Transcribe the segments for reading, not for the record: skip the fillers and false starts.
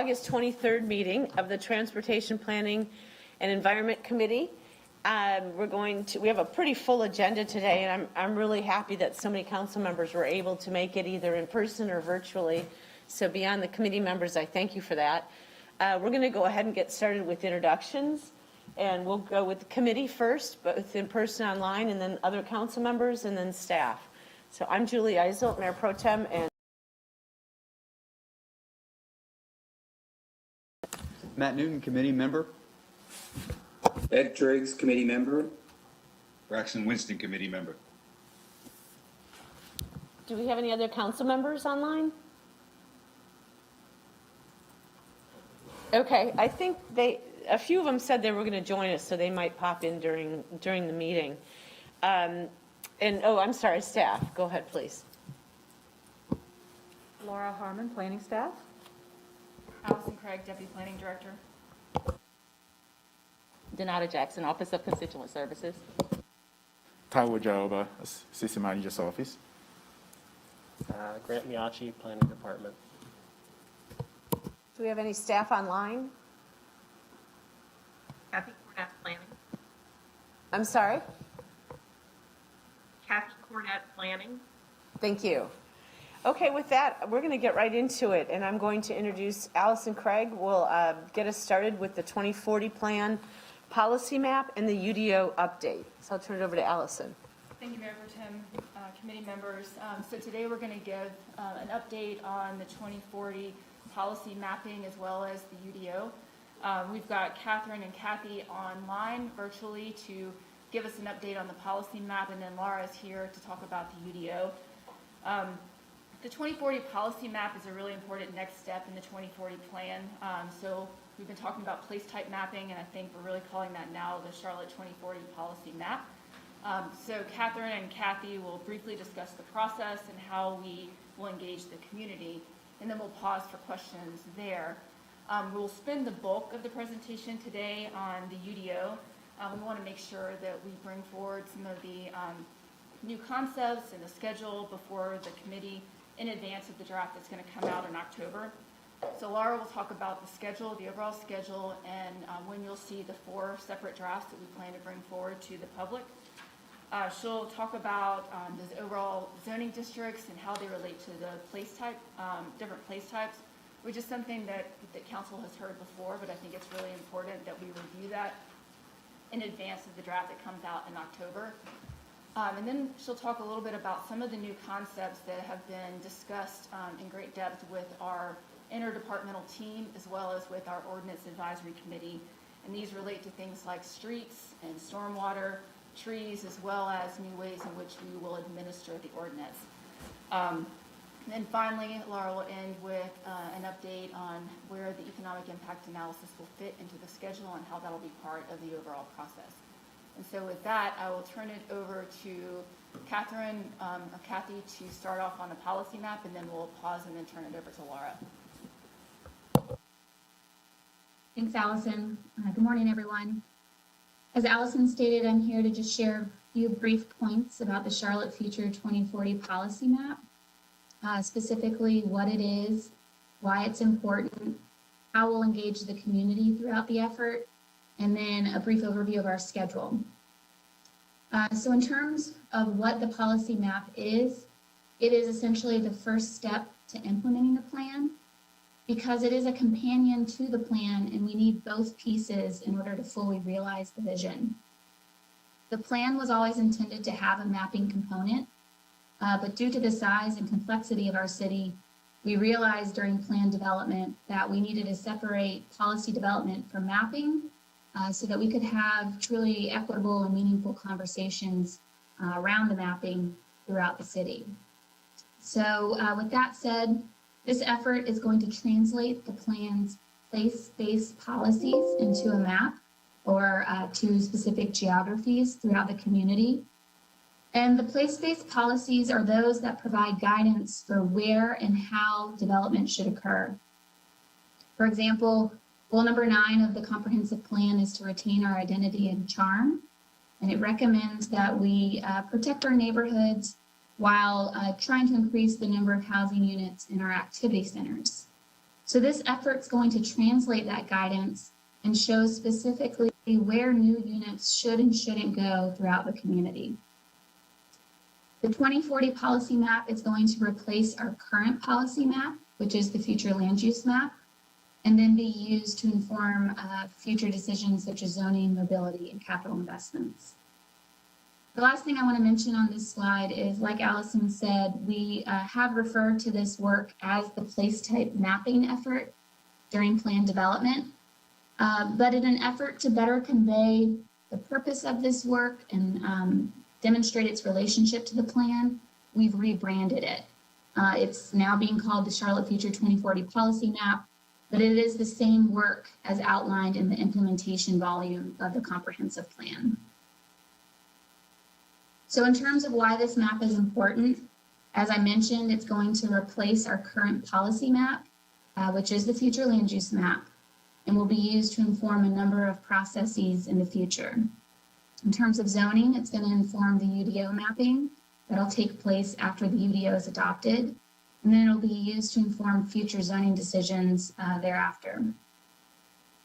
August 23rd meeting of the Transportation Planning and Environment Committee. We have a pretty full agenda today, and I'm really happy that so many council members were able to make it either in person or virtually. So beyond the committee members, I thank you for that. We're going to go ahead and get started with introductions, and we'll go with the committee first, both in person, online, and then other council members, and then staff. So I'm Julie Eisel, Mayor Pro Tem, and Matt Newton, committee member. Ed Driggs, committee member. Braxton Winston, committee member. do we have any other council members online? Okay, I think a few of them said they were going to join us, so they might pop in during the meeting. I'm sorry, staff, go ahead, please. Laura Harmon, planning staff. Allison Craig, Deputy Planning Director. Donata Jackson, Office of Constituent Services. Taiwo Jaoba, Assistant Manager's Office. Grant Miyachi, Planning Department. Do we have any staff online? Kathy Cornett, Planning. I'm sorry? Kathy Cornett, Planning. Thank you. Okay, with that, we're going to get right into it, and I'm going to introduce Allison Craig. Will get us started with the 2040 plan policy map and the UDO update. So I'll turn it over to Allison. Thank you, Mayor Pro Tem, committee members. So today we're going to give an update on the 2040 policy mapping as well as the UDO. We've got Catherine and Kathy online virtually to give us an update on the policy map, and then Laura is here to talk about the UDO. The 2040 policy map is a really important next step in the 2040 plan. So we've been talking about place type mapping, and I think we're really calling that now the Charlotte 2040 policy map. So Catherine and Kathy will briefly discuss the process and how we will engage the community, and then we'll pause for questions there. We'll spend the bulk of the presentation today on the UDO. We want to make sure that we bring forward some of the new concepts and the schedule before the committee in advance of the draft that's going to come out in October. So Laura will talk about the schedule, the overall schedule, and when you'll see the 4 separate drafts that we plan to bring forward to the public. She'll talk about the overall zoning districts and how they relate to the place type, different place types, which is something that council has heard before, but I think it's really important that we review that in advance of the draft that comes out in October. And then she'll talk a little bit about some of the new concepts that have been discussed in great depth with our interdepartmental team as well as with our Ordinance Advisory Committee. And these relate to things like streets and stormwater, trees, as well as new ways in which we will administer the ordinance. And then finally, Laura will end with an update on where the economic impact analysis will fit into the schedule and how that will be part of the overall process. And so with that, I will turn it over to Catherine or Kathy to start off on the policy map, and then we'll pause and then turn it over to Laura. Thanks, Allison. Good morning, everyone. As Allison stated, I'm here to just share a few brief points about the Charlotte Future 2040 policy map, specifically what it is, why it's important, how we'll engage the community throughout the effort, and then a brief overview of our schedule. So in terms of what the policy map is, it is essentially the first step to implementing the plan because it is a companion to the plan and we need both pieces in order to fully realize the vision. The plan was always intended to have a mapping component, but due to the size and complexity of our city, we realized during plan development that we needed to separate policy development from mapping so that we could have truly equitable and meaningful conversations around the mapping throughout the city. So with that said, this effort is going to translate the plan's place-based policies into a map or to specific geographies throughout the community. And the place-based policies are those that provide guidance for where and how development should occur. For example, goal number 9 of the comprehensive plan is to retain our identity and charm. And it recommends that we protect our neighborhoods while trying to increase the number of housing units in our activity centers. So this effort's going to translate that guidance and show specifically where new units should and shouldn't go throughout the community. The 2040 policy map is going to replace our current policy map, which is the future land use map, and then be used to inform future decisions such as zoning, mobility, and capital investments. The last thing I want to mention on this slide is, like Allison said, we have referred to this work as the place type mapping effort during plan development. But in an effort to better convey the purpose of this work and demonstrate its relationship to the plan, we've rebranded it. It's now being called the Charlotte Future 2040 Policy Map, but it is the same work as outlined in the implementation volume of the comprehensive plan. So in terms of why this map is important, as I mentioned, it's going to replace our current policy map, which is the future land use map, and will be used to inform a number of processes in the future. In terms of zoning, it's going to inform the UDO mapping that'll take place after the UDO is adopted, and then it'll be used to inform future zoning decisions thereafter.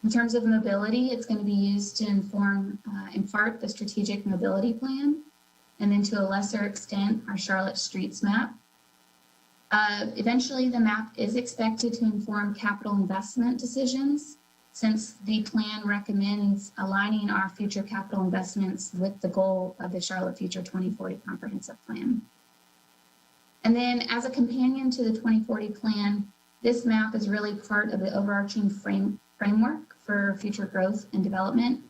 In terms of mobility, it's going to be used to inform, in part, the strategic mobility plan, and then to a lesser extent, our Charlotte Streets map. Eventually, the map is expected to inform capital investment decisions, since the plan recommends aligning our future capital investments with the goal of the Charlotte Future 2040 Comprehensive Plan. And then as a companion to the 2040 plan, this map is really part of the overarching framework for future growth and development.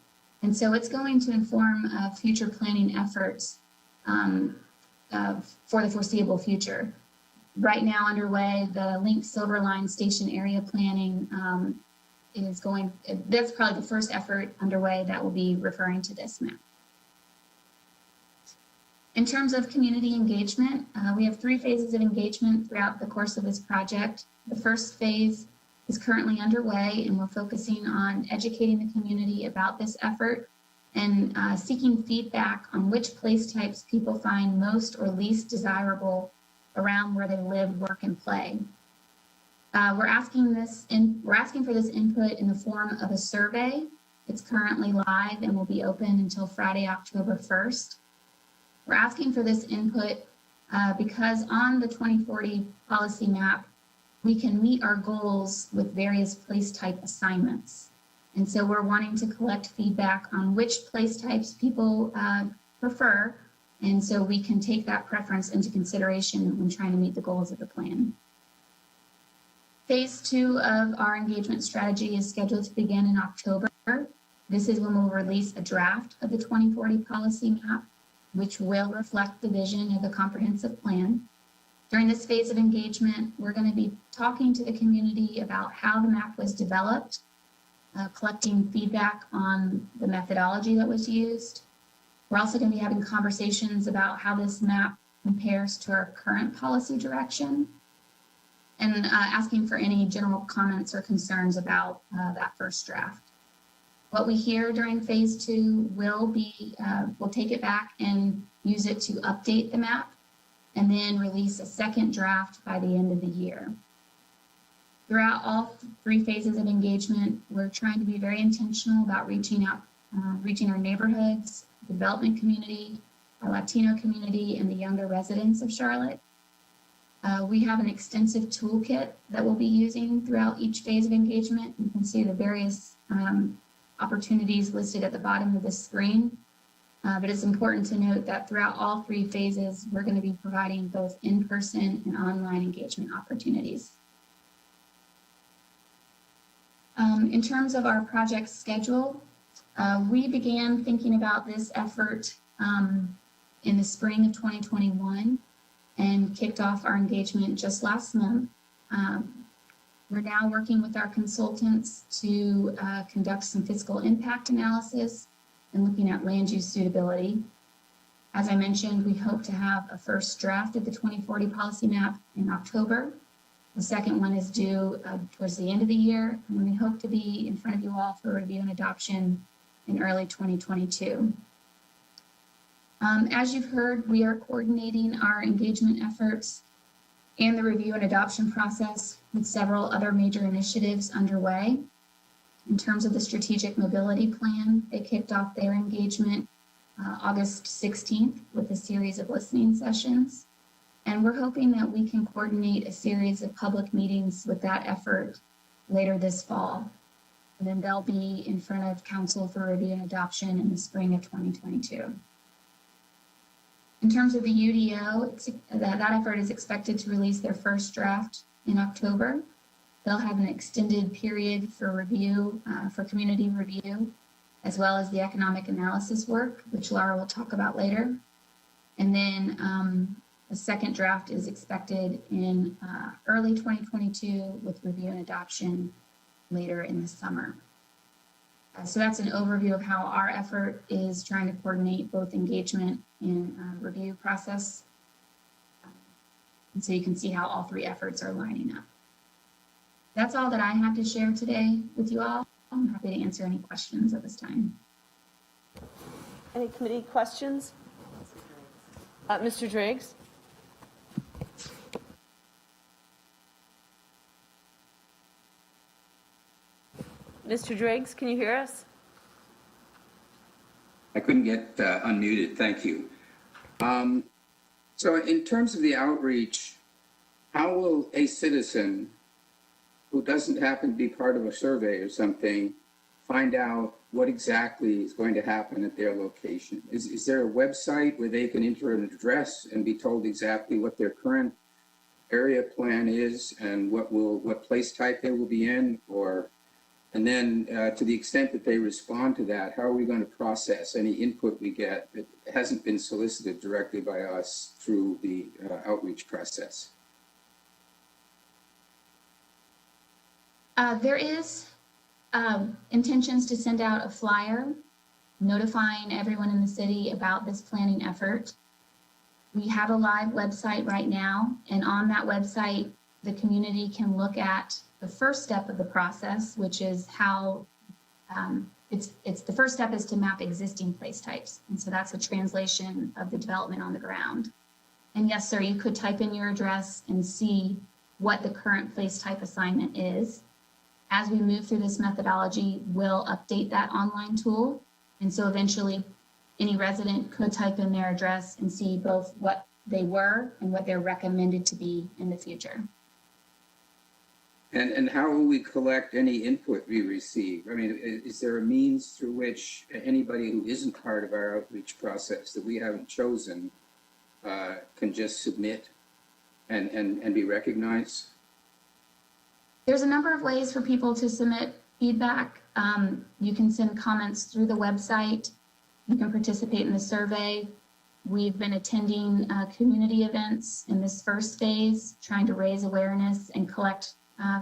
And so it's going to inform future planning efforts for the foreseeable future. Right now underway, the Link Silver Line Station area planning that's probably the first effort underway that will be referring to this map. In terms of community engagement, we have 3 phases of engagement throughout the course of this project. The first phase is currently underway, and we're focusing on educating the community about this effort and seeking feedback on which place types people find most or least desirable around where they live, work, and play. We're asking for this input in the form of a survey. It's currently live and will be open until Friday, October 1st. We're asking for this input because on the 2040 policy map, we can meet our goals with various place type assignments. And so we're wanting to collect feedback on which place types people prefer. And so we can take that preference into consideration when trying to meet the goals of the plan. Phase 2 of our engagement strategy is scheduled to begin in October. This is when we'll release a draft of the 2040 policy map, which will reflect the vision of the comprehensive plan. During this phase of engagement, we're going to be talking to the community about how the map was developed, collecting feedback on the methodology that was used. We're also going to be having conversations about how this map compares to our current policy direction, and asking for any general comments or concerns about that first draft. What we hear during phase 2 will be, we'll take it back and use it to update the map and then release a second draft by the end of the year. Throughout all 3 phases of engagement, we're trying to be very intentional about reaching our neighborhoods, the development community, our Latino community, and the younger residents of Charlotte. We have an extensive toolkit that we'll be using throughout each phase of engagement. You can see the various opportunities listed at the bottom of the screen. But it's important to note that throughout all 3 phases, we're going to be providing both in-person and online engagement opportunities. In terms of our project schedule, we began thinking about this effort in the spring of 2021 and kicked off our engagement just last month. We're now working with our consultants to conduct some fiscal impact analysis and looking at land use suitability. As I mentioned, we hope to have a first draft of the 2040 policy map in October. The second one is due towards the end of the year, and we hope to be in front of you all for review and adoption in early 2022. As you've heard, we are coordinating our engagement efforts and the review and adoption process with several other major initiatives underway. In terms of the strategic mobility plan, they kicked off their engagement August 16th with a series of listening sessions. And we're hoping that we can coordinate a series of public meetings with that effort later this fall. And then they'll be in front of council for review and adoption in the spring of 2022. In terms of the UDO, that effort is expected to release their first draft in October. They'll have an extended period for review, for community review, as well as the economic analysis work, which Laura will talk about later. And then a second draft is expected in early 2022 with review and adoption later in the summer. So that's an overview of how our effort is trying to coordinate both engagement and review process. And so you can see how all three efforts are lining up. That's all that I have to share today with you all. I'm happy to answer any questions at this time. Any committee questions? Mr. Driggs? Mr. Driggs, can you hear us? I couldn't get unmuted, thank you. So in terms of the outreach, how will a citizen who doesn't happen to be part of a survey or something find out what exactly is going to happen at their location? Is there a website where they can enter an address and be told exactly what their current area plan is and what place type they will be in? And then to the extent that they respond to that, how are we going to process any input we get that hasn't been solicited directly by us through the outreach process? There is intentions to send out a flyer notifying everyone in the city about this planning effort. We have a live website right now, and on that website, the community can look at the first step of the process, which is how it's the first step is to map existing place types. And so that's a translation of the development on the ground. And yes, sir, you could type in your address and see what the current place type assignment is. As we move through this methodology, we'll update that online tool. And so eventually any resident could type in their address and see both what they were and what they're recommended to be in the future. And how will we collect any input we receive? I mean, is there a means through which anybody who isn't part of our outreach process that we haven't chosen can just submit and be recognized? There's a number of ways for people to submit feedback. You can send comments through the website. You can participate in the survey. We've been attending community events in this first phase, trying to raise awareness and collect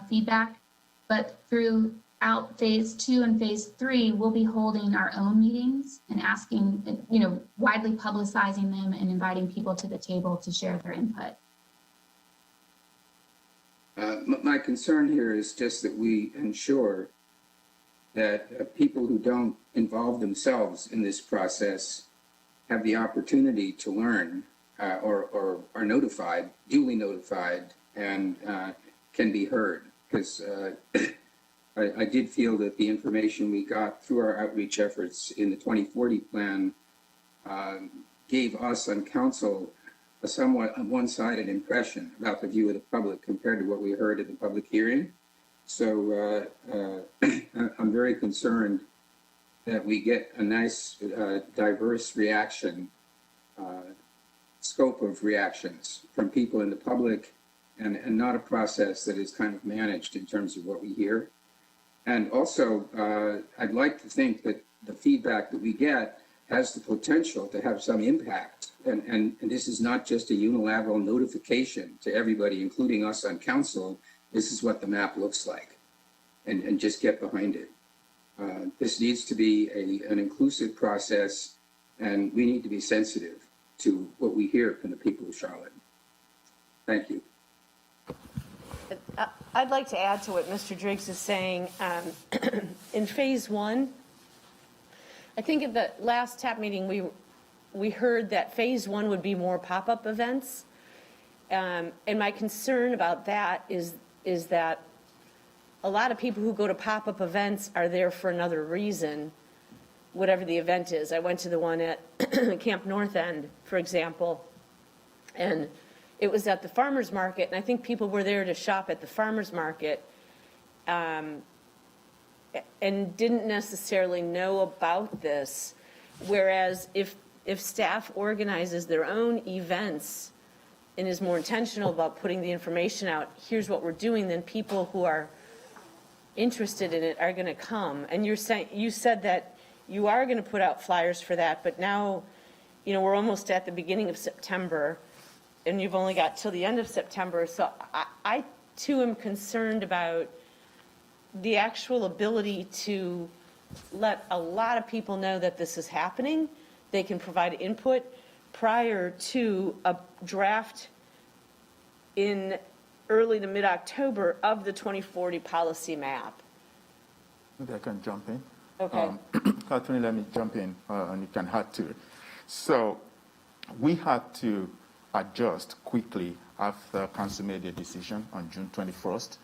feedback. But throughout phase 2 and phase 3, we'll be holding our own meetings and asking, widely publicizing them and inviting people to the table to share their input. My concern here is just that we ensure that people who don't involve themselves in this process have the opportunity to learn or are notified, duly notified, and can be heard. Because I did feel that the information we got through our outreach efforts in the 2040 plan gave us on council a somewhat one-sided impression about the view of the public compared to what we heard at the public hearing. So I'm very concerned that we get a nice diverse reaction, scope of reactions from people in the public, and not a process that is kind of managed in terms of what we hear. And also, I'd like to think that the feedback that we get has the potential to have some impact. And this is not just a unilateral notification to everybody, including us on council. This is what the map looks like, and just get behind it. This needs to be an inclusive process, and we need to be sensitive to what we hear from the people of Charlotte. Thank you. I'd like to add to what Mr. Driggs is saying. In phase 1, I think at the last TAP meeting, we heard that phase 1 would be more pop-up events. And my concern about that is that a lot of people who go to pop-up events are there for another reason, whatever the event is. I went to the one at Camp North End, for example, and it was at the farmer's market, and I think people were there to shop at the farmer's market, and didn't necessarily know about this. Whereas if staff organizes their own events and is more intentional about putting the information out, here's what we're doing, then people who are interested in it are going to come. And you said that you are going to put out flyers for that, but now, we're almost at the beginning of September, and you've only got till the end of September. So I too am concerned about the actual ability to let a lot of people know that this is happening. They can provide input prior to a draft in early to mid-October of the 2040 policy map. Maybe I can jump in. Okay. Catherine, let me jump in, and you can add to it. So we had to adjust quickly after council made a decision on June 21st,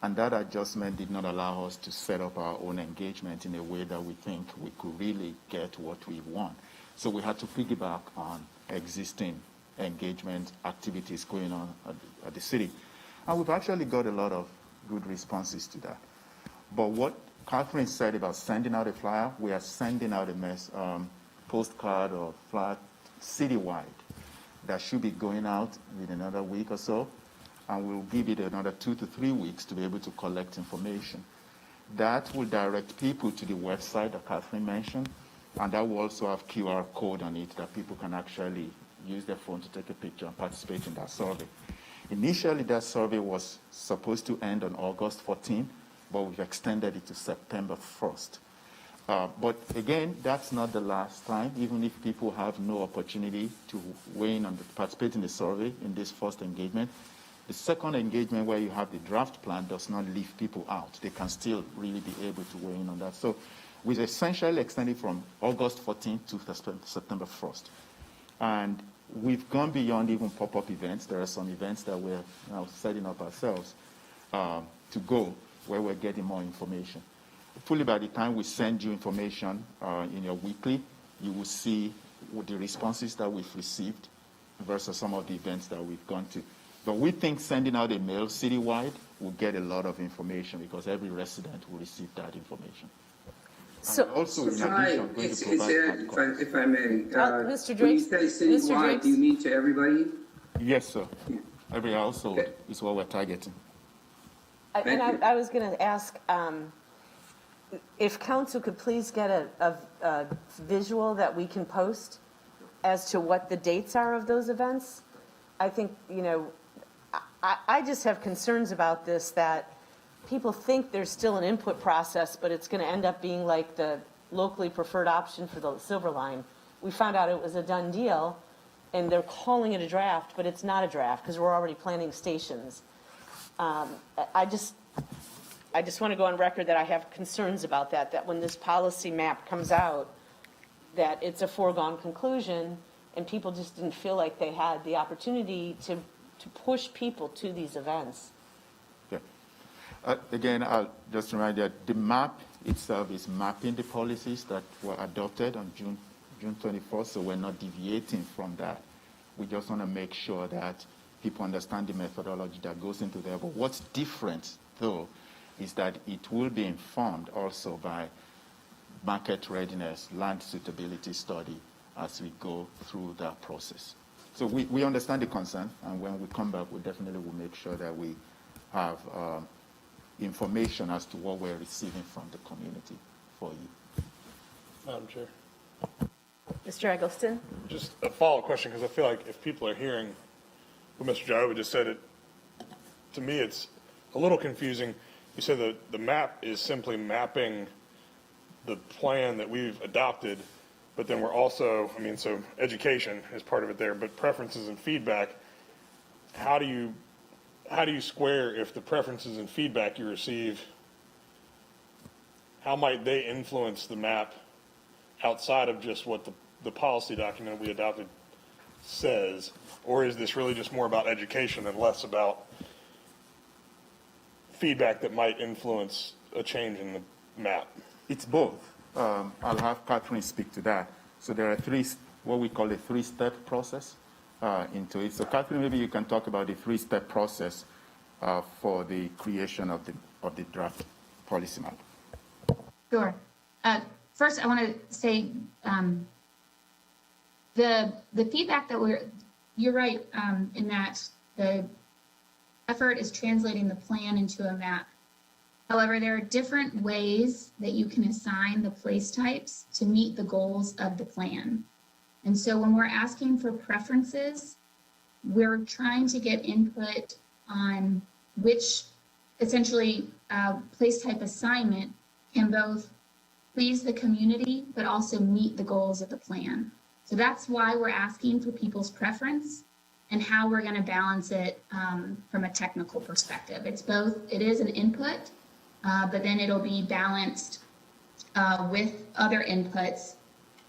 and that adjustment did not allow us to set up our own engagement in a way that we think we could really get what we want. So we had to piggyback on existing engagement activities going on at the city. And we've actually got a lot of good responses to that. But what Catherine said about sending out a flyer, we are sending out a postcard or flyer citywide that should be going out within another week or so, and we'll give it another 2 to 3 weeks to be able to collect information. That will direct people to the website that Catherine mentioned, and that will also have QR code on it that people can actually use their phone to take a picture and participate in that survey. Initially, that survey was supposed to end on August 14th, but we've extended it to September 1st. But again, that's not the last time. Even if people have no opportunity to weigh in on participate in the survey in this first engagement, the second engagement where you have the draft plan does not leave people out. They can still really be able to weigh in on that. So we essentially extended from August 14th to September 1st. And we've gone beyond even pop-up events. There are some events that we're setting up ourselves to go where we're getting more information. Hopefully by the time we send you information in your weekly, you will see the responses that we've received versus some of the events that we've gone to. But we think sending out a mail citywide will get a lot of information because every resident will receive that information. So, And also, in If I addition, going to provide if I may, Mr. when you Drake, say Mr. citywide, Drake. do you mean to everybody? Yes, sir. Every household Okay. is what we're targeting. And I was going to ask, if council could please get a visual that we can post as to what the dates are of those events. I think, I just have concerns about this, that people think there's still an input process, but it's going to end up being like the locally preferred option for the Silver Line. We found out it was a done deal, and they're calling it a draft, but it's not a draft because we're already planning stations. I just want to go on record that I have concerns about that when this policy map comes out, that it's a foregone conclusion, and people just didn't feel like they had the opportunity to push people to these events. Okay. Again, I'll just remind you that the map itself is mapping the policies that were adopted on June 24th, so we're not deviating from that. We just want to make sure that people understand the methodology that goes into there. But what's different, though, is that it will be informed also by market readiness, land suitability study as we go through that process. So we understand the concern, and when we come back, we definitely will make sure that we have information as to what we're receiving from the community for you. Madam Chair, Mr. Eggleston? just a follow-up question, because I feel like if people are hearing what Mr. Jaoba just said, to me, it's a little confusing. You said that the map is simply mapping the plan that we've adopted, but then we're also, so education is part of it there, but preferences and feedback, how do you square if the preferences and feedback you receive, how might they influence the map outside of just what the policy document we adopted says, or is this really just more about education and less about feedback that might influence a change in the map? It's both. I'll have Catherine speak to that. So there are what we call a three-step process into it. So Catherine, maybe you can talk about the three-step process for the creation of the draft policy map. Sure. First, I want to say the feedback that you're right in that the effort is translating the plan into a map. However, there are different ways that you can assign the place types to meet the goals of the plan. And so when we're asking for preferences, we're trying to get input on which essentially place type assignment can both please the community, but also meet the goals of the plan. So that's why we're asking for people's preference and how we're going to balance it from a technical perspective. It's both, it is an input, but then it'll be balanced with other inputs,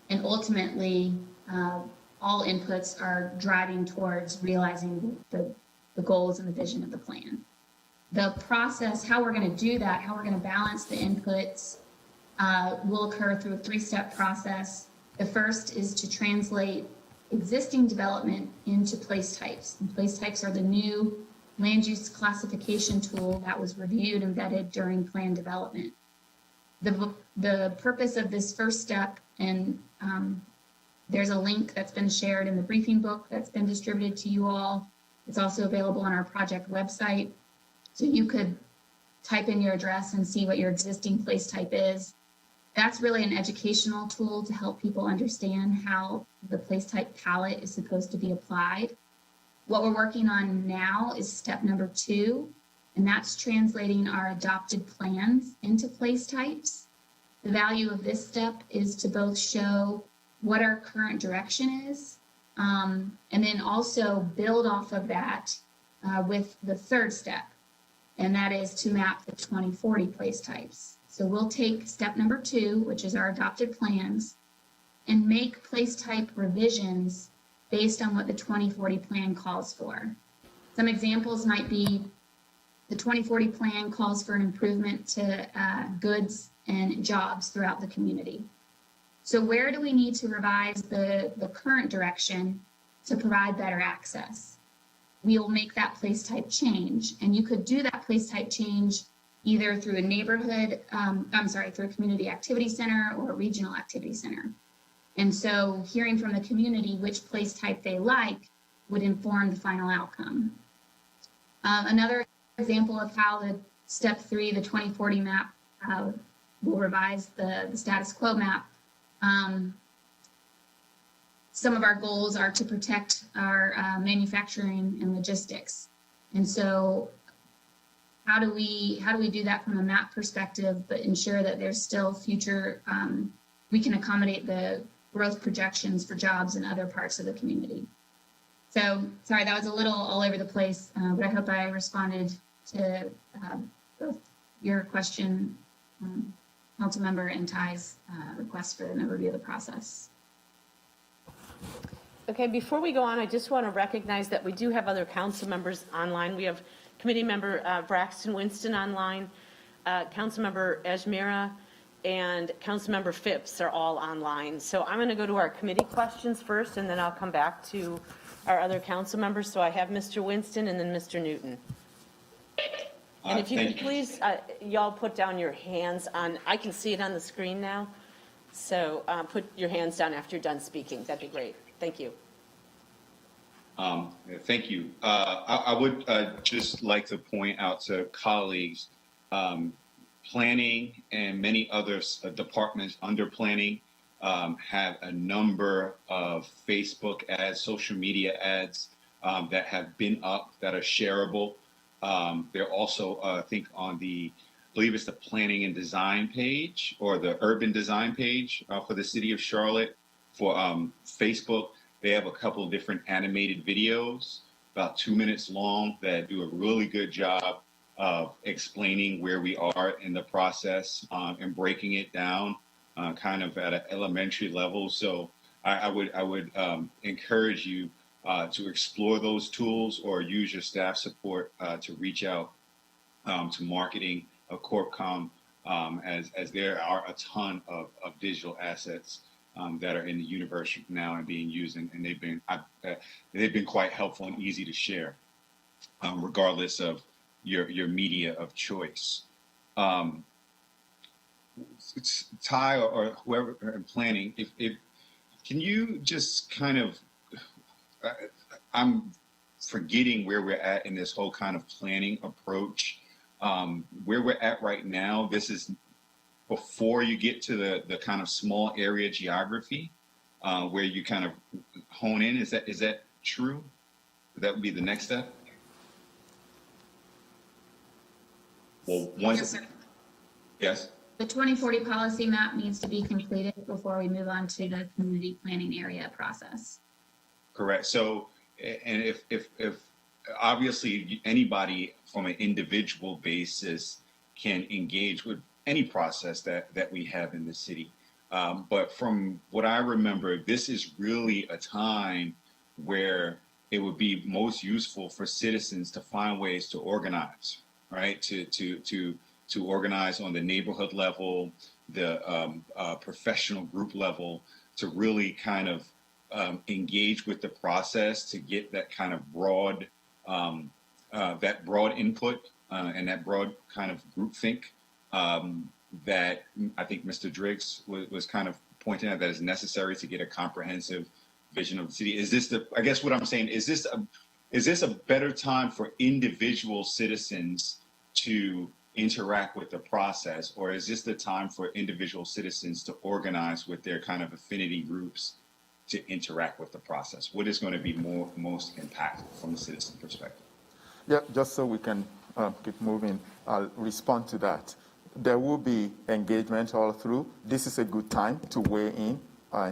and ultimately all inputs are driving towards realizing the goals and the vision of the plan. The process, how we're going to do that, how we're going to balance the inputs will occur through a three-step process. The first is to translate existing development into place types. And place types are the new land use classification tool that was reviewed and vetted during plan development. The purpose of this first step, and there's a link that's been shared in the briefing book that's been distributed to you all. It's also available on our project website. So you could type in your address and see what your existing place type is. That's really an educational tool to help people understand how the place type palette is supposed to be applied. What we're working on now is step number 2, and that's translating our adopted plans into place types. The value of this step is to both show what our current direction is, and then also build off of that with the third step, and that is to map the 2040 place types. So we'll take step number 2, which is our adopted plans, and make place type revisions based on what the 2040 plan calls for. Some examples might be the 2040 plan calls for an improvement to goods and jobs throughout the community. So where do we need to revise the current direction to provide better access? We'll make that place type change, and you could do that place type change either through a neighborhood, through a community activity center or a regional activity center. And so hearing from the community which place type they like would inform the final outcome. Another example of how the step 3, the 2040 map, will revise the status quo map. Some of our goals are to protect our manufacturing and logistics. And so how do we do that from a map perspective, but ensure that there's still future, we can accommodate the growth projections for jobs in other parts of the community. So, sorry, that was a little all over the place, but I hope I responded to both your question, Councilmember, and Ty's request for an overview of the process. Okay, before we go on, I just want to recognize that we do have other council members online. We have Committee Member Braxton Winston online, Councilmember Ejmira, and Councilmember Phipps are all online. So I'm going to go to our committee questions first, and then I'll come back to our other council members. So I have Mr. Winston and then Mr. Newton. And if you could please, y'all put down your hands on, I can see it on the screen now. So put your hands down after you're done speaking. That'd be great. Thank you. Thank you. I would just like to point out to colleagues, planning and many other departments under planning have a number of Facebook ads, social media ads that have been up that are shareable. They're also, I think, on I believe it's the planning and design page or the urban design page for the city of Charlotte for Facebook. They have a couple of different animated videos, about 2 minutes long, that do a really good job of explaining where we are in the process and breaking it down kind of at an elementary level. So I would encourage you to explore those tools or use your staff support to reach out to marketing of CorpCom, as there are a ton of digital assets that are in the universe now and being used, and they've been quite helpful and easy to share, regardless of your media of choice. It's Ty or whoever in planning, if can you just kind of, I'm forgetting where we're at in this whole kind of planning approach. Where we're at right now, this is before you get to the kind of small area geography, where you kind of hone in. Is that true? That would be the next step? Well, once. Yes, sir. Yes. The 2040 policy map needs to be completed before we move on to the community planning area process. Correct. So, and if obviously anybody from an individual basis can engage with any process that we have in the city. But from what I remember, this is really a time where it would be most useful for citizens to find ways to organize, right? To organize on the neighborhood level, the professional group level, to really kind of engage with the process, to get that kind of broad input and that broad kind of groupthink that I think Mr. Driggs was kind of pointing out that is necessary to get a comprehensive vision of the city. Is this I guess what I'm saying, is this a better time for individual citizens to interact with the process, or is this the time for individual citizens to organize with their kind of affinity groups to interact with the process? What is going to be most impactful from the citizen perspective? Yeah, just so we can keep moving, I'll respond to that. There will be engagement all through. This is a good time to weigh in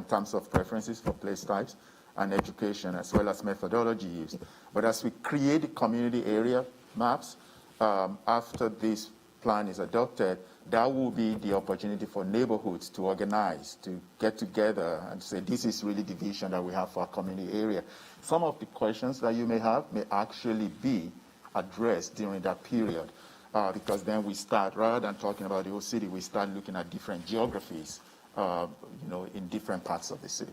terms of preferences for place types and education, as well as methodology used. But as we create the community area maps, after this plan is adopted, that will be the opportunity for neighborhoods to organize, to get together and say, this is really the vision that we have for our community area. Some of the questions that you may have may actually be addressed during that period, because then we start, rather than talking about the whole city, we start looking at different geographies, in different parts of the city.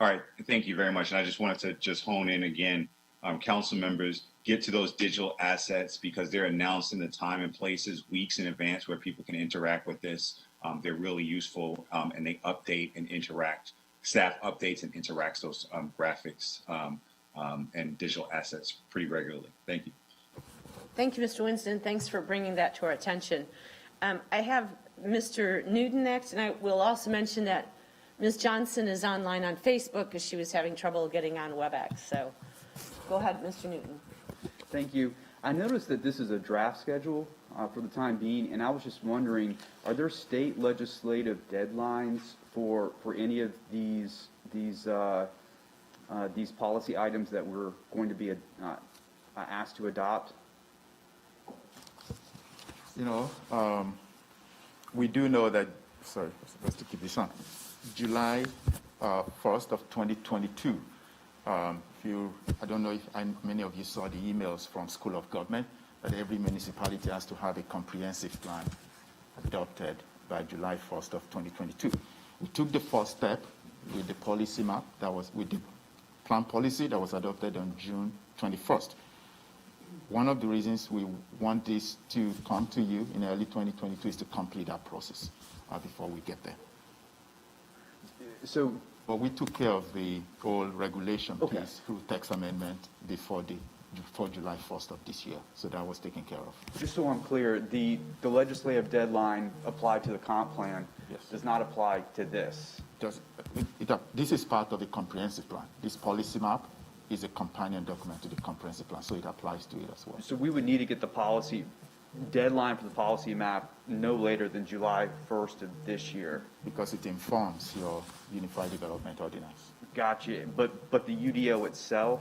All right, thank you very much. And I just wanted to just hone in again, council members, get to those digital assets because they're announced in the time and places weeks in advance where people can interact with this. They're really useful, and they update and interact. Staff updates and interacts those graphics and digital assets pretty regularly. Thank you. Thank you, Mr. Winston. Thanks for bringing that to our attention. I have Mr. Newton next, and I will also mention that Ms. Johnson is online on Facebook because she was having trouble getting on WebEx. So go ahead, Mr. Newton. Thank you. I noticed that this is a draft schedule for the time being, and I was just wondering, are there state legislative deadlines for any of these policy items that we're going to be asked to adopt? We do know that, sorry, I'm supposed to keep this on, July 1st of 2022, I don't know if many of you saw the emails from School of Government that every municipality has to have a comprehensive plan adopted by July 1st of 2022. We took the first step with the policy map with the plan policy that was adopted on June 21st. One of the reasons we want this to come to you in early 2022 is to complete that process before we get there. But we took care of the whole regulation piece through text amendment before July 1st of this year. So that was taken care of. Just so I'm clear, the legislative deadline applied to the comp plan does not apply to this. This is part of the comprehensive plan. This policy map is a companion document to the comprehensive plan, so it applies to it as well. So we would need to get the policy deadline for the policy map no later than July 1st of this year. Because it informs your Unified Development Ordinance. Gotcha. But the UDO itself,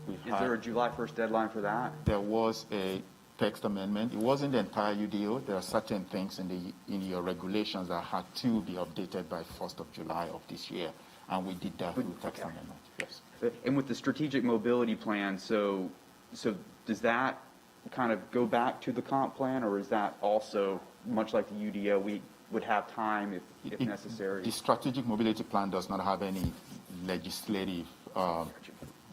is there a July 1st deadline for that? There was a text amendment. It wasn't the entire UDO. There are certain things in your regulations that had to be updated by 1st of July of this year, and we did that through text amendment. Yes. And with the strategic mobility plan, so does that kind of go back to the comp plan, or is that also, much like the UDO, we would have time if necessary? The strategic mobility plan does not have any legislative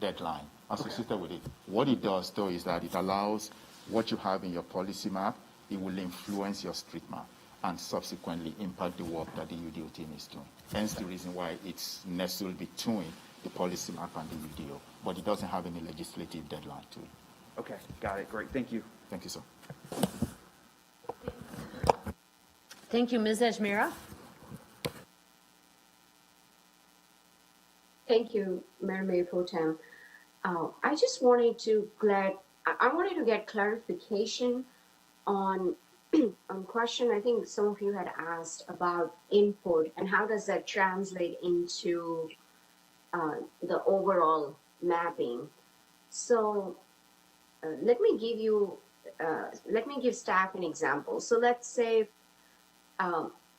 deadline associated with it. What it does, though, is that it allows what you have in your policy map, it will influence your street map and subsequently impact the work that the UDO team is doing. Hence the reason why it's necessarily between the policy map and the UDO, but it doesn't have any legislative deadline to it. Okay, got it. Great. Thank you. Thank you, sir. Thank you, Ms. Ajmira. Thank you, Mayor Pro Tem. I just wanted to get clarification on question I think some of you had asked about input and how does that translate into the overall mapping. So let me give staff an example. So let's say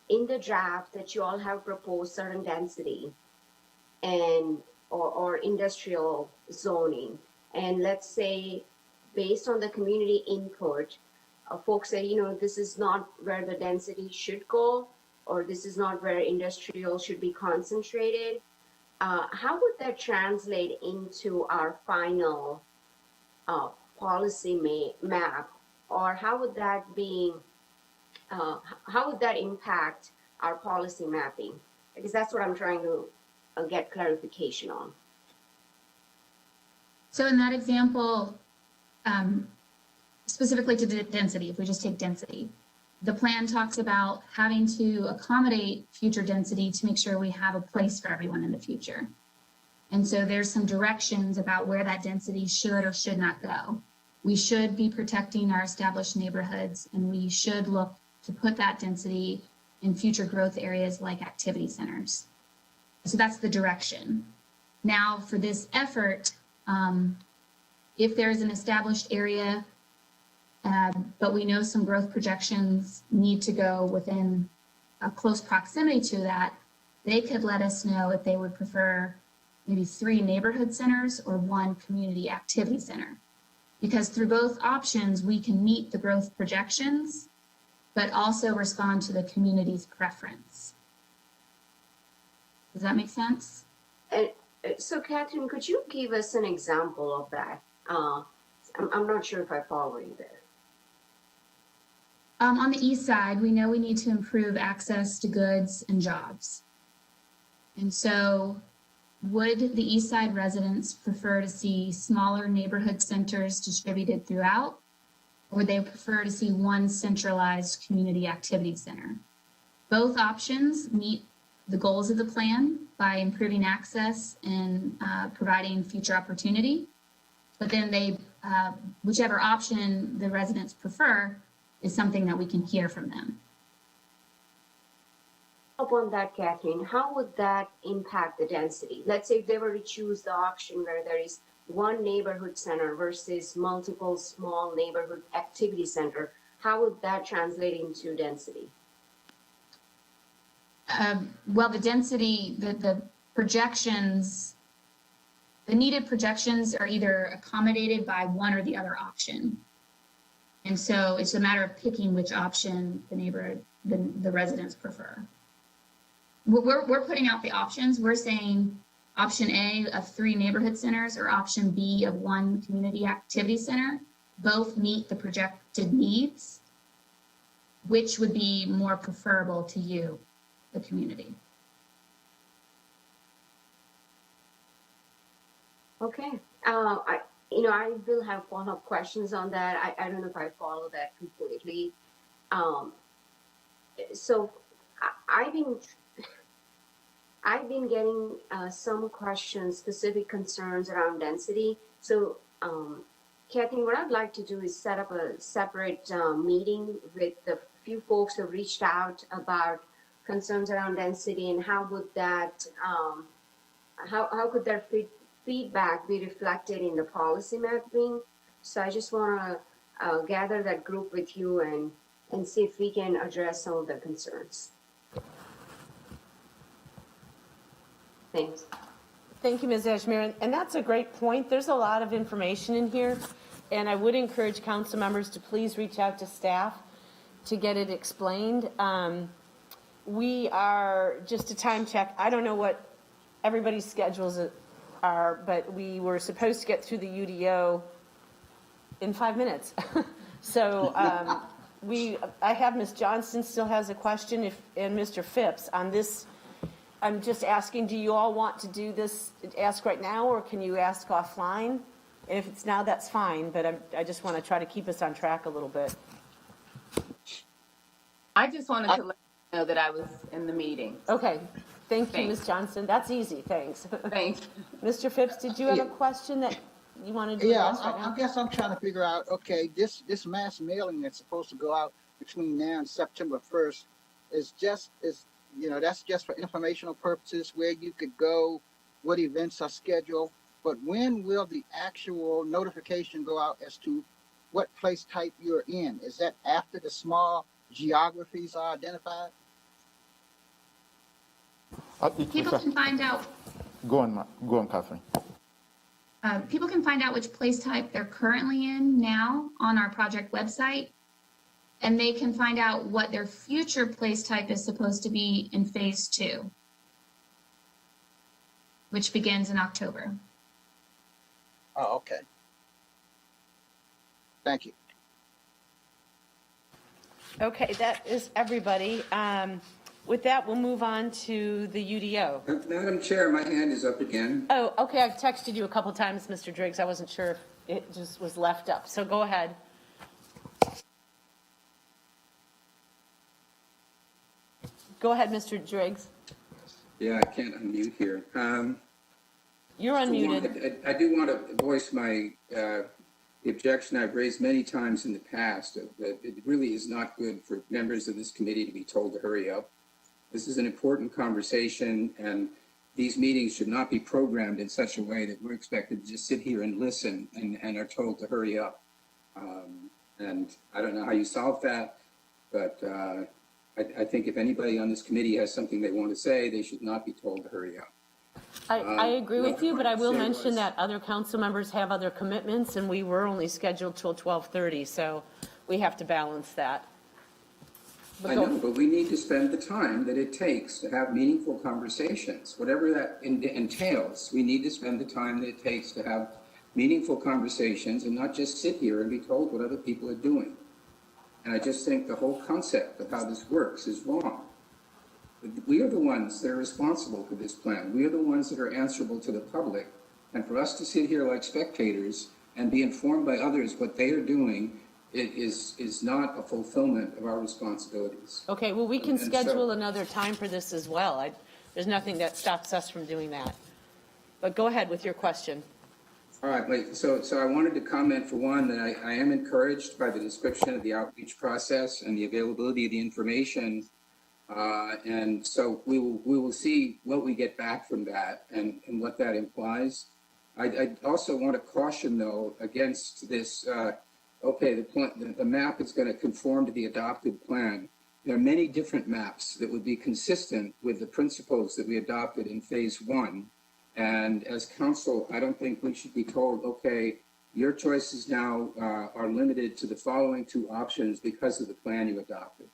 in the draft that you all have proposed certain density and or industrial zoning, and let's say based on the community input, folks say, this is not where the density should go, or this is not where industrial should be concentrated. How would that translate into our final policy map, or how would that impact our policy mapping? Because that's what I'm trying to get clarification on. So in that example, specifically to the density, if we just take density, the plan talks about having to accommodate future density to make sure we have a place for everyone in the future. And so there's some directions about where that density should or should not go. We should be protecting our established neighborhoods, and we should look to put that density in future growth areas like activity centers. So that's the direction. Now for this effort, if there's an established area, but we know some growth projections need to go within a close proximity to that, they could let us know if they would prefer maybe 3 neighborhood centers or 1 community activity center. Because through both options, we can meet the growth projections, but also respond to the community's preference. Does that make sense? So Catherine, could you give us an example of that? I'm not sure if I follow you there. On the east side, we know we need to improve access to goods and jobs. And so would the east side residents prefer to see smaller neighborhood centers distributed throughout, or would they prefer to see 1 centralized community activity center? Both options meet the goals of the plan by improving access and providing future opportunity. But then whichever option the residents prefer is something that we can hear from them. Upon that, Catherine, how would that impact the density? Let's say if they were to choose the option where there is 1 neighborhood center versus multiple small neighborhood activity center, how would that translate into density? Well, the density, the projections, the needed projections are either accommodated by one or the other option. And so it's a matter of picking which option the residents prefer. We're putting out the options. We're saying option A of 3 neighborhood centers or option B of 1 community activity center, both meet the projected needs. Which would be more preferable to you, the community? Okay. I will have follow-up questions on that. I don't know if I follow that completely. So I've been getting some questions, specific concerns around density. So, Catherine, what I'd like to do is set up a separate meeting with the few folks who reached out about concerns around density and how would that, how could their feedback be reflected in the policy mapping. So I just want to gather that group with you and see if we can address some of the concerns. Thanks. Thank you, Ms. Ashmir. And that's a great point. There's a lot of information in here, and I would encourage council members to please reach out to staff to get it explained. We are, just a time check, I don't know what everybody's schedules are, but we were supposed to get through the UDO in 5 minutes. So I have Ms. Johnston still has a question, and Mr. Phipps on this. I'm just asking, do you all want to do this, ask right now, or can you ask offline? And if it's now, that's fine, but I just want to try to keep us on track a little bit. I just wanted to let you know that I was in the meeting. Okay, thank you, Thanks. Ms. Johnson. That's easy, thanks. Thanks. Mr. Phipps, did you have a question that you wanted to Yeah, address right now? I guess I'm trying to figure out, okay, this mass mailing that's supposed to go out between now and September 1st is that's just for informational purposes, where you could go, what events are scheduled. But when will the actual notification go out as to what place type you're in? Is that after the small geographies are identified? People can find out. Go on, Catherine. People can find out which place type they're currently in now on our project website, and they can find out what their future place type is supposed to be in phase 2, which begins in October. Oh, okay. Thank you. Okay, that is everybody. With that, we'll move on to the UDO. Madam Chair, my hand is up again. Oh, okay, I've texted you a couple times, Mr. Driggs. I wasn't sure if it just was left up, so go ahead. Go ahead, Mr. Driggs. Yeah, I can't unmute here. You're unmuted. I do want to voice my the objection I've raised many times in the past, that it really is not good for members of this committee to be told to hurry up. This is an important conversation, and these meetings should not be programmed in such a way that we're expected to just sit here and listen and are told to hurry up. And I don't know how you solve that, but I think if anybody on this committee has something they want to say, they should not be told to hurry up. I agree with you, but I will mention was- that other council members have other commitments, and we were only scheduled till 12:30, so we have to balance that. I know, but we need to spend the time that it takes to have meaningful conversations. Whatever that entails, we need to spend the time that it takes to have meaningful conversations and not just sit here and be told what other people are doing. And I just think the whole concept of how this works is wrong. We are the ones that are responsible for this plan. We are the ones that are answerable to the public. And for us to sit here like spectators and be informed by others what they are doing, it is not a fulfillment of our responsibilities. Okay, well, we can And so- schedule another time for this as well. There's nothing that stops us from doing that. But go ahead with your question. All right, wait, so I wanted to comment, for one, that I am encouraged by the description of the outreach process and the availability of the information. And so we will see what we get back from that and what that implies. I also want to caution, though, against this, the map is going to conform to the adopted plan. There are many different maps that would be consistent with the principles that we adopted in phase 1. And as council, I don't think we should be told, okay, your choices now are limited to the following 2 options because of the plan you adopted.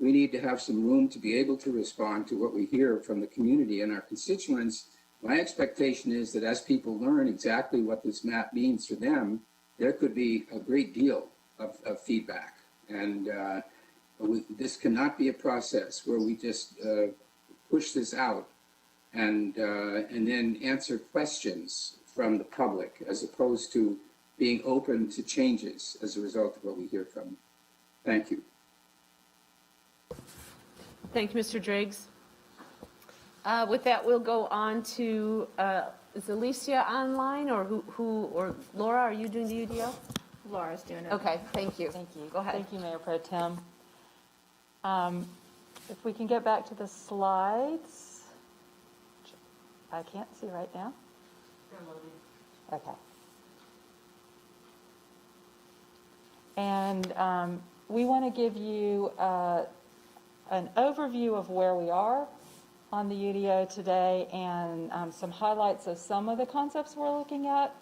We need to have some room to be able to respond to what we hear from the community and our constituents. My expectation is that as people learn exactly what this map means for them, there could be a great deal of feedback. And this cannot be a process where we just push this out and then answer questions from the public, as opposed to being open to changes as a result of what we hear from them. Thank you. Thank you, Mr. Driggs. With that, we'll go on to, is Alicia online, or or Laura, are you doing the UDO? Laura's doing it. Okay, thank you. Thank you. Go ahead. Thank you, Mayor Pro Tem. If we can get back to the slides. I can't see right now. Okay. And we want to give you an overview of where we are on the UDO today and some highlights of some of the concepts we're looking at.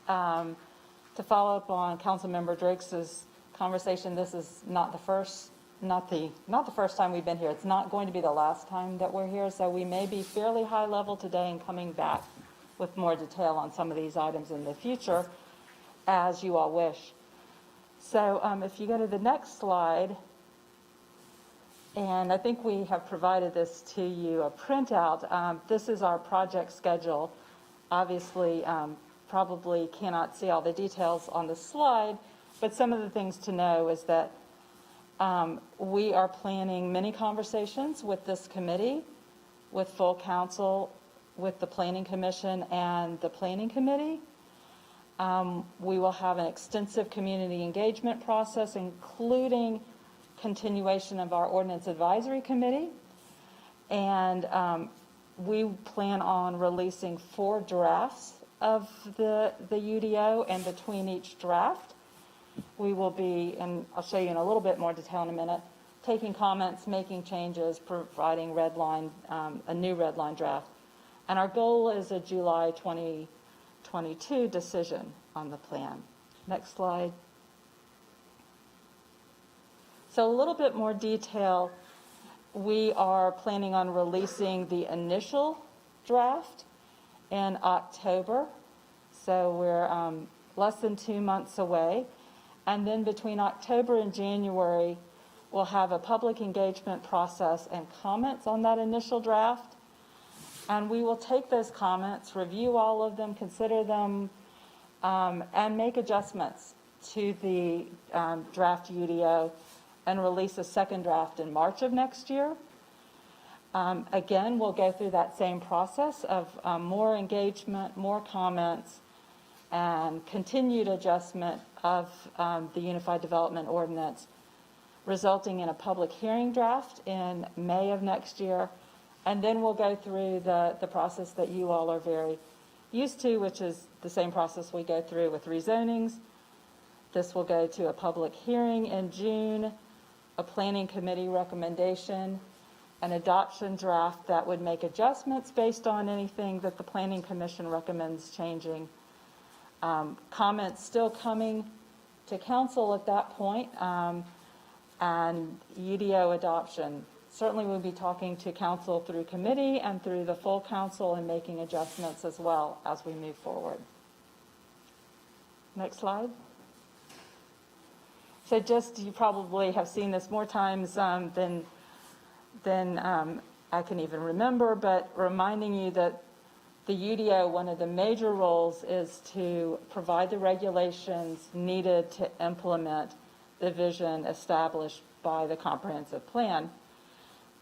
To follow up on Councilmember Drake's conversation, this is not the first time we've been here. It's not going to be the last time that we're here, so we may be fairly high level today and coming back with more detail on some of these items in the future, as you all wish. So if you go to the next slide, and I think we have provided this to you, a printout. This is our project schedule. Obviously, probably cannot see all the details on the slide, but some of the things to know is that we are planning many conversations with this committee, with full council, with the Planning Commission and the Planning Committee. We will have an extensive community engagement process, including continuation of our Ordinance Advisory Committee. And we plan on releasing 4 drafts of the UDO, and between each draft, we will be, and I'll show you in a little bit more detail in a minute, taking comments, making changes, providing a new red line draft. And our goal is a July 2022 decision on the plan. Next slide. So a little bit more detail. We are planning on releasing the initial draft in October. So we're less than 2 months away. And then between October and January, we'll have a public engagement process and comments on that initial draft. And we will take those comments, review all of them, consider them, and make adjustments to the draft UDO and release a second draft in March of next year. Again, we'll go through that same process of more engagement, more comments, and continued adjustment of the Unified Development Ordinance, resulting in a public hearing draft in May of next year. And then we'll go through the process that you all are very used to, which is the same process we go through with rezonings. This will go to a public hearing in June, a planning committee recommendation, an adoption draft that would make adjustments based on anything that the planning commission recommends changing. Comments still coming to council at that point, and UDO adoption. Certainly we'll be talking to council through committee and through the full council and making adjustments as well as we move forward. Next slide. So just, you probably have seen this more times than I can even remember, but reminding you that the UDO, one of the major roles is to provide the regulations needed to implement the vision established by the comprehensive plan.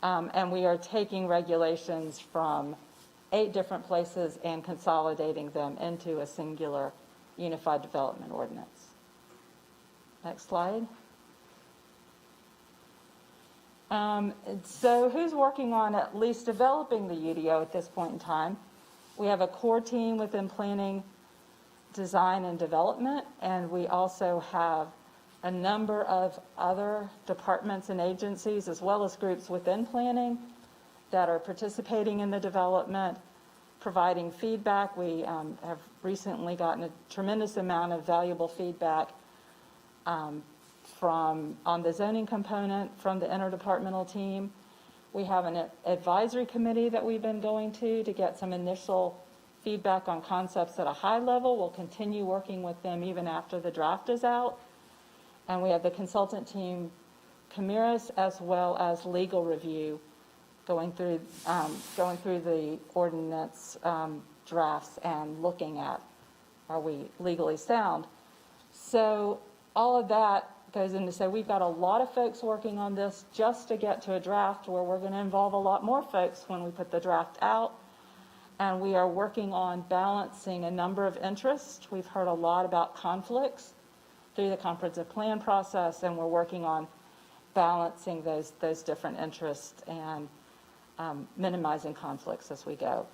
And we are taking regulations from 8 different places and consolidating them into a singular Unified Development Ordinance. Next slide. So who's working on at least developing the UDO at this point in time? We have a core team within planning, design, and development, and we also have a number of other departments and agencies, as well as groups within planning, that are participating in the development, providing feedback. We have recently gotten a tremendous amount of valuable feedback on the zoning component from the interdepartmental team. We have an advisory committee that we've been going to get some initial feedback on concepts at a high level. We'll continue working with them even after the draft is out. And we have the consultant team, Camiris, as well as legal review, going through the ordinance drafts and looking at, are we legally sound? So all of that goes into say we've got a lot of folks working on this just to get to a draft where we're going to involve a lot more folks when we put the draft out. And we are working on balancing a number of interests. We've heard a lot about conflicts through the comprehensive plan process, and we're working on balancing those different interests and minimizing conflicts as we go.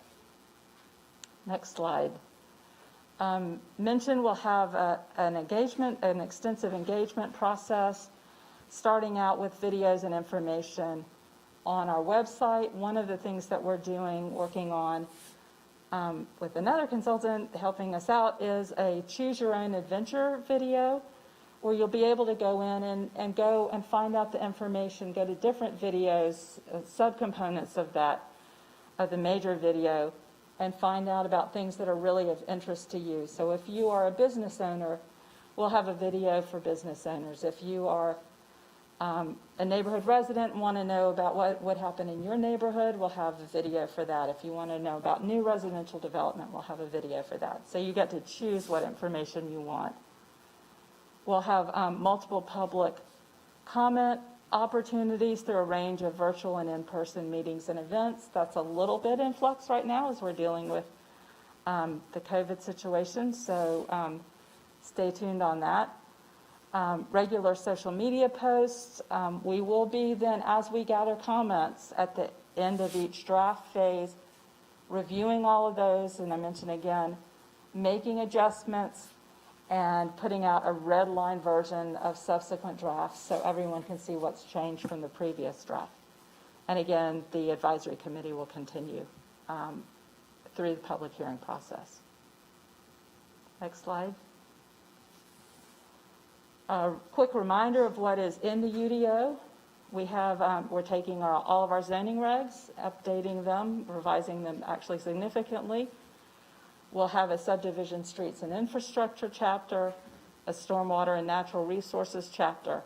Next slide. mentioned, we'll have an extensive engagement process, starting out with videos and information on our website. One of the things that we're working on with another consultant helping us out, is a choose your own adventure video, where you'll be able to go in and go and find out the information, go to different videos, subcomponents of the major video, and find out about things that are really of interest to you. So if you are a business owner, we'll have a video for business owners. If you are a neighborhood resident and want to know about what happened in your neighborhood, we'll have a video for that. If you want to know about new residential development, we'll have a video for that. So you get to choose what information you want. We'll have multiple public comment opportunities through a range of virtual and in-person meetings and events. That's a little bit in flux right now as we're dealing with the COVID situation, so stay tuned on that. Regular social media posts. We will be then, as we gather comments at the end of each draft phase, reviewing all of those, and I mention again, making adjustments and putting out a red line version of subsequent drafts so everyone can see what's changed from the previous draft. And again, the advisory committee will continue through the public hearing process. Next slide. A quick reminder of what is in the UDO. We have, we're taking all of our zoning regs, updating them, revising them actually significantly. We'll have a subdivision streets and infrastructure chapter, a stormwater and natural resources chapter,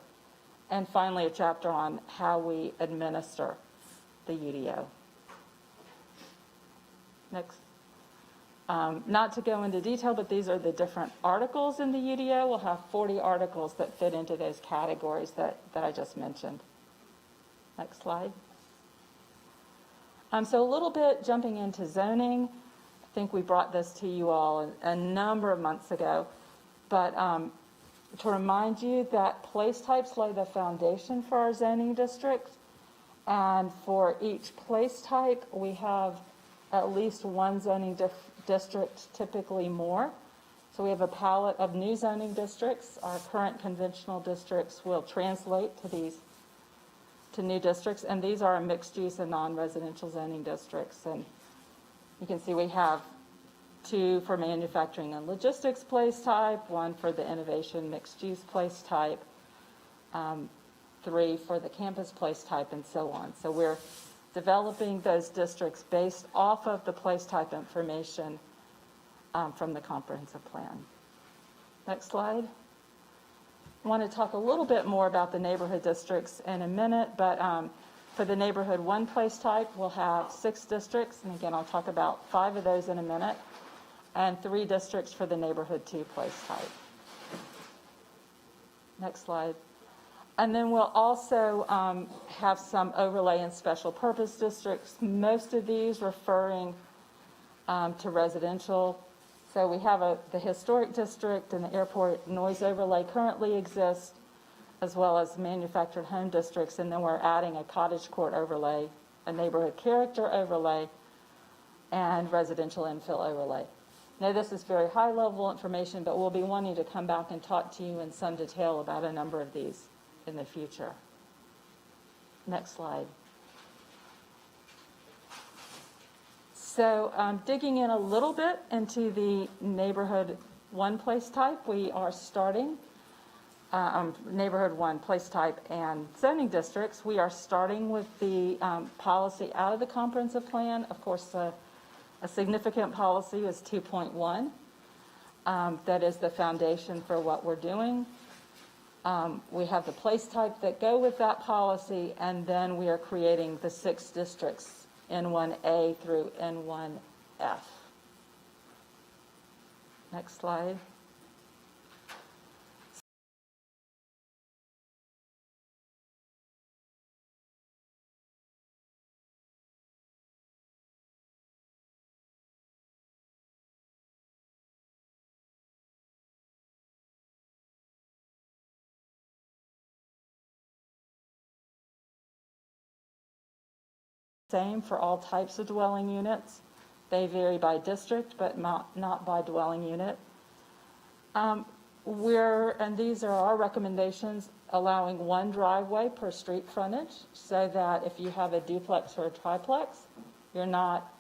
and finally a chapter on how we administer the UDO. Next. Not to go into detail, but these are the different articles in the UDO. We'll have 40 articles that fit into those categories that I just mentioned. Next slide. So a little bit jumping into zoning. I think we brought this to you all a number of months ago, but to remind you that place types lay the foundation for our zoning districts, and for each place type we have at least one zoning district, typically more. So we have a palette of new zoning districts. Our current conventional districts will translate to new districts, and these are mixed use and non-residential zoning districts. And you can see we have 2 for manufacturing and logistics place type, 1 for the innovation mixed use place type, 3 for the campus place type, and so on. So we're developing those districts based off of the place type information from the comprehensive plan. Next slide. I want to talk a little bit more about the neighborhood districts in a minute, but for the neighborhood 1 place type, we'll have 6 districts, and again, I'll talk about 5 of those in a minute, and 3 districts for the neighborhood 2 place type. Next slide. And then we'll also have some overlay and special purpose districts, most of these referring to residential. So we have the historic district and the airport noise overlay currently exist, as well as manufactured home districts, and then we're adding a cottage court overlay, a neighborhood character overlay, and residential infill overlay. Now, this is very high level information, but we'll be wanting to come back and talk to you in some detail about a number of these in the future. Next slide. So digging in a little bit into the neighborhood 1 place type, we are starting neighborhood 1 place type and zoning districts. We are starting with the policy out of the comprehensive plan. Of course, a significant policy is 2.1. That is the foundation for what we're doing. We have the place type that go with that policy, and then we are creating the 6 districts, N1A through N1F. Next slide. Same for all types of dwelling units. They vary by district, but not by dwelling unit. And these are our recommendations, allowing one driveway per street frontage, so that if you have a duplex or a triplex, you're not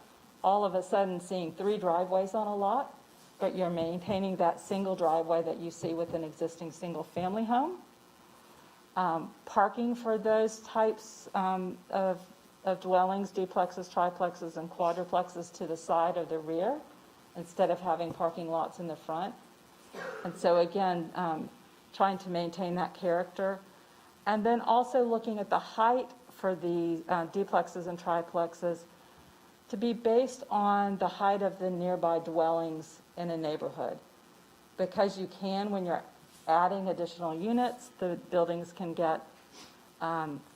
all of a sudden seeing 3 driveways on a lot, but you're maintaining that single driveway that you see with an existing single-family home. Parking for those types of dwellings, duplexes, triplexes, and quadruplexes to the side or the rear, instead of having parking lots in the front. And so again, trying to maintain that character. And then also looking at the height for the duplexes and triplexes to be based on the height of the nearby dwellings in a neighborhood. Because you can, when you're adding additional units, the buildings can get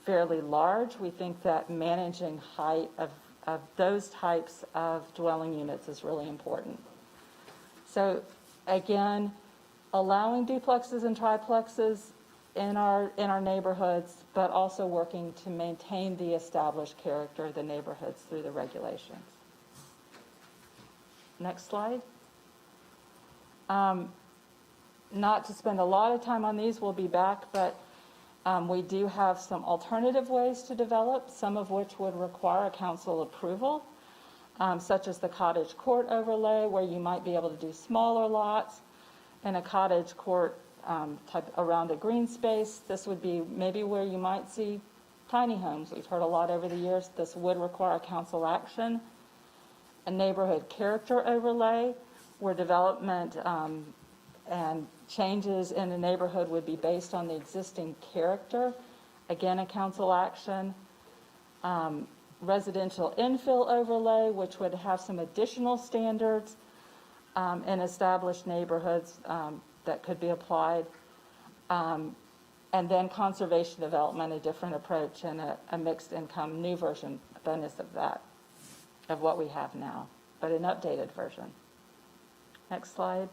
fairly large. We think that managing height of those types of dwelling units is really important. So again, allowing duplexes and triplexes in our neighborhoods, but also working to maintain the established character of the neighborhoods through the regulations. Next slide. Not to spend a lot of time on these, we'll be back, but we do have some alternative ways to develop, some of which would require a council approval, such as the cottage court overlay, where you might be able to do smaller lots in a cottage court type around a green space. This would be maybe where you might see tiny homes. We've heard a lot over the years. This would require council action. A neighborhood character overlay, where development and changes in a neighborhood would be based on the existing character. Again, a council action. Residential infill overlay, which would have some additional standards in established neighborhoods that could be applied. And then conservation development, a different approach, and a mixed income, new version, bonus of that, of what we have now, but an updated version. Next slide.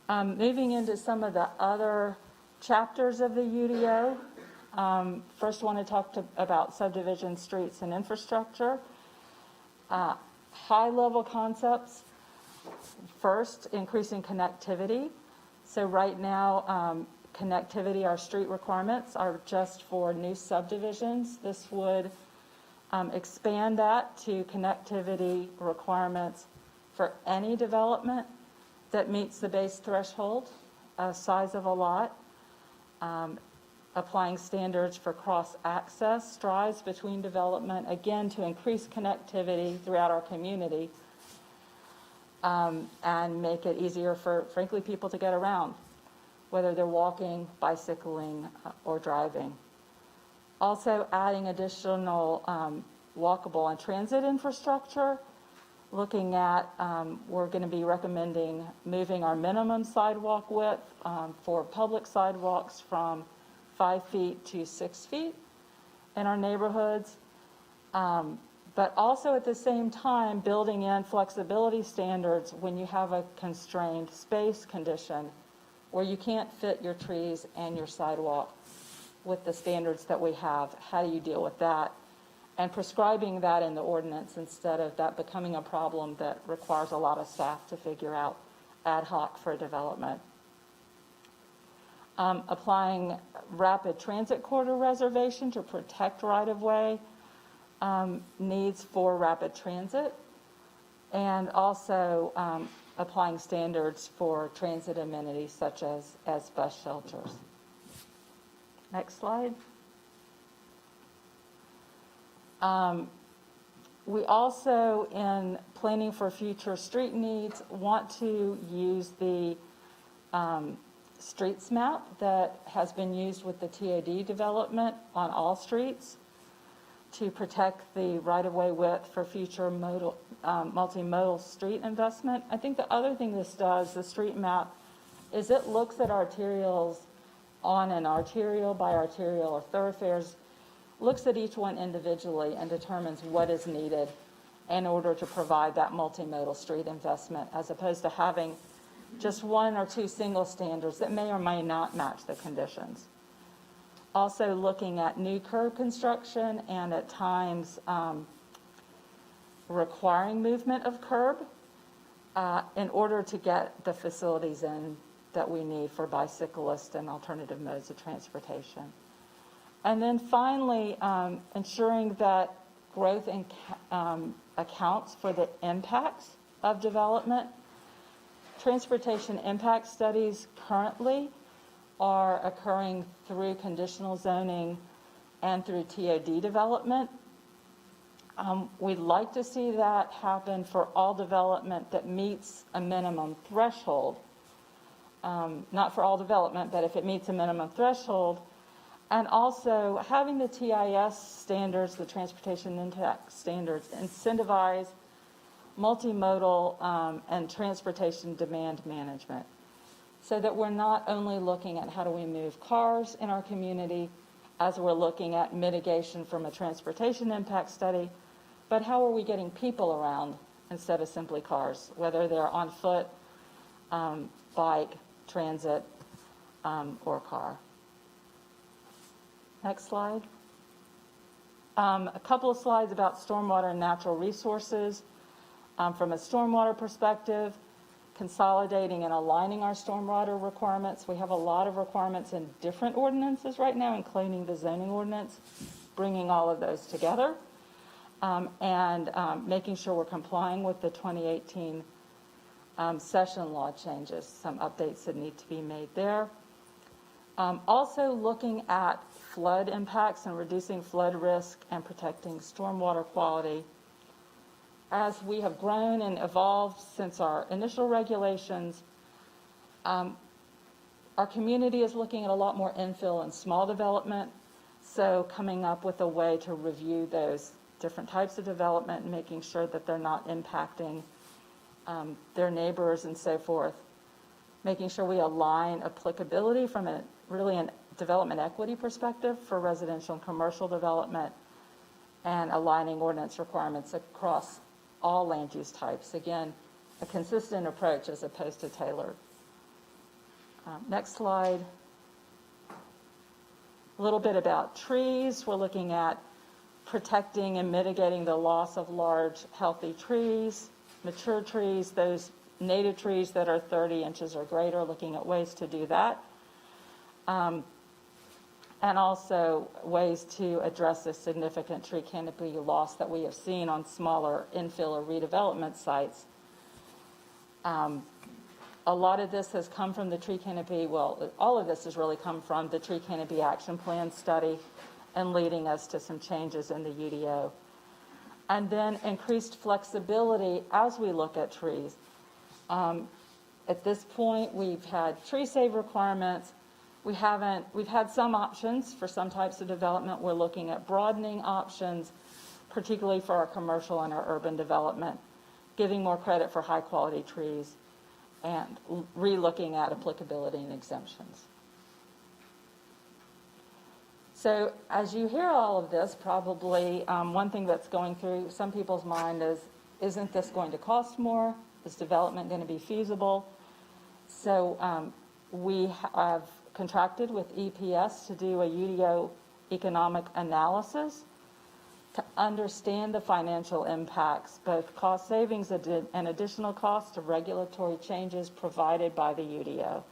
Moving into some of the other chapters of the UDO. First, I want to talk about subdivision, streets, and infrastructure. High-level concepts. First, increasing connectivity. So right now, connectivity, our street requirements are just for new subdivisions. This would expand that to connectivity requirements for any development that meets the base threshold size of a lot. Applying standards for cross-access strides between development, again, to increase connectivity throughout our community and make it easier for, frankly, people to get around, whether they're walking, bicycling, or driving. Also adding additional walkable and transit infrastructure, looking at, we're going to be recommending moving our minimum sidewalk width for public sidewalks from 5 feet to 6 feet in our neighborhoods, but also at the same time building in flexibility standards when you have a constrained space condition where you can't fit your trees and your sidewalk with the standards that we have. How do you deal with that? And prescribing that in the ordinance instead of that becoming a problem that requires a lot of staff to figure out ad hoc for development. Applying rapid transit corridor reservation to protect right-of-way needs for rapid transit, and also applying standards for transit amenities such as bus shelters. Next slide. We also, in planning for future street needs, want to use the streets map that has been used with the TOD development on all streets to protect the right-of-way width for future multimodal street investment. I think the other thing this does, the street map, is it looks at arterials on an arterial by arterial or thoroughfares, looks at each one individually and determines what is needed in order to provide that multimodal street investment, as opposed to having just one or two single standards that may or may not match the conditions. Also looking at new curb construction and at times requiring movement of curb in order to get the facilities in that we need for bicyclists and alternative modes of transportation. And then finally, ensuring that growth accounts for the impacts of development. Transportation impact studies currently are occurring through conditional zoning and through TOD development. We'd like to see that happen for all development that meets a minimum threshold. Not for all development, but if it meets a minimum threshold. And also having the TIS standards, the transportation impact standards, incentivize multimodal and transportation demand management, so that we're not only looking at how do we move cars in our community as we're looking at mitigation from a transportation impact study, but how are we getting people around instead of simply cars, whether they're on foot, bike, transit, or car. Next slide. A couple of slides about stormwater and natural resources. From a stormwater perspective, consolidating and aligning our stormwater requirements. We have a lot of requirements in different ordinances right now, including the zoning ordinance, bringing all of those together and making sure we're complying with the 2018 session law changes, some updates that need to be made there. Also looking at flood impacts and reducing flood risk and protecting stormwater quality. As we have grown and evolved since our initial regulations, our community is looking at a lot more infill and small development, so coming up with a way to review those different types of development and making sure that they're not impacting their neighbors and so forth. Making sure we align applicability from a development equity perspective for residential and commercial development, and aligning ordinance requirements across all land use types. Again, a consistent approach as opposed to tailored. Next slide. A little bit about trees. We're looking at protecting and mitigating the loss of large, healthy trees, mature trees, those native trees that are 30 inches or greater, looking at ways to do that. And also ways to address the significant tree canopy loss that we have seen on smaller infill or redevelopment sites. A lot of this has come from the tree canopy, well, all of this has really come from the tree canopy action plan study and leading us to some changes in the UDO. And then increased flexibility as we look at trees. At this point, we've had tree save requirements. We've had some options for some types of development. We're looking at broadening options, particularly for our commercial and our urban development, giving more credit for high quality trees, and re-looking at applicability and exemptions. So as you hear all of this, probably one thing that's going through some people's mind is, isn't this going to cost more? Is development going to be feasible? So we have contracted with EPS to do a UDO economic analysis to understand the financial impacts, both cost savings and additional costs of regulatory changes provided by the UDO.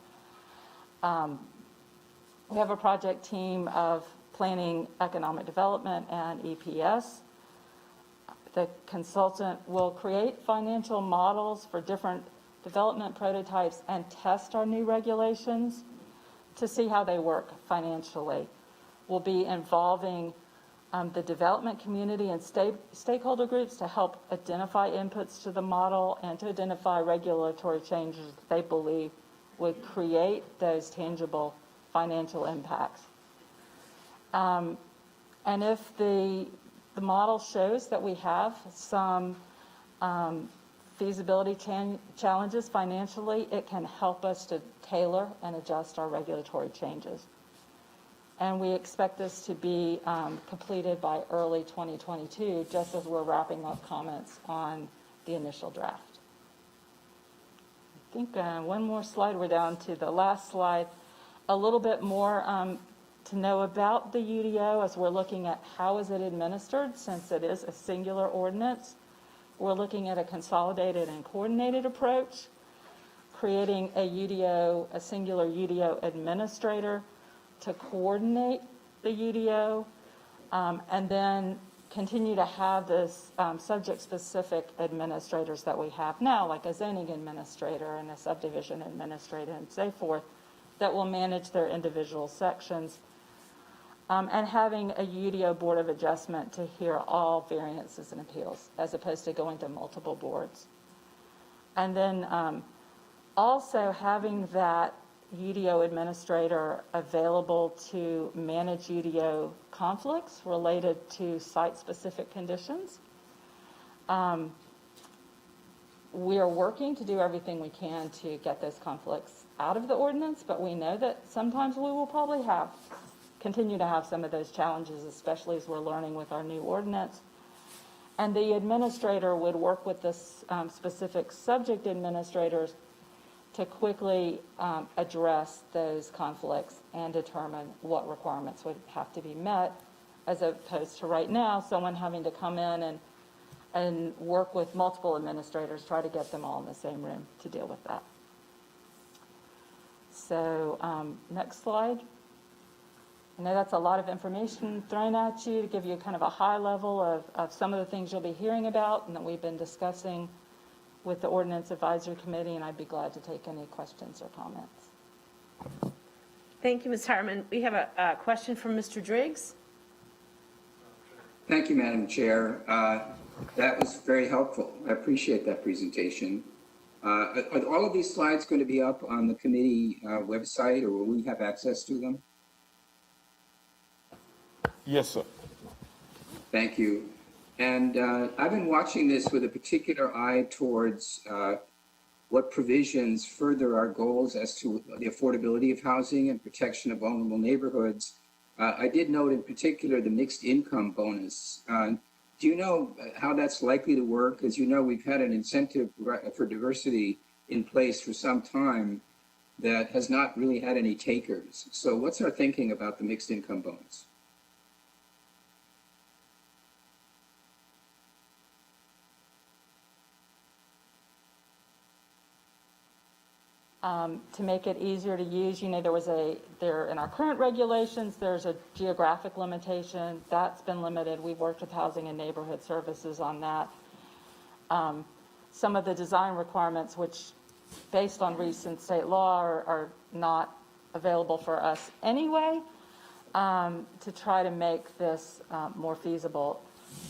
We have a project team of planning, economic development, and EPS. The consultant will create financial models for different development prototypes and test our new regulations to see how they work financially. We'll be involving the development community and stakeholder groups to help identify inputs to the model and to identify regulatory changes that they believe would create those tangible financial impacts. And if the model shows that we have some feasibility challenges financially, it can help us to tailor and adjust our regulatory changes. And we expect this to be completed by early 2022, just as we're wrapping up comments on the initial draft. I think one more slide, we're down to the last slide. A little bit more to know about the UDO as we're looking at how is it administered, since it is a singular ordinance. we're looking at a consolidated and coordinated approach, creating a UDO, a singular UDO administrator to coordinate the UDO, and then continue to have this subject-specific administrators that we have now, like a zoning administrator and a subdivision administrator and so forth, that will manage their individual sections, and having a UDO Board of Adjustment to hear all variances and appeals, as opposed to going to multiple boards. And then also having that UDO administrator available to manage UDO conflicts related to site-specific conditions. We are working to do everything we can to get those conflicts out of the ordinance, but we know that sometimes we will probably continue to have some of those challenges, especially as we're learning with our new ordinance. And the administrator would work with the specific subject administrators to quickly address those conflicts and determine what requirements would have to be met, as opposed to right now, someone having to come in and work with multiple administrators, try to get them all in the same room to deal with that. So next slide. I know that's a lot of information thrown at you to give you kind of a high level of some of the things you'll be hearing about and that we've been discussing with the Ordinance Advisory Committee, and I'd be glad to take any questions or comments. Thank you, Ms. Hartman. We have a question from Mr. Driggs. Thank you, Madam Chair. That was very helpful. I appreciate that presentation. Are all of these slides going to be up on the committee website, or will we have access to them? Yes, sir. Thank you. And I've been watching this with a particular eye towards what provisions further our goals as to the affordability of housing and protection of vulnerable neighborhoods. I did note in particular the mixed income bonus. Do you know how that's likely to work? As you know, we've had an incentive for diversity in place for some time that has not really had any takers. So what's our thinking about the mixed income bonus? To make it easier to use, you know, there in our current regulations, there's a geographic limitation. That's been limited. We've worked with Housing and Neighborhood Services on that. Some of the design requirements, which based on recent state law are not available for us anyway, to try to make this more feasible.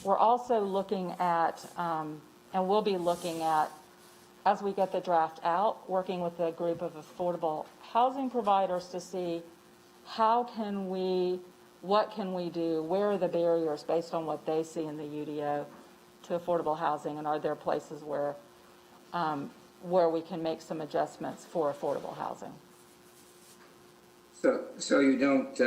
We're also looking at, and we'll be looking at, as we get the draft out, working with a group of affordable housing providers to see what can we do, where are the barriers based on what they see in the UDO to affordable housing, and are there places where we can make some adjustments for affordable housing. So you don't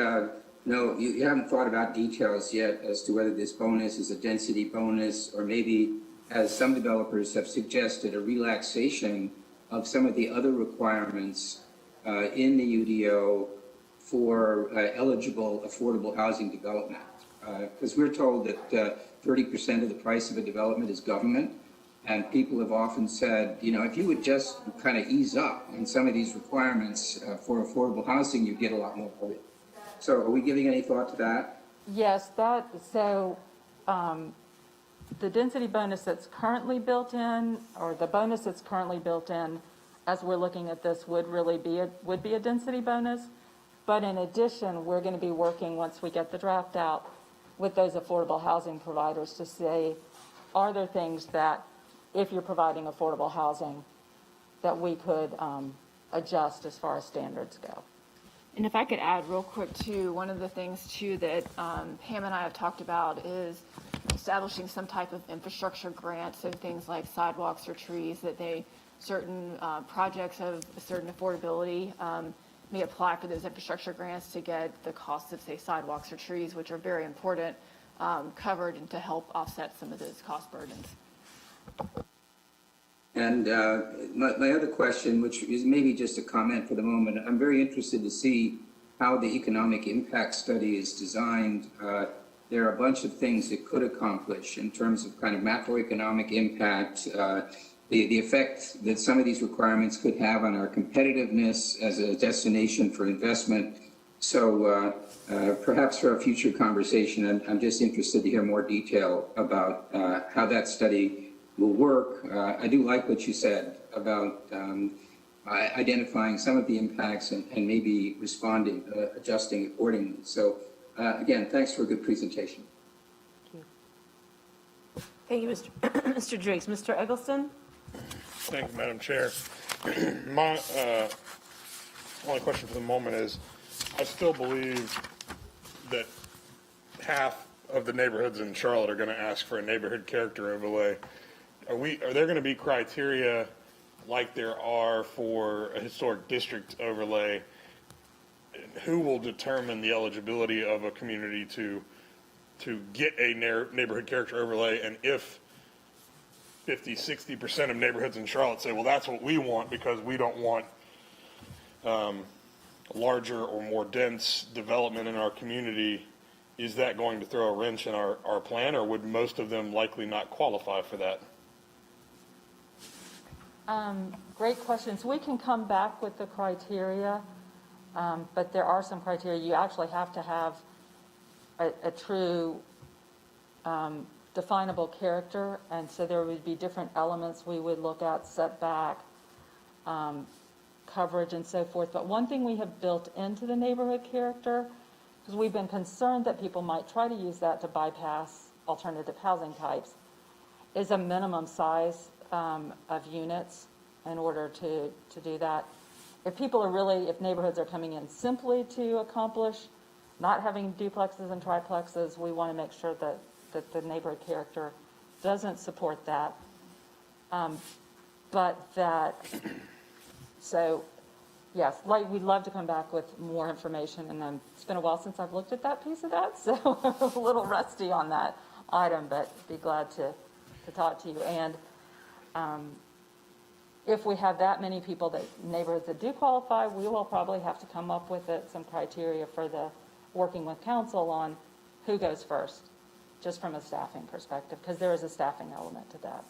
know, you haven't thought about details yet as to whether this bonus is a density bonus, or maybe, as some developers have suggested, a relaxation of some of the other requirements in the UDO for eligible affordable housing development. Because we're told that 30% of the price of a development is government, and people have often said, you know, if you would just kind of ease up on some of these requirements for affordable housing, you get a lot more of it. So are we giving any thought to that? Yes, the density bonus that's currently built in, or the bonus that's currently built in, as we're looking at this, would be a density bonus. But in addition, we're going to be working, once we get the draft out, with those affordable housing providers to say, are there things that, if you're providing affordable housing, that we could adjust as far as standards go. And if I could add real quick too, one of the things too that Pam and I have talked about is establishing some type of infrastructure grant, so things like sidewalks or trees, that certain projects of a certain affordability may apply for those infrastructure grants to get the costs of, say, sidewalks or trees, which are very important, covered, and to help offset some of those cost burdens. And my other question, which is maybe just a comment for the moment, I'm very interested to see how the economic impact study is designed. there are a bunch of things it could accomplish in terms of kind of macroeconomic impact, the effect that some of these requirements could have on our competitiveness as a destination for investment. So perhaps for a future conversation, I'm just interested to hear more detail about how that study will work. I do like what you said about identifying some of the impacts and maybe responding, adjusting accordingly. So again, thanks for a good presentation. Thank you, Mr. Mr. Driggs. Mr. Eggleston? Thank you, Madam Chair. My only question for the moment is, I still believe that half of the neighborhoods in Charlotte are going to ask for a neighborhood character overlay. Are there going to be criteria like there are for a historic district overlay? Who will determine the eligibility of a community to get a neighborhood character overlay? And if 50-60% of neighborhoods in Charlotte say, well, that's what we want because we don't want larger or more dense development in our community, is that going to throw a wrench in our plan, or would most of them likely not qualify for that? Great questions. We can come back with the criteria, but there are some criteria. You actually have to have a true definable character, and so there would be different elements we would look at, setback, coverage, and so forth. But one thing we have built into the neighborhood character, because we've been concerned that people might try to use that to bypass alternative housing types, is a minimum size of units in order to do that. If neighborhoods are coming in simply to accomplish not having duplexes and triplexes, we want to make sure that the neighborhood character doesn't support that. So yes, we'd love to come back with more information, and it's been a while since I've looked at that piece of that, so I'm a little rusty on that item, but be glad to talk to you. And if we have that many neighborhoods that do qualify, we will probably have to come up with some criteria for working with council on who goes first, just from a staffing perspective, because there is a staffing element to that.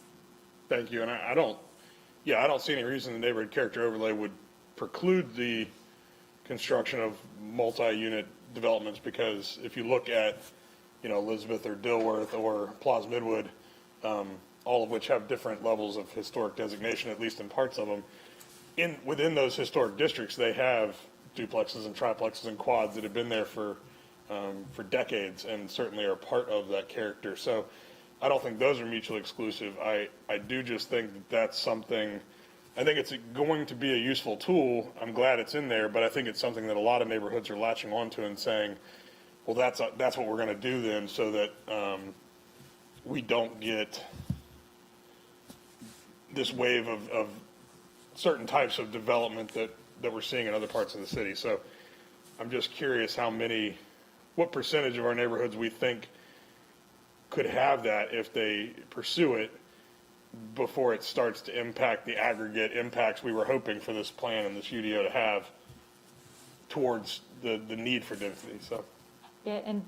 Thank you. And I don't see any reason the neighborhood character overlay would preclude the construction of multi-unit developments, because if you look at, Elizabeth or Dilworth or Plaza Midwood, all of which have different levels of historic designation, at least in parts of them, within those historic districts, they have duplexes and triplexes and quads that have been there for decades and certainly are part of that character. So I don't think those are mutually exclusive. I do just think that's something, I think it's going to be a useful tool. I'm glad it's in there, but I think it's something that a lot of neighborhoods are latching onto and saying, well, that's what we're going to do then, so that we don't get this wave of certain types of development that we're seeing in other parts of the city. So I'm just curious what percentage of our neighborhoods we think could have that if they pursue it before it starts to impact the aggregate impacts we were hoping for this plan and this UDO to have towards the need for density. So, yeah, and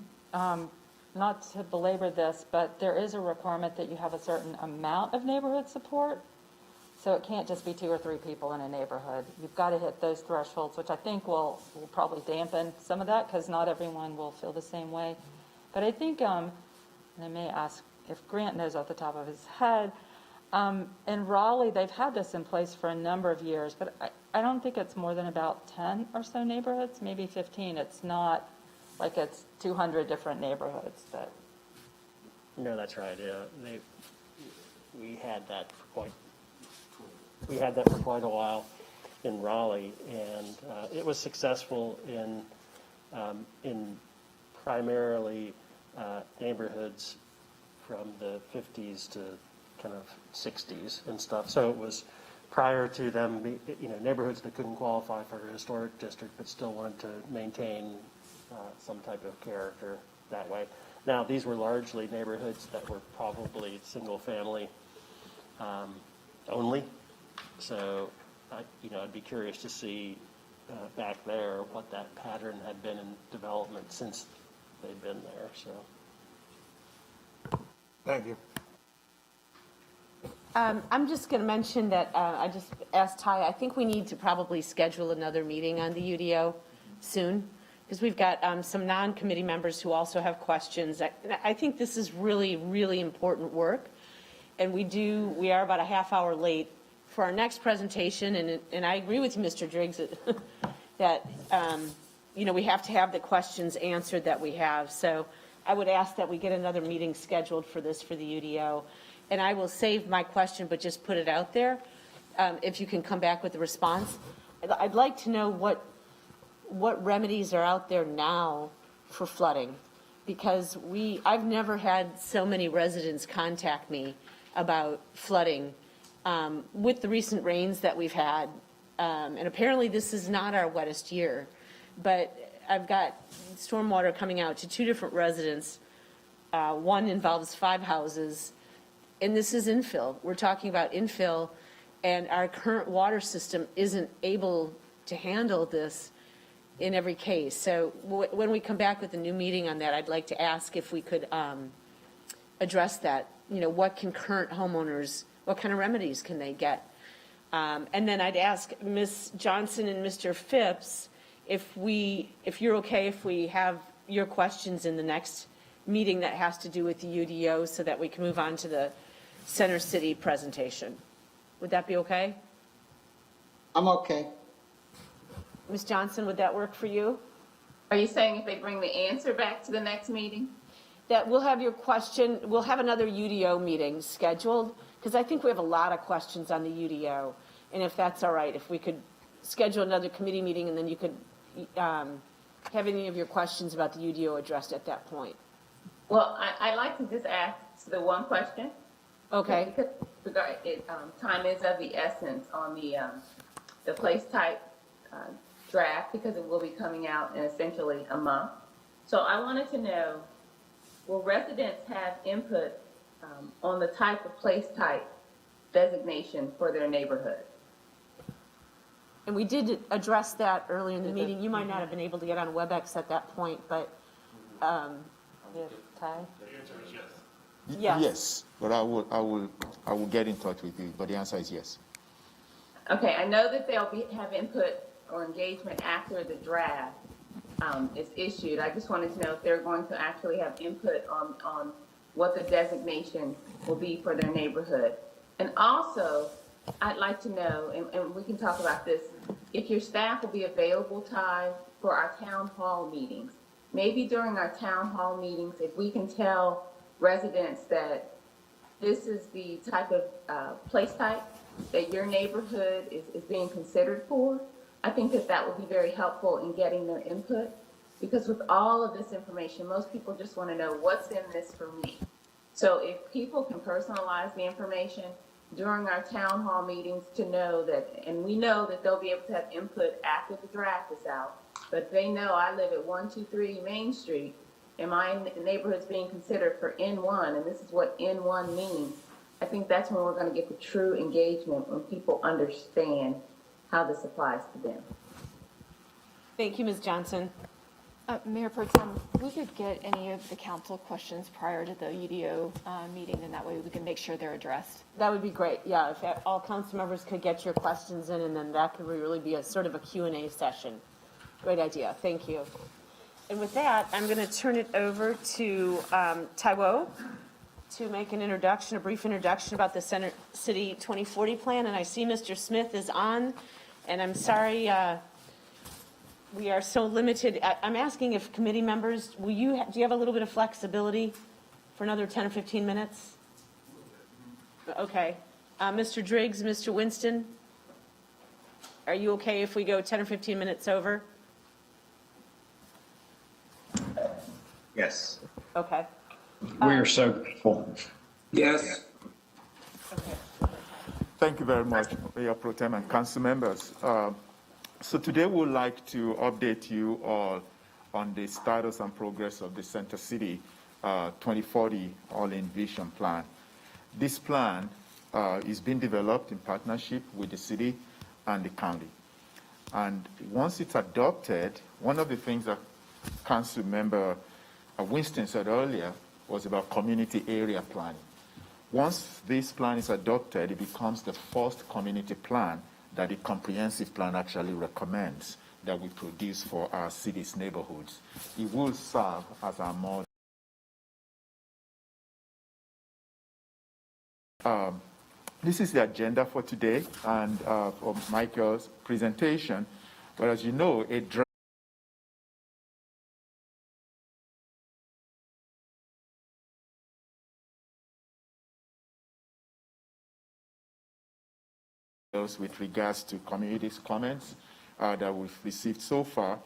not to belabor this, but there is a requirement that you have a certain amount of neighborhood support. So it can't just be 2 or 3 people in a neighborhood. You've got to hit those thresholds, which I think will probably dampen some of that, because not everyone will feel the same way. But I think, and I may ask if Grant knows off the top of his head, in Raleigh, they've had this in place for a number of years, but I don't think it's more than about 10 or so neighborhoods, maybe 15. It's not like it's 200 different neighborhoods. No, that's right. We had that for quite a while in Raleigh, and it was successful in primarily neighborhoods from the 50s to kind of 60s and stuff. So it was prior to them, neighborhoods that couldn't qualify for a historic district but still wanted to maintain some type of character that way. Now, these were largely neighborhoods that were probably single family only. So, I'd be curious to see back there what that pattern had been in development since they've been there. So, Thank you. I'm just going to mention that I just asked Ty, I think we need to probably schedule another meeting on the UDO soon, because we've got some non-committee members who also have questions. I think this is really, really important work, and we are about a half hour late for our next presentation, and I agree with you, Mr. Driggs, that, we have to have the questions answered that we have. So I would ask that we get another meeting scheduled for this for the UDO. And I will save my question, but just put it out there, if you can come back with a response. I'd like to know what remedies are out there now for flooding, because I've never had so many residents contact me about flooding with the recent rains that we've had. And apparently this is not our wettest year, but I've got stormwater coming out to 2 different residents. One involves 5 houses. And this is infill. We're talking about infill, and our current water system isn't able to handle this in every case. So when we come back with a new meeting on that, I'd like to ask if we could address that. What can current homeowners, what kind of remedies can they get? And then I'd ask Ms. Johnson and Mr. Phipps if you're okay if we have your questions in the next meeting that has to do with the UDO, so that we can move on to the Center City presentation. Would that be okay? I'm okay. Ms. Johnson, would that work for you? Are you saying if they bring the answer back to the next meeting? That we'll have your question, we'll have another UDO meeting scheduled, because I think we have a lot of questions on the UDO. And if that's all right, if we could schedule another committee meeting, and then you could have any of your questions about the UDO addressed at that point. Well, I'd like to just ask the one question. Okay. Because time is of the essence on the place type draft, because it will be coming out in essentially a month. So I wanted to know, will residents have input on the type of place type designation for their neighborhood? And we did address that earlier in the meeting. You might not have been able to get on WebEx at that point, but Ty? yes. Yes, but I will get in touch with you, but the answer is yes. Okay, I know that they'll have input or engagement after the draft is issued. I just wanted to know if they're going to actually have input on what the designation will be for their neighborhood. And also, I'd like to know, and we can talk about this, if your staff will be available, Ty, for our town hall meetings. Maybe during our town hall meetings, if we can tell residents that this is the type of place type that your neighborhood is being considered for, I think that would be very helpful in getting their input. Because with all of this information, most people just want to know what's in this for me. So if people can personalize the information during our town hall meetings to know that, and we know that they'll be able to have input after the draft is out, but if they know I live at 123 Main Street, and my neighborhood's being considered for N1, and this is what N1 means, I think that's when we're going to get the true engagement, when people understand how this applies to them. Thank you, Ms. Johnson. Mayor Pro Tem, we could get any of the council questions prior to the UDO meeting, and that way we can make sure they're addressed. That would be great. Yeah, if all council members could get your questions in, and then that could really be a sort of a Q&A session. Great idea. Thank you. And with that, I'm going to turn it over to Taiwo to make an introduction, a brief introduction about the Center City 2040 plan. And I see Mr. Smith is on, and I'm sorry we are so limited. I'm asking if committee members, do you have a little bit of flexibility for another 10 or 15 minutes? Okay. Mr. Driggs, Mr. Winston, are you okay if we go 10 or 15 minutes over? Yes. Okay. We're so grateful. Yes. Okay. Thank you very much, Mayor Pro Tem and council members. So today we would like to update you all on the status and progress of the Center City 2040 All-in Vision Plan. This plan is being developed in partnership with the city and the county. And once it's adopted, one of the things that Council Member Winston said earlier was about community area planning. Once this plan is adopted, it becomes the first community plan that the comprehensive plan actually recommends that we produce for our city's neighborhoods. It will serve as our model. This is the agenda for today and for Michael's presentation. But as you know, a draft with regards to community's comments that we've received so far.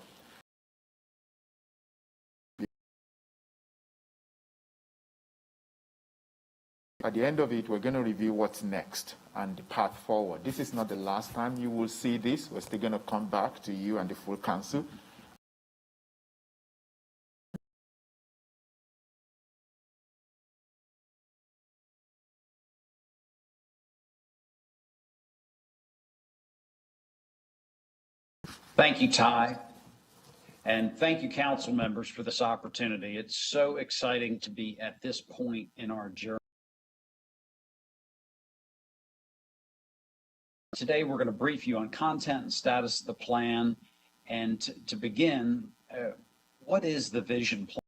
At the end of it, we're going to review what's next and the path forward. This is not the last time you will see this. We're still going to come back to you and the full council. Thank you, Ty. And thank you, council members, for this opportunity. It's so exciting to be at this point in our journey. Today, we're going to brief you on content and status of the plan. And to begin, what is the vision plan?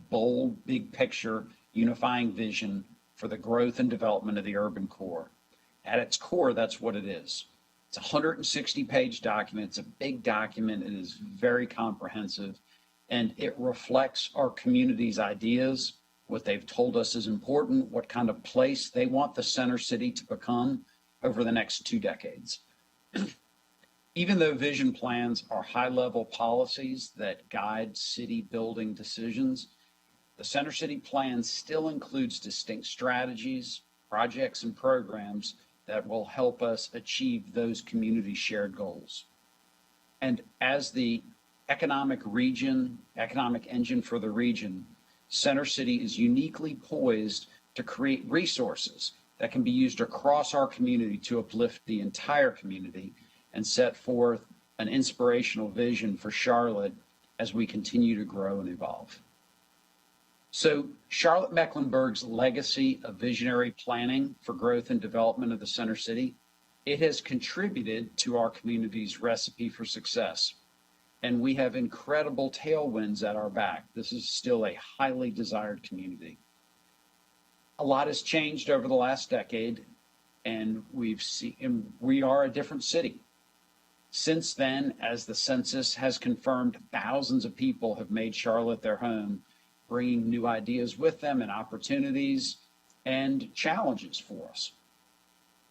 Bold, big picture, unifying vision for the growth and development of the urban core. At its core, that's what it is. It's a 160-page document. It's a big document. It is very comprehensive, and it reflects our community's ideas, what they've told us is important, what kind of place they want the center city to become over the next 2 decades. Even though vision plans are high-level policies that guide city building decisions, the Center City Plan still includes distinct strategies, projects, and programs that will help us achieve those community shared goals. And as the economic engine for the region, Center City is uniquely poised to create resources that can be used across our community to uplift the entire community and set forth an inspirational vision for Charlotte as we continue to grow and evolve. So Charlotte-Mecklenburg's legacy of visionary planning for growth and development of the Center City, it has contributed to our community's recipe for success. And we have incredible tailwinds at our back. This is still a highly desired community. A lot has changed over the last decade, and we are a different city. Since then, as the census has confirmed, thousands of people have made Charlotte their home, bringing new ideas with them and opportunities and challenges for us.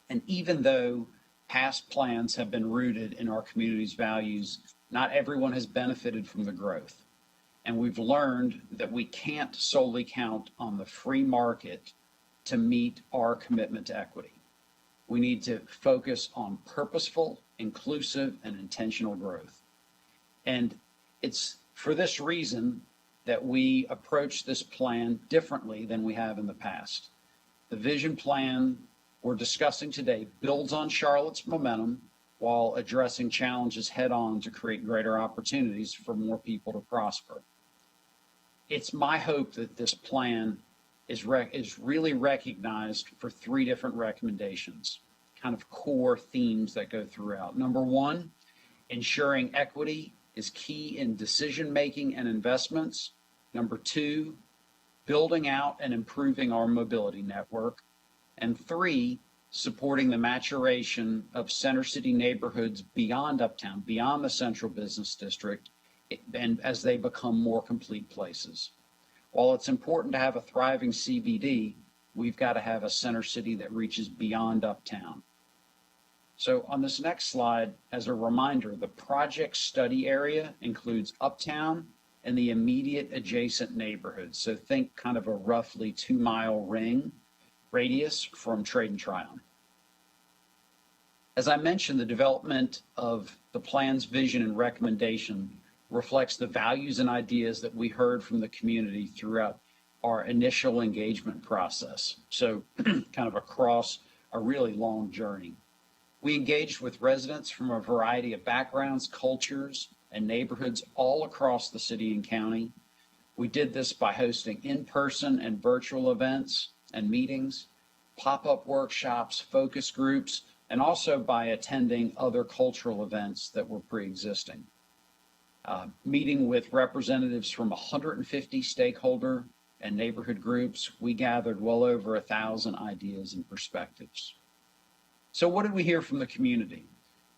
And even though past plans have been rooted in our community's values, not everyone has benefited from the growth. And we've learned that we can't solely count on the free market to meet our commitment to equity. We need to focus on purposeful, inclusive, and intentional growth. And it's for this reason that we approach this plan differently than we have in the past. The vision plan we're discussing today builds on Charlotte's momentum while addressing challenges head on to create greater opportunities for more people to prosper. It's my hope that this plan is really recognized for 3 different recommendations, kind of core themes that go throughout. Number 1, ensuring equity is key in decision-making and investments. Number 2, building out and improving our mobility network. And 3, supporting the maturation of Center City neighborhoods beyond Uptown, beyond the Central Business District, and as they become more complete places. While it's important to have a thriving CBD, we've got to have a Center City that reaches beyond Uptown. So on this next slide, as a reminder, the project study area includes Uptown and the immediate adjacent neighborhoods. So think kind of a roughly 2-mile ring radius from Trade and Tryon. As I mentioned, the development of the plan's vision and recommendation reflects the values and ideas that we heard from the community throughout our initial engagement process. So kind of across a really long journey. We engaged with residents from a variety of backgrounds, cultures, and neighborhoods all across the city and county. We did this by hosting in-person and virtual events and meetings, pop-up workshops, focus groups, and also by attending other cultural events that were pre-existing. Meeting with representatives from 150 stakeholder and neighborhood groups, we gathered well over 1,000 ideas and perspectives. So what did we hear from the community?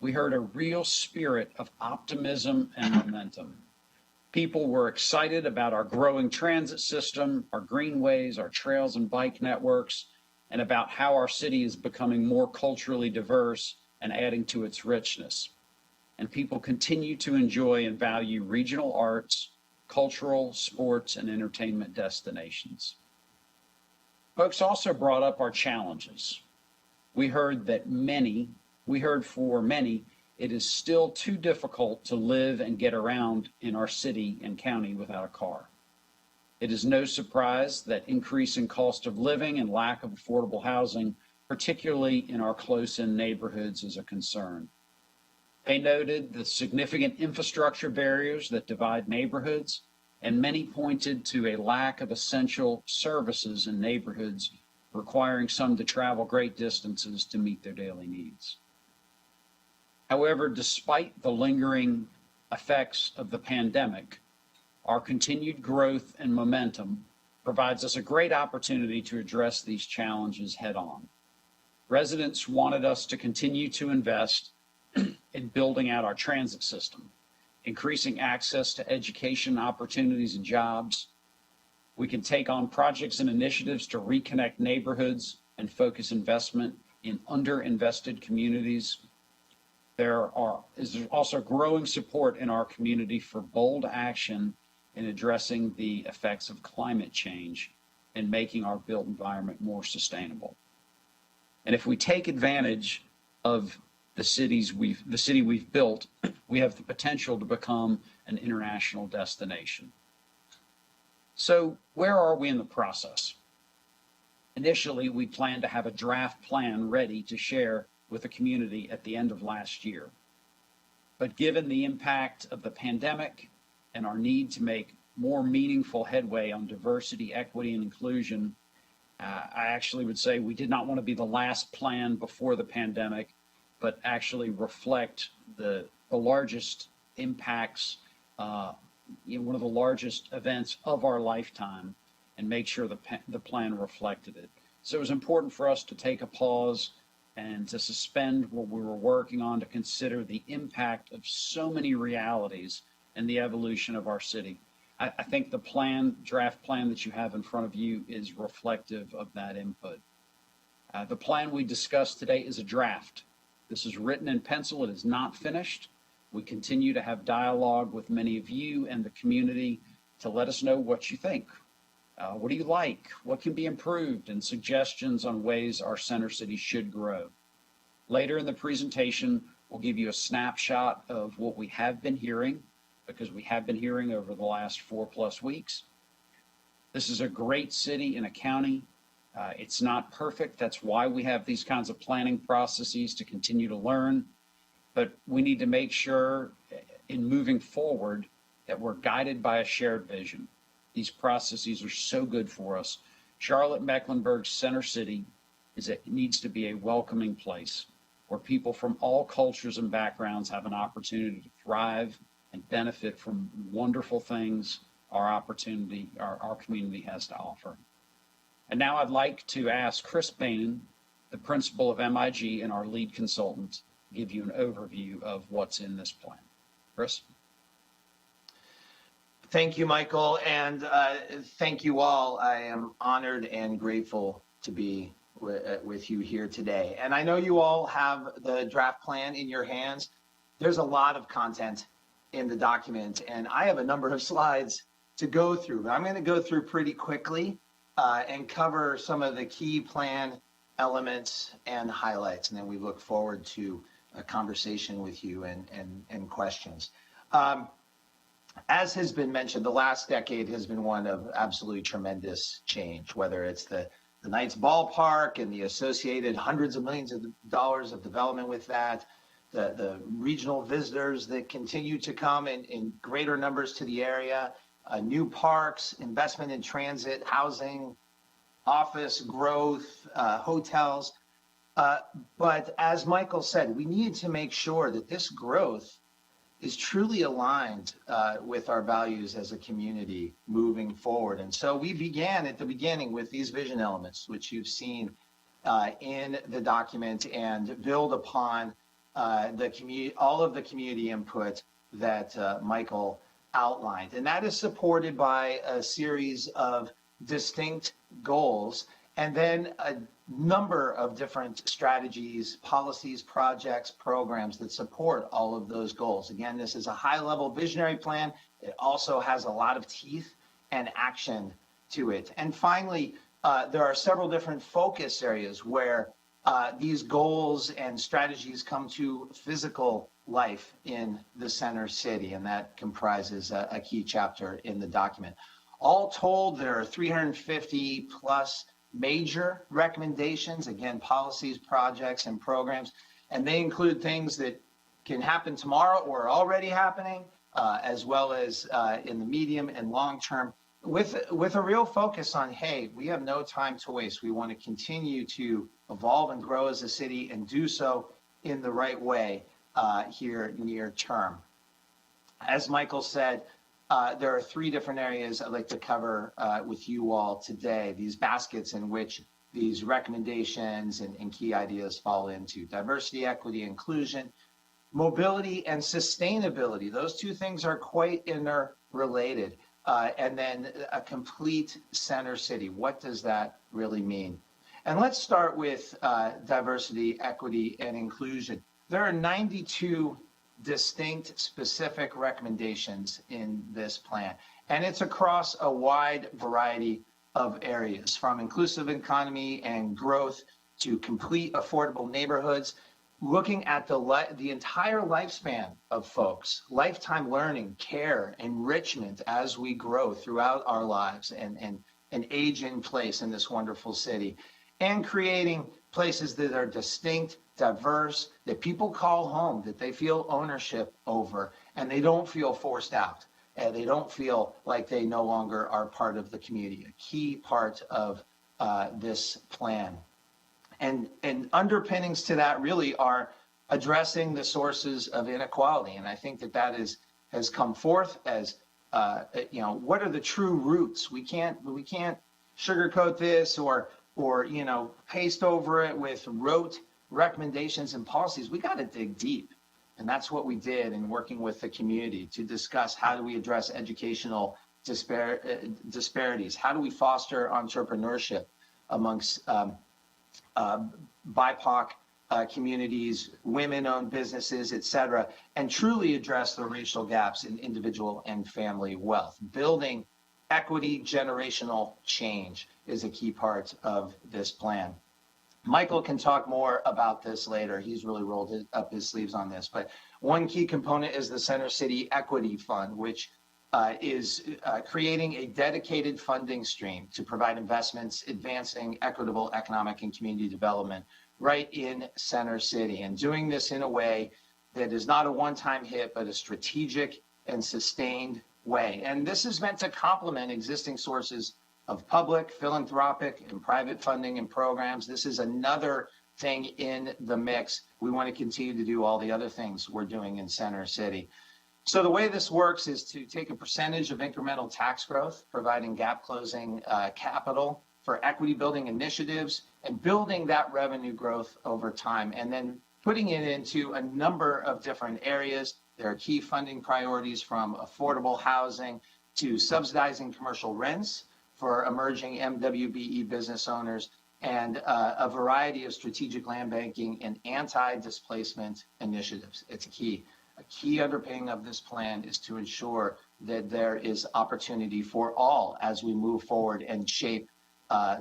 We heard a real spirit of optimism and momentum. People were excited about our growing transit system, our greenways, our trails and bike networks, and about how our city is becoming more culturally diverse and adding to its richness. And people continue to enjoy and value regional arts, cultural, sports, and entertainment destinations. Folks also brought up our challenges. We heard for many, it is still too difficult to live and get around in our city and county without a car. It is no surprise that increasing cost of living and lack of affordable housing, particularly in our close-in neighborhoods, is a concern. They noted the significant infrastructure barriers that divide neighborhoods, and many pointed to a lack of essential services in neighborhoods, requiring some to travel great distances to meet their daily needs. However, despite the lingering effects of the pandemic, our continued growth and momentum provides us a great opportunity to address these challenges head-on. Residents wanted us to continue to invest in building out our transit system, increasing access to education opportunities and jobs. We can take on projects and initiatives to reconnect neighborhoods and focus investment in underinvested communities. There is also growing support in our community for bold action in addressing the effects of climate change and making our built environment more sustainable. And if we take advantage of the city we've built, we have the potential to become an international destination. So where are we in the process? Initially, we planned to have a draft plan ready to share with the community at the end of last year. But given the impact of the pandemic and our need to make more meaningful headway on diversity, equity, and inclusion, I actually would say we did not want to be the last plan before the pandemic, but actually reflect the largest impacts, one of the largest events of our lifetime, and make sure the plan reflected it. So it was important for us to take a pause and to suspend what we were working on to consider the impact of so many realities and the evolution of our city. I think the draft plan that you have in front of you is reflective of that input. The plan we discussed today is a draft. This is written in pencil. It is not finished. We continue to have dialogue with many of you and the community to let us know what you think. What do you like? What can be improved? And suggestions on ways our center city should grow. Later in the presentation, we'll give you a snapshot of what we have been hearing, because we have been hearing over the last 4+ weeks. This is a great city and a county. It's not perfect. That's why we have these kinds of planning processes to continue to learn. But we need to make sure in moving forward that we're guided by a shared vision. These processes are so good for us. Charlotte-Mecklenburg's center city needs to be a welcoming place where people from all cultures and backgrounds have an opportunity to thrive and benefit from wonderful things our community has to offer. And now I'd like to ask Chris Bainan, the principal of MIG and our lead consultant, to give you an overview of what's in this plan. Chris? Thank you, Michael, and thank you all. I am honored and grateful to be with you here today. And I know you all have the draft plan in your hands. There's a lot of content in the document, and I have a number of slides to go through. But I'm going to go through pretty quickly and cover some of the key plan elements and highlights, and then we look forward to a conversation with you and questions. As has been mentioned, the last decade has been one of absolutely tremendous change, whether it's the the Knights Ballpark and the associated hundreds of millions of dollars of development with that, the regional visitors that continue to come in greater numbers to the area, new parks, investment in transit, housing, office growth, hotels. But as Michael said, we need to make sure that this growth is truly aligned with our values as a community moving forward. And so we began at the beginning with these vision elements, which you've seen in the document, and build upon all of the community input that Michael outlined. And that is supported by a series of distinct goals, and then a number of different strategies, policies, projects, programs that support all of those goals. Again, this is a high-level visionary plan. It also has a lot of teeth and action to it. And finally, there are several different focus areas where these goals and strategies come to physical life in the center city, and that comprises a key chapter in the document. All told, there are 350 plus major recommendations, again, policies, projects, and programs, and they include things that can happen tomorrow or are already happening, as well as in the medium and long term, with a real focus on, hey, we have no time to waste. We want to continue to evolve and grow as a city and do so in the right way here near term. As Michael said, there are three different areas I'd like to cover with you all today, these baskets in which these recommendations and key ideas fall into: diversity, equity, inclusion, mobility, and sustainability. Those two things are quite interrelated. And then a complete center city. What does that really mean? And let's start with diversity, equity, and inclusion. There are 92 distinct, specific recommendations in this plan, and it's across a wide variety of areas, from inclusive economy and growth to complete affordable neighborhoods, looking at the entire lifespan of folks, lifetime learning, care, enrichment as we grow throughout our lives and age in place in this wonderful city, and creating places that are distinct, diverse, that people call home, that they feel ownership over, and they don't feel forced out, and they don't feel like they no longer are part of the community, a key part of this plan. And underpinnings to that really are addressing the sources of inequality. And I think that has come forth as, what are the true roots? We can't sugarcoat this or paste over it with rote recommendations and policies. We got to dig deep. And that's what we did in working with the community to discuss how do we address educational disparities? How do we foster entrepreneurship amongst BIPOC communities, women-owned businesses, et cetera, and truly address the racial gaps in individual and family wealth. Building equity, generational change is a key part of this plan. Michael can talk more about this later. He's really rolled up his sleeves on this. But one key component is the Center City Equity Fund, which is creating a dedicated funding stream to provide investments advancing equitable economic and community development right in Center City, and doing this in a way that is not a one-time hit, but a strategic and sustained way. And this is meant to complement existing sources of public, philanthropic, and private funding and programs. This is another thing in the mix. We want to continue to do all the other things we're doing in Center City. So the way this works is to take a percentage of incremental tax growth, providing gap closing capital for equity building initiatives, and building that revenue growth over time, and then putting it into a number of different areas. There are key funding priorities, from affordable housing to subsidizing commercial rents for emerging MWBE business owners, and a variety of strategic land banking and anti-displacement initiatives. It's key. A key underpinning of this plan is to ensure that there is opportunity for all as we move forward and shape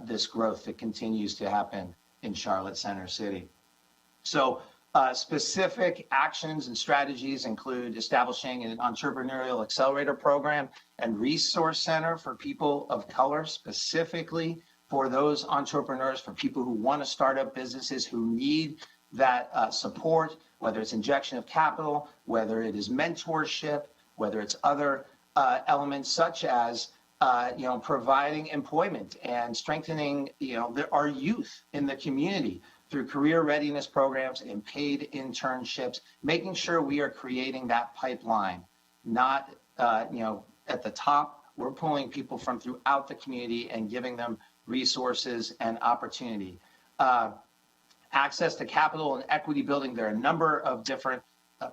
this growth that continues to happen in Charlotte Center City. So specific actions and strategies include establishing an entrepreneurial accelerator program and resource center for people of color, specifically for those entrepreneurs, for people who want to start up businesses, who need that support, whether it's injection of capital, whether it is mentorship, whether it's other elements such as providing employment and strengthening our youth in the community through career readiness programs and paid internships, making sure we are creating that pipeline, not at the top. We're pulling people from throughout the community and giving them resources and opportunity. Access to capital and equity building. There are a number of different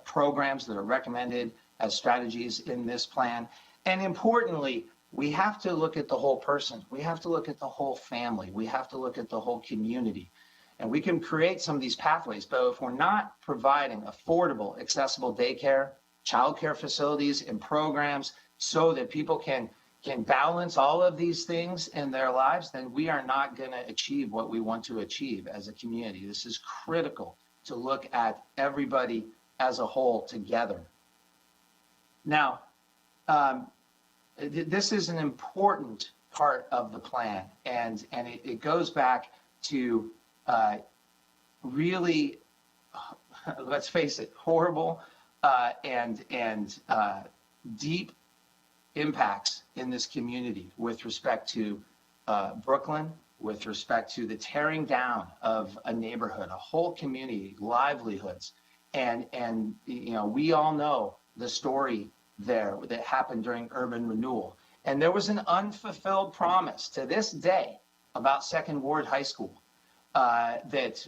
programs that are recommended as strategies in this plan. And importantly, we have to look at the whole person. We have to look at the whole family. We have to look at the whole community. And we can create some of these pathways, but if we're not providing affordable, accessible daycare, childcare facilities, and programs so that people can balance all of these things in their lives, then we are not going to achieve what we want to achieve as a community. This is critical to look at everybody as a whole together. Now, this is an important part of the plan, and it goes back to really, let's face it, horrible and deep impacts in this community with respect to Brooklyn, with respect to the tearing down of a neighborhood, a whole community, livelihoods. And we all know the story there that happened during urban renewal. And there was an unfulfilled promise to this day about Second Ward High School that,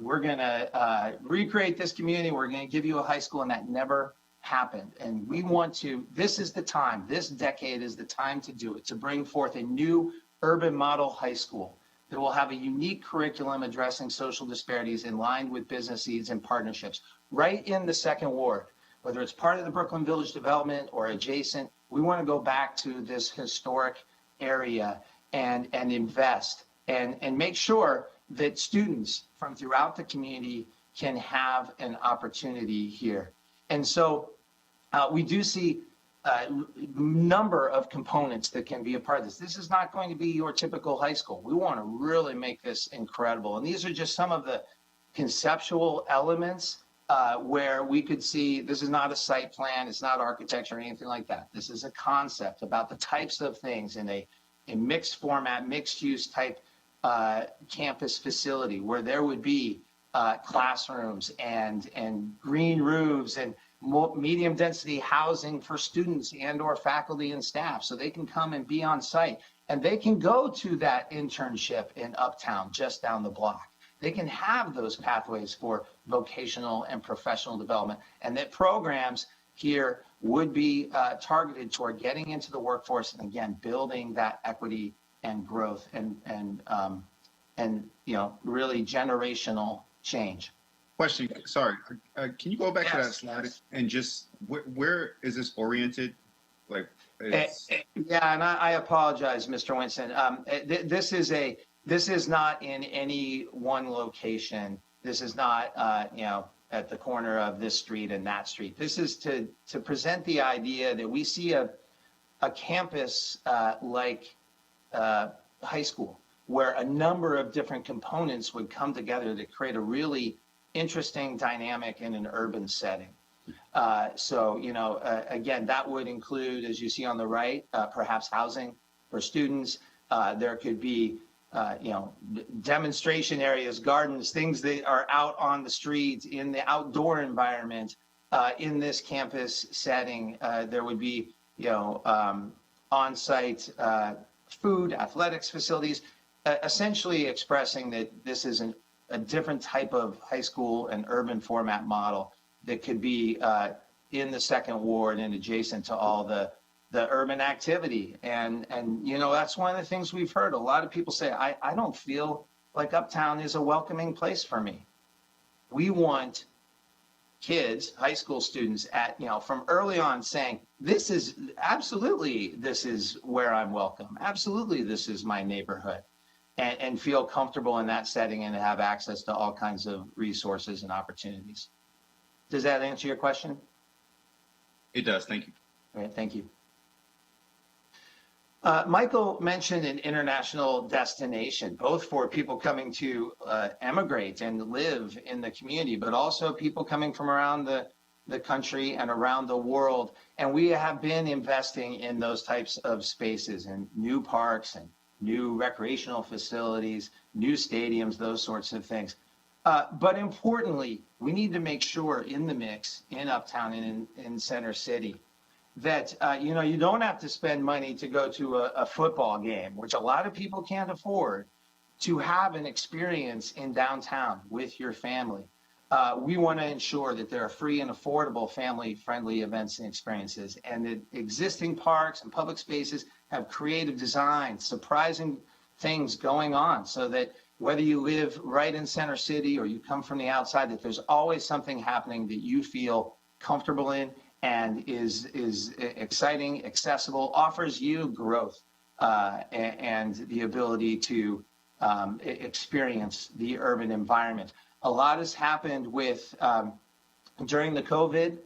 we're going to recreate this community. We're going to give you a high school, and that never happened. And we want to, this is the time, this decade is the time to do it, to bring forth a new urban model high school that will have a unique curriculum addressing social disparities in line with business needs and partnerships right in the Second Ward. Whether it's part of the Brooklyn Village development or adjacent, we want to go back to this historic area and invest and make sure that students from throughout the community can have an opportunity here. And so we do see a number of components that can be a part of this. This is not going to be your typical high school. We want to really make this incredible. And these are just some of the conceptual elements where we could see this is not a site plan, it's not architecture or anything like that. This is a concept about the types of things in a mixed format, mixed use type campus facility where there would be classrooms and green roofs and medium density housing for students and or faculty and staff so they can come and be on site and they can go to that internship in Uptown just down the block. They can have those pathways for vocational and professional development, and that programs here would be targeted toward getting into the workforce and again building that equity and growth and really generational change. Question, sorry, can you go back to that slide and just where is this oriented? Like, yeah, and I apologize, Mr. Winston. This is not in any one location. This is not at the corner of this street and that street. This is to present the idea that we see a campus like high school where a number of different components would come together to create a really interesting dynamic in an urban setting. Again, that would include, as you see on the right, perhaps housing for students. There could be, demonstration areas, gardens, things that are out on the streets in the outdoor environment. In this campus setting, there would be, on-site food, athletics facilities, essentially expressing that this is a different type of high school and urban format model that could be in the Second Ward and adjacent to all the urban activity. And that's one of the things we've heard. A lot of people say, I don't feel like Uptown is a welcoming place for me. We want kids, high school students from early on saying, this is where I'm welcome. Absolutely, this is my neighborhood. And feel comfortable in that setting and have access to all kinds of resources and opportunities. Does that answer your question? It does, thank you. All right, thank you. Michael mentioned an international destination, both for people coming to emigrate and live in the community, but also people coming from around the country and around the world. And we have been investing in those types of spaces and new parks and new recreational facilities, new stadiums, those sorts of things. But importantly, we need to make sure in the mix in Uptown and in Center City that you don't have to spend money to go to a football game, which a lot of people can't afford, to have an experience in downtown with your family. We want to ensure that there are free and affordable family-friendly events and experiences, and that existing parks and public spaces have creative design, surprising things going on, so that whether you live right in Center City or you come from the outside, that there's always something happening that you feel comfortable in and is exciting, accessible, offers you growth and the ability to experience the urban environment. A lot has happened with during the COVID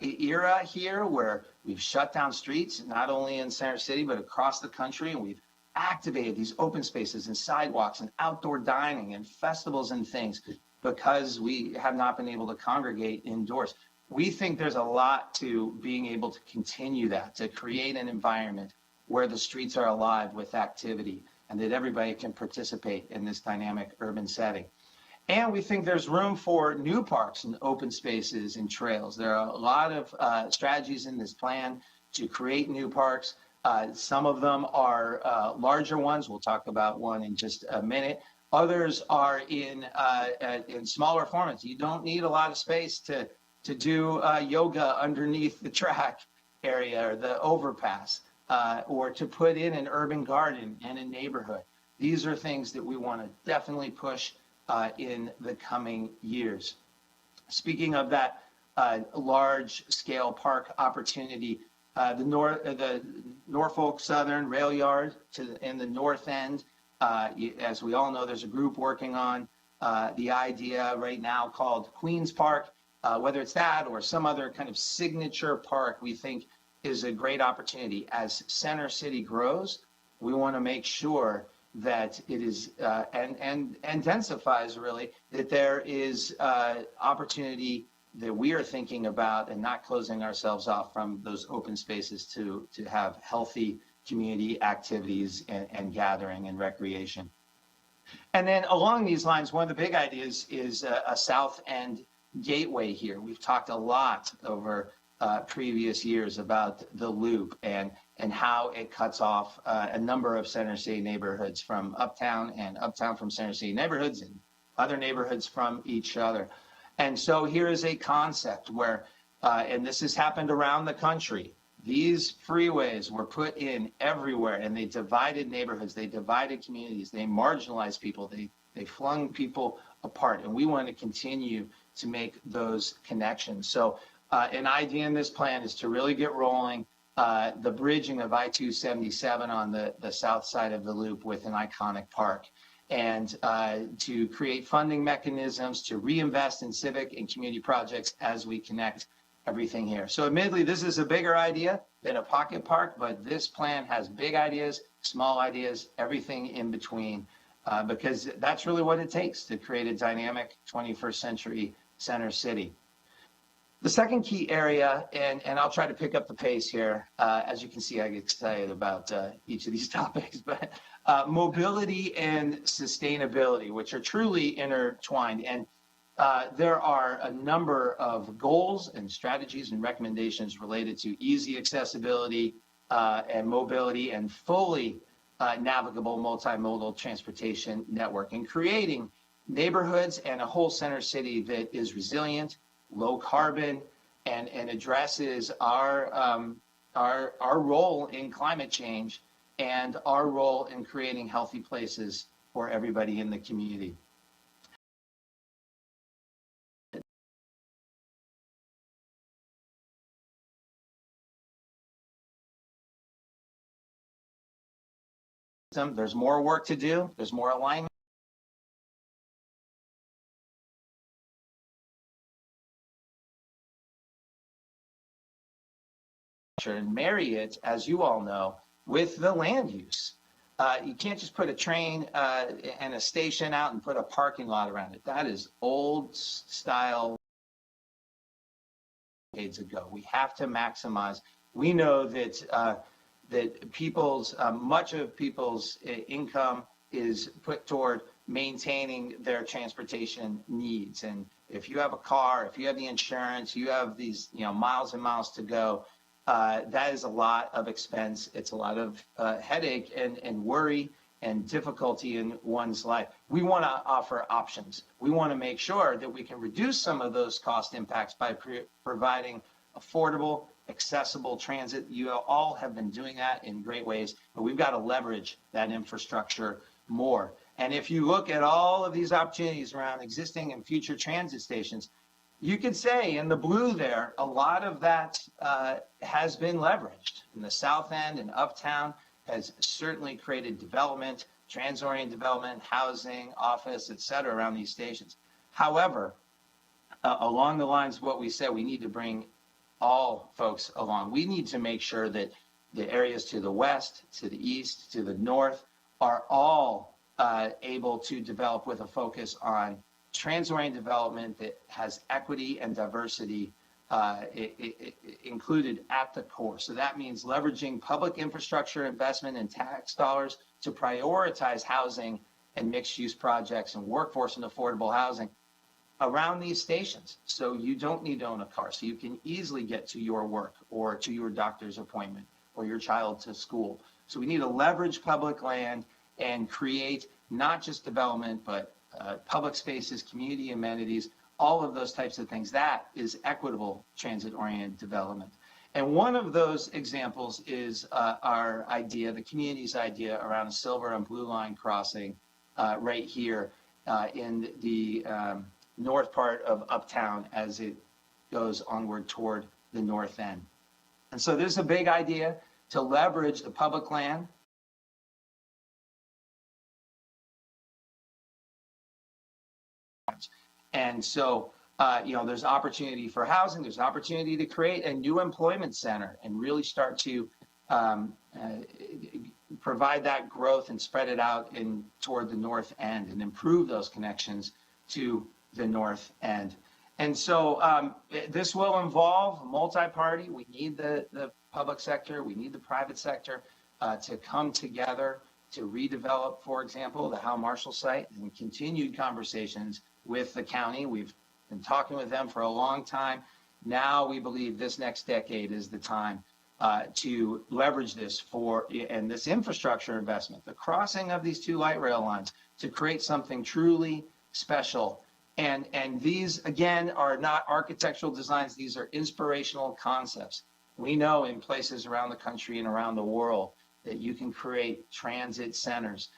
era here, where we've shut down streets, not only in Center City, but across the country, and we've activated these open spaces and sidewalks and outdoor dining and festivals and things because we have not been able to congregate indoors. We think there's a lot to being able to continue that, to create an environment where the streets are alive with activity and that everybody can participate in this dynamic urban setting. And we think there's room for new parks and open spaces and trails. There are a lot of strategies in this plan to create new parks. Some of them are larger ones. We'll talk about one in just a minute. Others are in smaller formats. You don't need a lot of space to do yoga underneath the track area or the overpass, or to put in an urban garden in a neighborhood. These are things that we want to definitely push in the coming years. Speaking of that large-scale park opportunity, the Norfolk Southern Rail Yard in the north end, as we all know, there's a group working on the idea right now called Queens Park. Whether it's that or some other kind of signature park, we think is a great opportunity. As Center City grows, we want to make sure that it is and densifies, really, that there is opportunity that we are thinking about and not closing ourselves off from those open spaces to have healthy community activities and gathering and recreation. And then along these lines, one of the big ideas is a South End gateway here. We've talked a lot over previous years about the loop and how it cuts off a number of Center City neighborhoods from Uptown, and Uptown from Center City neighborhoods, and other neighborhoods from each other. And so here is a concept where, and this has happened around the country, these freeways were put in everywhere, and they divided neighborhoods, they divided communities, they marginalized people, they flung people apart, and we want to continue to make those connections. So an idea in this plan is to really get rolling the bridging of I-277 on the south side of the loop with an iconic park, and to create funding mechanisms to reinvest in civic and community projects as we connect everything here. So admittedly, this is a bigger idea than a pocket park, but this plan has big ideas, small ideas, everything in between, because that's really what it takes to create a dynamic 21st century Center City. The second key area, and I'll try to pick up the pace here. As you can see, I get excited about each of these topics, but mobility and sustainability, which are truly intertwined. And there are a number of goals and strategies and recommendations related to easy accessibility and mobility and fully navigable multimodal transportation network, and creating neighborhoods and a whole Center City that is resilient, low carbon, and addresses our role in climate change and our role in creating healthy places for everybody in the community. There's more work to do. There's more alignment. And marry it, as you all know, with the land use. You can't just put a train and a station out and put a parking lot around it. That is old style decades ago. We have to maximize. We know that that people's much of people's income is put toward maintaining their transportation needs. And if you have a car, if you have the insurance, you have these miles and miles to go. That is a lot of expense. It's a lot of headache and worry and difficulty in one's life. We want to offer options. We want to make sure that we can reduce some of those cost impacts by providing affordable, accessible transit. You all have been doing that in great ways, but we've got to leverage that infrastructure more. And if you look at all of these opportunities around existing and future transit stations, you could say in the blue there, a lot of that has been leveraged. In the South End and Uptown has certainly created development, trans-oriented development, housing, office, et cetera, around these stations. However, along the lines of what we said, we need to bring all folks along. We need to make sure that the areas to the west, to the east, to the north are all able to develop with a focus on trans-oriented development that has equity and diversity included at the core. So that means leveraging public infrastructure investment and tax dollars to prioritize housing and mixed-use projects and workforce and affordable housing around these stations. So you don't need to own a car. So you can easily get to your work or to your doctor's appointment or your child to school. So we need to leverage public land and create not just development, but public spaces, community amenities, all of those types of things. That is equitable transit-oriented development. And one of those examples is our idea, the community's idea around a silver and blue line crossing right here in the north part of Uptown as it goes onward toward the north end. And so there's a big idea to leverage the public land and so there's opportunity for housing, there's opportunity to create a new employment center and really start to provide that growth and spread it out toward the north end and improve those connections to the north end. And so this will involve multi-party. We need the public sector, we need the private sector to come together to redevelop, for example, the Hal Marshall site and continued conversations with the county. We've been talking with them for a long time. Now we believe this next decade is the time to leverage this and this infrastructure investment, the crossing of these two light rail lines to create something truly special. And these, again, are not architectural designs. These are inspirational concepts. We know in places around the country and around the world that you can create transit centers.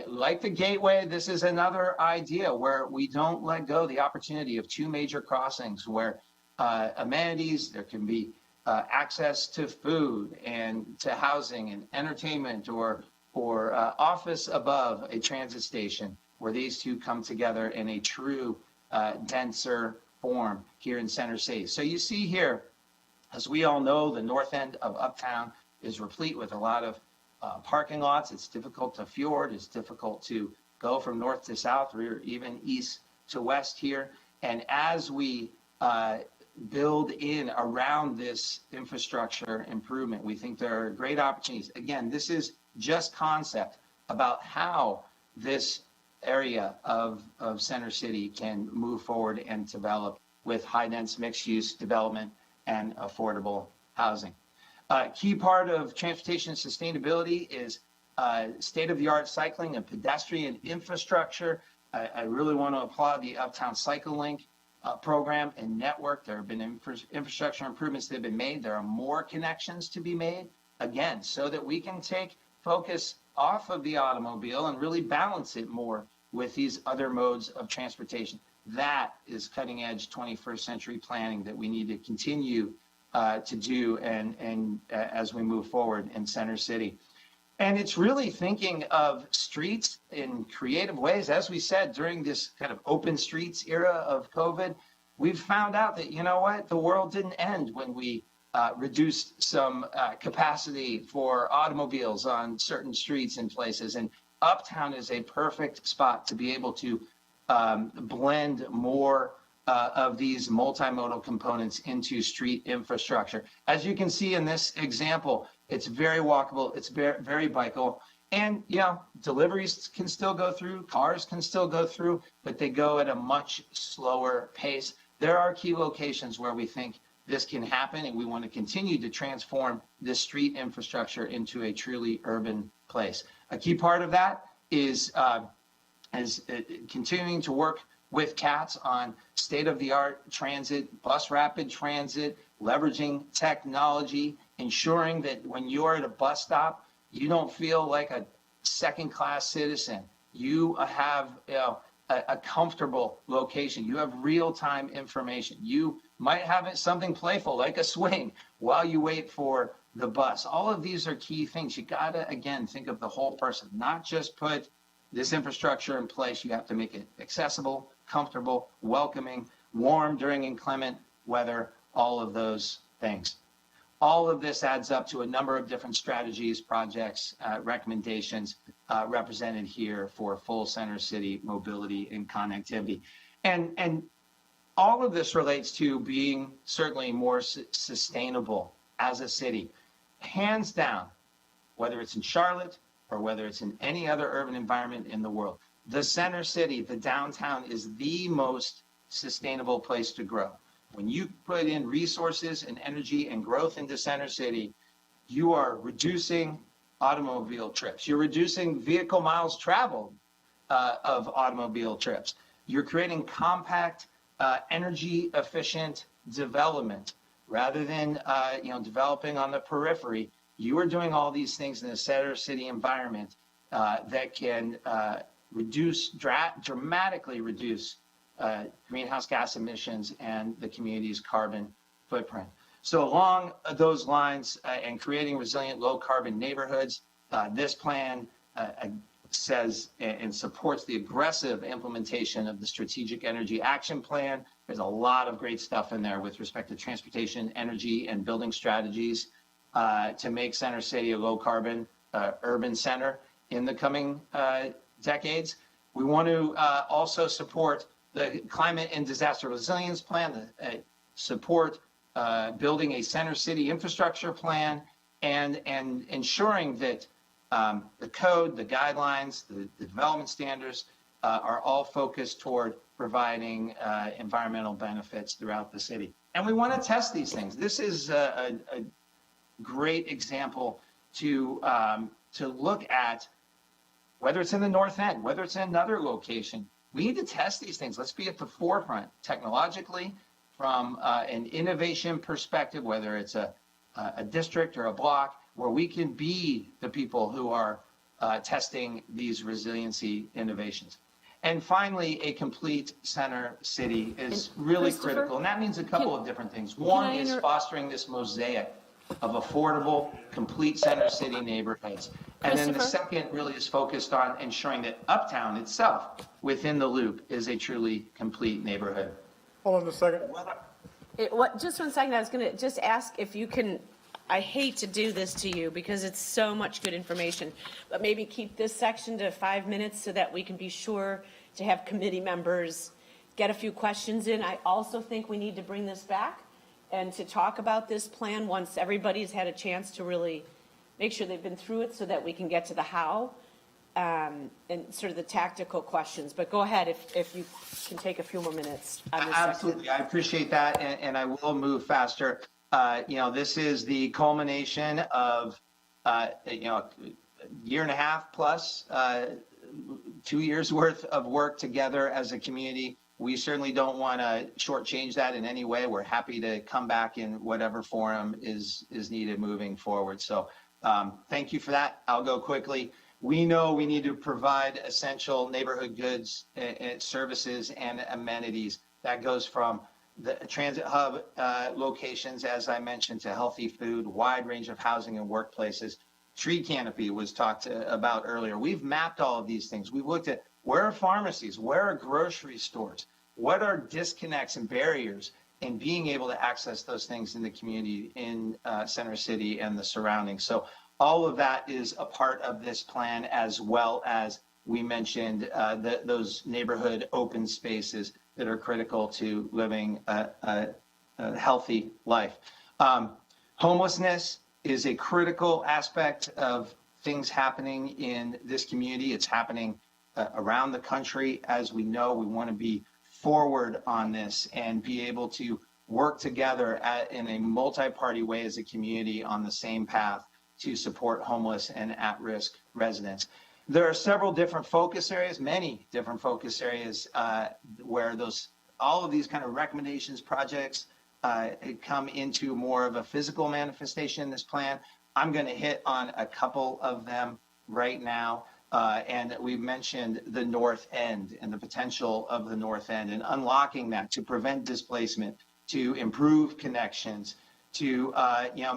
Like the Gateway, this is another idea where we don't let go the opportunity of two major crossings where amenities, there can be access to food and to housing and entertainment or office above a transit station, where these two come together in a true denser form here in Center City. So you see here, as we all know, the north end of Uptown is replete with a lot of parking lots. It's difficult to fjord. It's difficult to go from north to south or even east to west here. And as we build in around this infrastructure improvement, we think there are great opportunities. Again, this is just concept about how this area of Center City can move forward and develop with high-dense mixed-use development and affordable housing. Key part of transportation sustainability is state-of-the-art cycling and pedestrian infrastructure. I really want to applaud the Uptown Cycle Link program and network. There have been infrastructure improvements that have been made. There are more connections to be made, again, so that we can take focus off of the automobile and really balance it more with these other modes of transportation. That is cutting-edge 21st century planning that we need to continue to do and as we move forward in Center City. And it's really thinking of streets in creative ways. As we said, during this kind of open streets era of COVID, we've found out that, you know what, the world didn't end when we reduced some capacity for automobiles on certain streets and places. And Uptown is a perfect spot to be able to blend more of these multimodal components into street infrastructure. As you can see in this example, it's very walkable, it's very bikeable. And, you know, deliveries can still go through, cars can still go through, but they go at a much slower pace. There are key locations where we think this can happen, and we want to continue to transform this street infrastructure into a truly urban place. A key part of that is continuing to work with CATS on state-of-the-art transit, bus rapid transit, leveraging technology, ensuring that when you're at a bus stop, you don't feel like a second-class citizen. You have, you know, a comfortable location. You have real-time information. You might have something playful like a swing while you wait for the bus. All of these are key things. You gotta, again, think of the whole person, not just put this infrastructure in place. You have to make it accessible, comfortable, welcoming, warm during inclement weather, all of those things. All of this adds up to a number of different strategies, projects, recommendations represented here for full center city mobility and connectivity. And all of this relates to being certainly more sustainable as a city. Hands down, whether it's in Charlotte or whether it's in any other urban environment in the world, the center city, the downtown, is the most sustainable place to grow. When you put in resources and energy and growth into center city, you are reducing automobile trips. You're reducing vehicle miles traveled of automobile trips. You're creating compact, energy efficient development rather than developing on the periphery. You are doing all these things in the center city environment that can dramatically reduce greenhouse gas emissions and the community's carbon footprint. So along those lines and creating resilient low carbon neighborhoods, this plan says and supports the aggressive implementation of the Strategic Energy Action Plan. There's a lot of great stuff in there with respect to transportation, energy, and building strategies to make Center City a low carbon urban center in the coming decades. We want to also support the Climate and Disaster Resilience Plan, support building a center city infrastructure plan, and ensuring that the code, the guidelines, the development standards are all focused toward providing environmental benefits throughout the city. And we want to test these things. This is a great example to look at, whether it's in the North End, whether it's in another location. We need to test these things. Let's be at the forefront technologically from an innovation perspective, whether it's a district or a block, where we can be the people who are testing these resiliency innovations. And finally, a complete center city is really critical. And that means a couple of different things. One is fostering this mosaic of affordable, complete center city neighborhoods. And then the second really is focused on ensuring that Uptown itself, within the loop, is a truly complete neighborhood. Hold on a second. Just 1 second, I was going to just ask if you can, I hate to do this to you because it's so much good information, but maybe keep this section to 5 minutes so that we can be sure to have committee members get a few questions in. I also think we need to bring this back and to talk about this plan once everybody's had a chance to really make sure they've been through it so that we can get to the how and sort of the tactical questions. But go ahead if you can take a few more minutes on this Absolutely, section. I appreciate that, and I will move faster. This is the culmination of, a year and a half plus, 2 years worth of work together as a community. We certainly don't want to shortchange that in any way. We're happy to come back in whatever forum is needed moving forward. So thank you for that. I'll go quickly. We know we need to provide essential neighborhood goods, services, and amenities. That goes from the transit hub locations, as I mentioned, to healthy food, wide range of housing and workplaces. Tree canopy was talked about earlier. We've mapped all of these things. We've looked at where are pharmacies, where are grocery stores, what are disconnects and barriers and being able to access those things in the community in Center City and the surroundings. So all of that is a part of this plan, as well as we mentioned those neighborhood open spaces that are critical to living a healthy life. Homelessness is a critical aspect of things happening in this community. It's happening around the country. As we know, we want to be forward on this and be able to work together in a multi-party way as a community on the same path to support homeless and at-risk residents. There are several different focus areas, many different focus areas where all of these kind of recommendations, projects come into more of a physical manifestation in this plan. I'm going to hit on a couple of them right now. And we've mentioned the North End and the potential of the North End and unlocking that to prevent displacement, to improve connections, to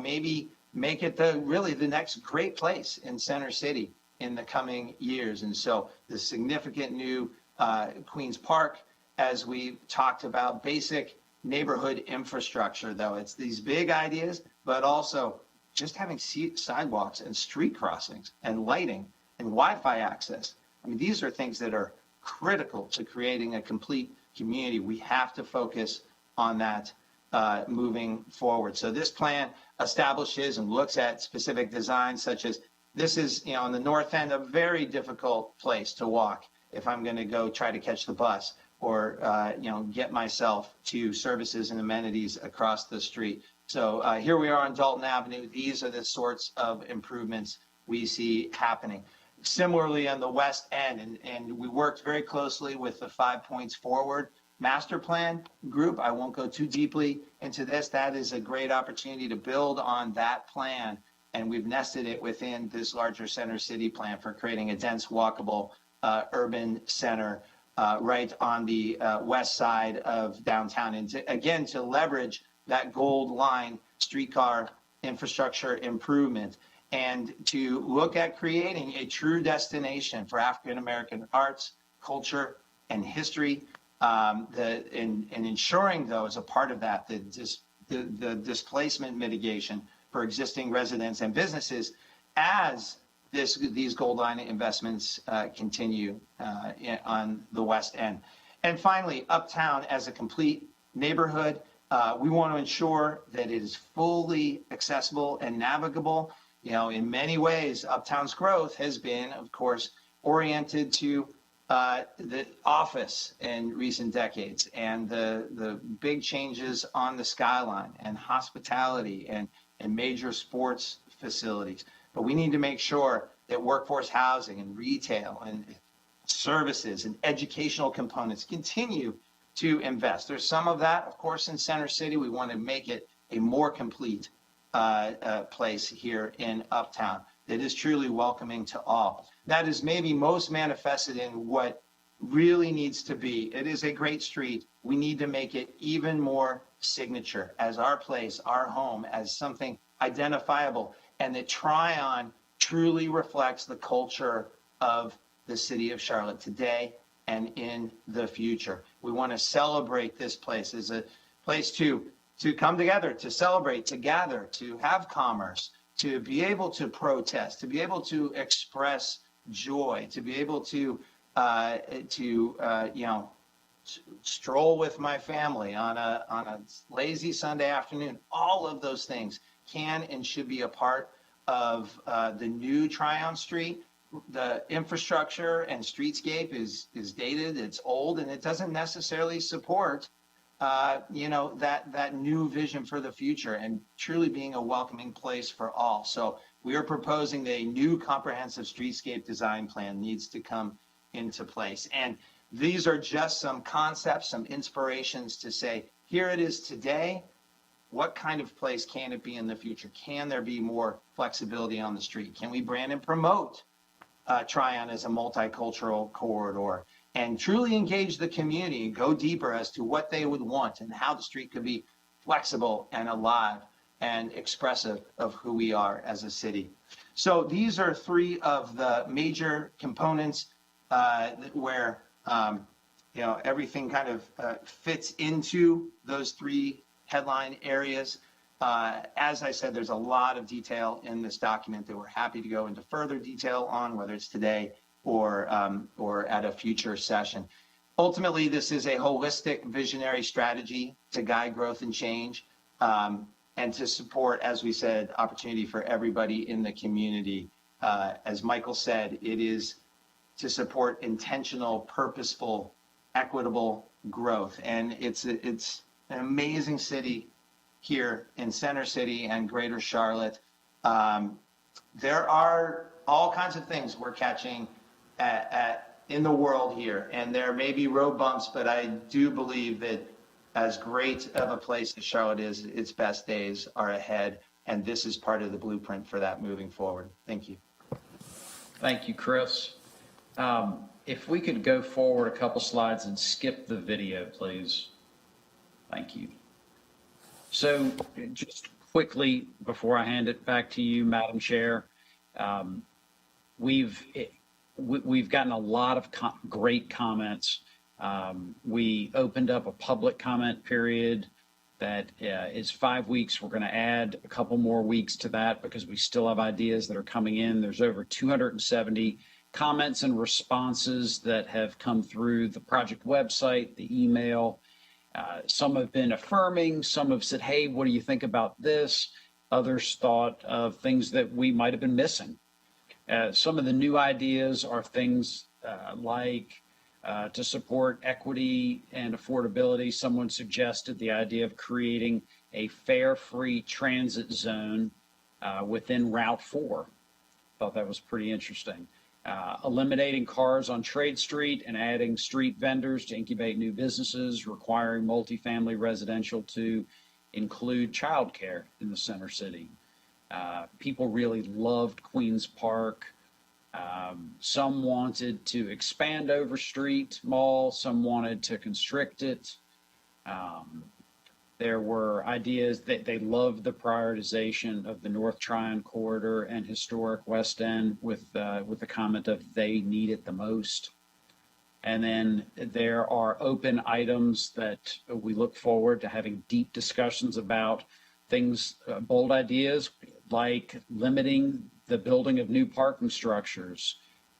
maybe make it the next great place in Center City in the coming years. And so the significant new Queens Park, as we talked about, basic neighborhood infrastructure, though. It's these big ideas, but also just having sidewalks and street crossings and lighting and Wi-Fi access. I mean, these are things that are critical to creating a complete community. We have to focus on that moving forward. So this plan establishes and looks at specific designs, such as this is, in the North End, a very difficult place to walk if I'm going to go try to catch the bus or, get myself to services and amenities across the street. So here we are on Dalton Avenue. These are the sorts of improvements we see happening. Similarly, on the West End, and we worked very closely with the 5 Points Forward Master Plan group. I won't go too deeply into this. That is a great opportunity to build on that plan, and we've nested it within this larger Center City plan for creating a dense, walkable urban center right on the west side of downtown. And to leverage that Gold Line streetcar infrastructure improvement, and to look at creating a true destination for African-American arts, culture, and history, and ensuring, though, as a part of that, the displacement mitigation for existing residents and businesses as these Gold Line investments continue on the West End. And finally, Uptown as a complete neighborhood, we want to ensure that it is fully accessible and navigable. In many ways, Uptown's growth has been, of course, oriented to the office in recent decades and the big changes on the skyline and hospitality and major sports facilities. But we need to make sure that workforce housing and retail and services and educational components continue to invest. There's some of that, of course, in Center City. We want to make it a more complete place here in Uptown that is truly welcoming to all. That is maybe most manifested in what really needs to be. It is a great street. We need to make it even more signature as our place, our home, as something identifiable, and that Tryon truly reflects the culture of the city of Charlotte today and in the future. We want to celebrate this place as a place to come together, to celebrate, to gather, to have commerce, to be able to protest, to be able to express joy, to be able to stroll with my family on a lazy Sunday afternoon. All of those things can and should be a part of the new Tryon Street. The infrastructure and streetscape is dated, it's old, and it doesn't necessarily support that new vision for the future and truly being a welcoming place for all. So we are proposing that a new comprehensive streetscape design plan needs to come into place. And these are just some concepts, some inspirations to say, here it is today. What kind of place can it be in the future? Can there be more flexibility on the street? Can we brand and promote Tryon as a multicultural corridor and truly engage the community and go deeper as to what they would want and how the street could be flexible and alive and expressive of who we are as a city? So these are three of the major components where everything kind of fits into those three headline areas. As I said, there's a lot of detail in this document that we're happy to go into further detail on, whether it's today or at a future session. Ultimately, this is a holistic visionary strategy to guide growth and change, and to support, as we said, opportunity for everybody in the community. As Michael said, it is to support intentional, purposeful, equitable growth. And it's an amazing city here in Center City and Greater Charlotte. There are all kinds of things we're catching in the world here, and there may be road bumps, but I do believe that as great of a place as Charlotte is, its best days are ahead, and this is part of the blueprint for that moving forward. Thank you. Thank you, Chris. If we could go forward a couple slides and skip the video, please. Thank you. So just quickly, before I hand it back to you, Madam Chair, we've gotten a lot of great comments. We opened up a public comment period that is 5 weeks. We're going to add a couple more weeks to that because we still have ideas that are coming in. There's over 270 comments and responses that have come through the project website, the email. Some have been affirming, some have said, hey, what do you think about this? Others thought of things that we might have been missing. Some of the new ideas are things like to support equity and affordability. Someone suggested the idea of creating a fare-free transit zone within Route 4. Thought that was pretty interesting. Eliminating cars on Trade Street and adding street vendors to incubate new businesses, requiring multifamily residential to include childcare in the Center City. People really loved Queens Park. Some wanted to expand Overstreet Mall, some wanted to constrict it. There were ideas that they loved the prioritization of the North Tryon corridor and historic West End with the comment of they need it the most. And then there are open items that we look forward to having deep discussions about, things, bold ideas like limiting the building of new parking structures.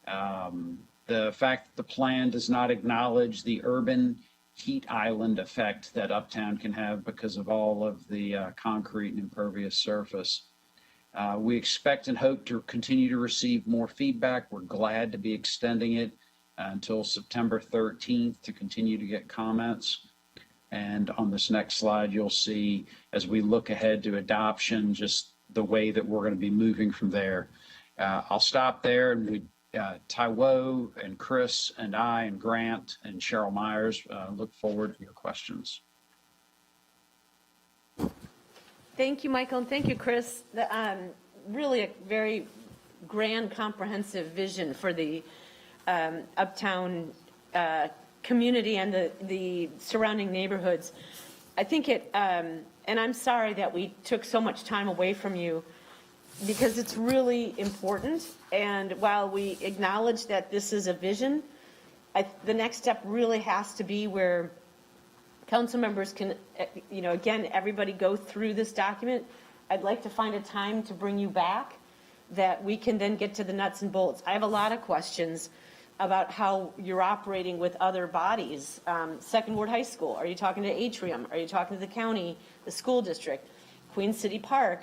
The fact that the plan does not acknowledge the urban heat island effect that Uptown can have because of all of the concrete and impervious surface. We expect and hope to continue to receive more feedback. We're glad to be extending it until September 13th to continue to get comments. And on this next slide, you'll see, as we look ahead to adoption, just the way that we're going to be moving from there. I'll stop there, and Taiwo and Chris and I and Grant and Cheryl Myers look forward to your questions. Thank you, Michael, and thank you, Chris. Really a very grand, comprehensive vision for the Uptown community and the surrounding neighborhoods. I think and I'm sorry that we took so much time away from you, because it's really important. And while we acknowledge that this is a vision, the next step really has to be where council members can, again, everybody go through this document. I'd like to find a time to bring you back that we can then get to the nuts and bolts. I have a lot of questions about how you're operating with other bodies. Second Ward High School, are you talking to Atrium? Are you talking to the county, the school district? Queen City Park,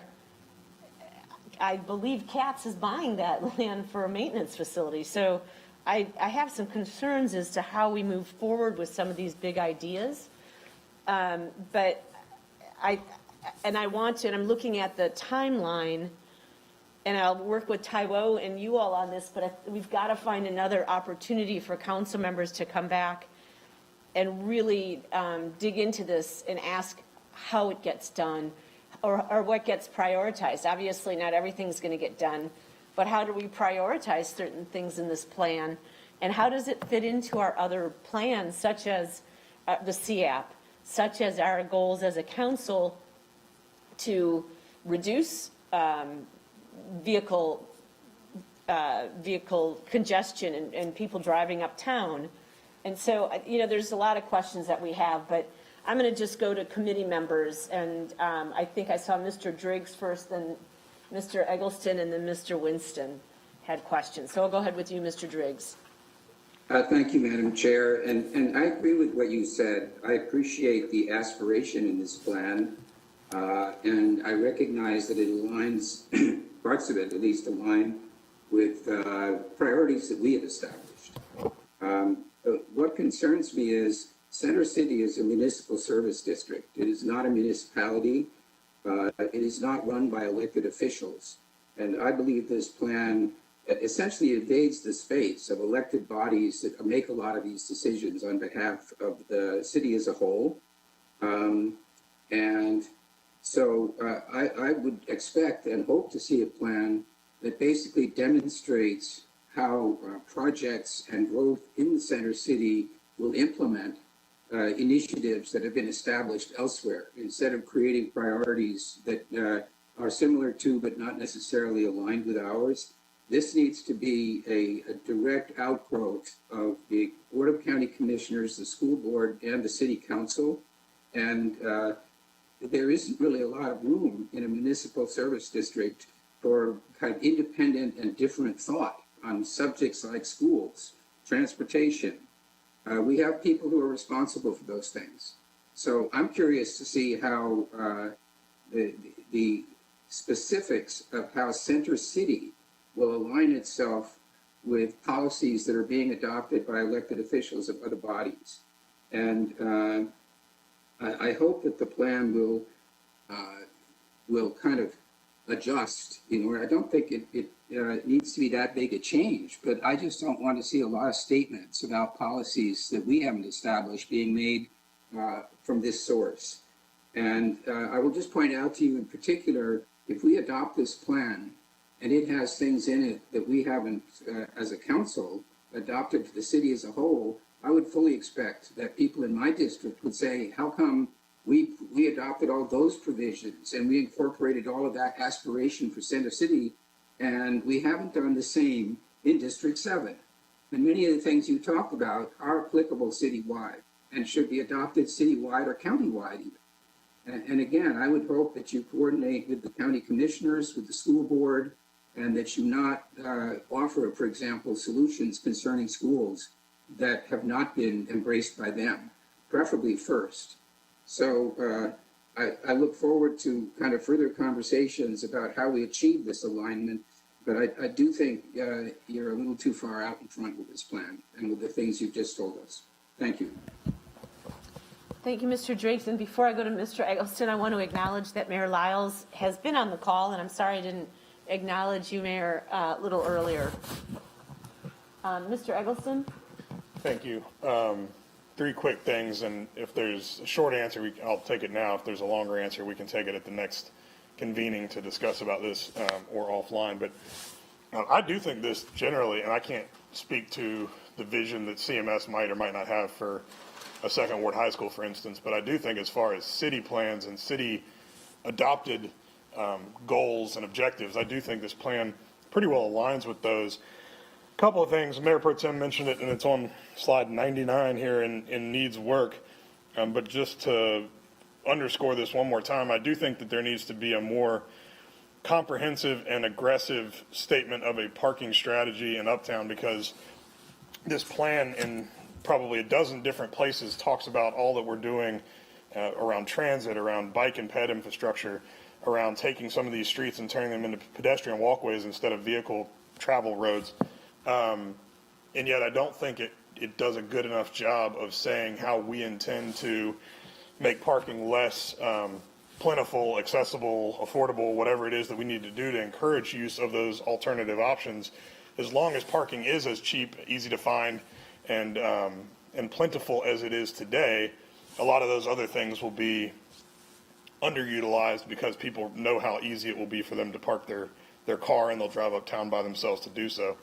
I believe Katz is buying that land for a maintenance facility. So I have some concerns as to how we move forward with some of these big ideas. But I want to, and I'm looking at the timeline, and I'll work with Taiwo and you all on this, but we've got to find another opportunity for council members to come back and really dig into this and ask how it gets done, or what gets prioritized. Obviously, not everything's going to get done, but how do we prioritize certain things in this plan? And how does it fit into our other plans, such as the CAP, such as our goals as a council to reduce vehicle congestion and people driving uptown, And so, there's a lot of questions that we have, but I'm going to just go to committee members. And I think I saw Mr. Driggs first, then Mr. Eggleston, and then Mr. Winston had questions. So I'll go ahead with you, Mr. Driggs. Thank you, Madam Chair. And I agree with what you said. I appreciate the aspiration in this plan. And I recognize that it aligns, parts of it at least align with priorities that we have established. What concerns me is Center City is a municipal service district. It is not a municipality. It is not run by elected officials. And I believe this plan essentially invades the space of elected bodies that make a lot of these decisions on behalf of the city as a whole. And so I would expect and hope to see a plan that basically demonstrates how projects and growth in the Center City will implement initiatives that have been established elsewhere, instead of creating priorities that are similar to but not necessarily aligned with ours. This needs to be a direct outgrowth of the Board of County Commissioners, the school board, and the city council. And there isn't really a lot of room in a municipal service district for kind of independent and different thought on subjects like schools, transportation. We have people who are responsible for those things. So I'm curious to see how the specifics of how Center City will align itself with policies that are being adopted by elected officials of other bodies. And I hope that the plan will kind of adjust. I don't think it needs to be that big a change, but I just don't want to see a lot of statements about policies that we haven't established being made from this source. And I will just point out to you in particular, if we adopt this plan and it has things in it that we haven't, as a council, adopted for the city as a whole, I would fully expect that people in my district would say, how come we adopted all those provisions and we incorporated all of that aspiration for Center City, and we haven't done the same in District 7. And many of the things you talked about are applicable citywide and should be adopted citywide or countywide even. And again, I would hope that you coordinate with the county commissioners, with the school board, and that you not offer, for example, solutions concerning schools that have not been embraced by them, preferably first. So I look forward to kind of further conversations about how we achieve this alignment, but I do think you're a little too far out in front with this plan and with the things you've just told us. Thank you. Thank you, Mr. Driggs. And before I go to Mr. Eggleston, I want to acknowledge that Mayor Lyles has been on the call, and I'm sorry I didn't acknowledge you, Mayor, a little earlier. Mr. Eggleston? Thank you. 3 quick things, and if there's a short answer, I'll take it now. If there's a longer answer, we can take it at the next convening to discuss about this or offline. But I do think this generally, and I can't speak to the vision that CMS might or might not have for a Second Ward High School, for instance, but I do think as far as city plans and city adopted goals and objectives, I do think this plan pretty well aligns with those. Couple of things, Mayor Pro Tem mentioned it, and it's on slide 99 here in needs work. But just to underscore this one more time, I do think that there needs to be a more comprehensive and aggressive statement of a parking strategy in Uptown, because this plan in probably a dozen different places talks about all that we're doing around transit, around bike and ped infrastructure, around taking some of these streets and turning them into pedestrian walkways instead of vehicle travel roads. And yet I don't think it does a good enough job of saying how we intend to make parking less plentiful, accessible, affordable, whatever it is that we need to do to encourage use of those alternative options. As long as parking is as cheap, easy to find, and plentiful as it is today, a lot of those other things will be underutilized because people know how easy it will be for them to park their car, and they'll drive uptown by themselves to do so.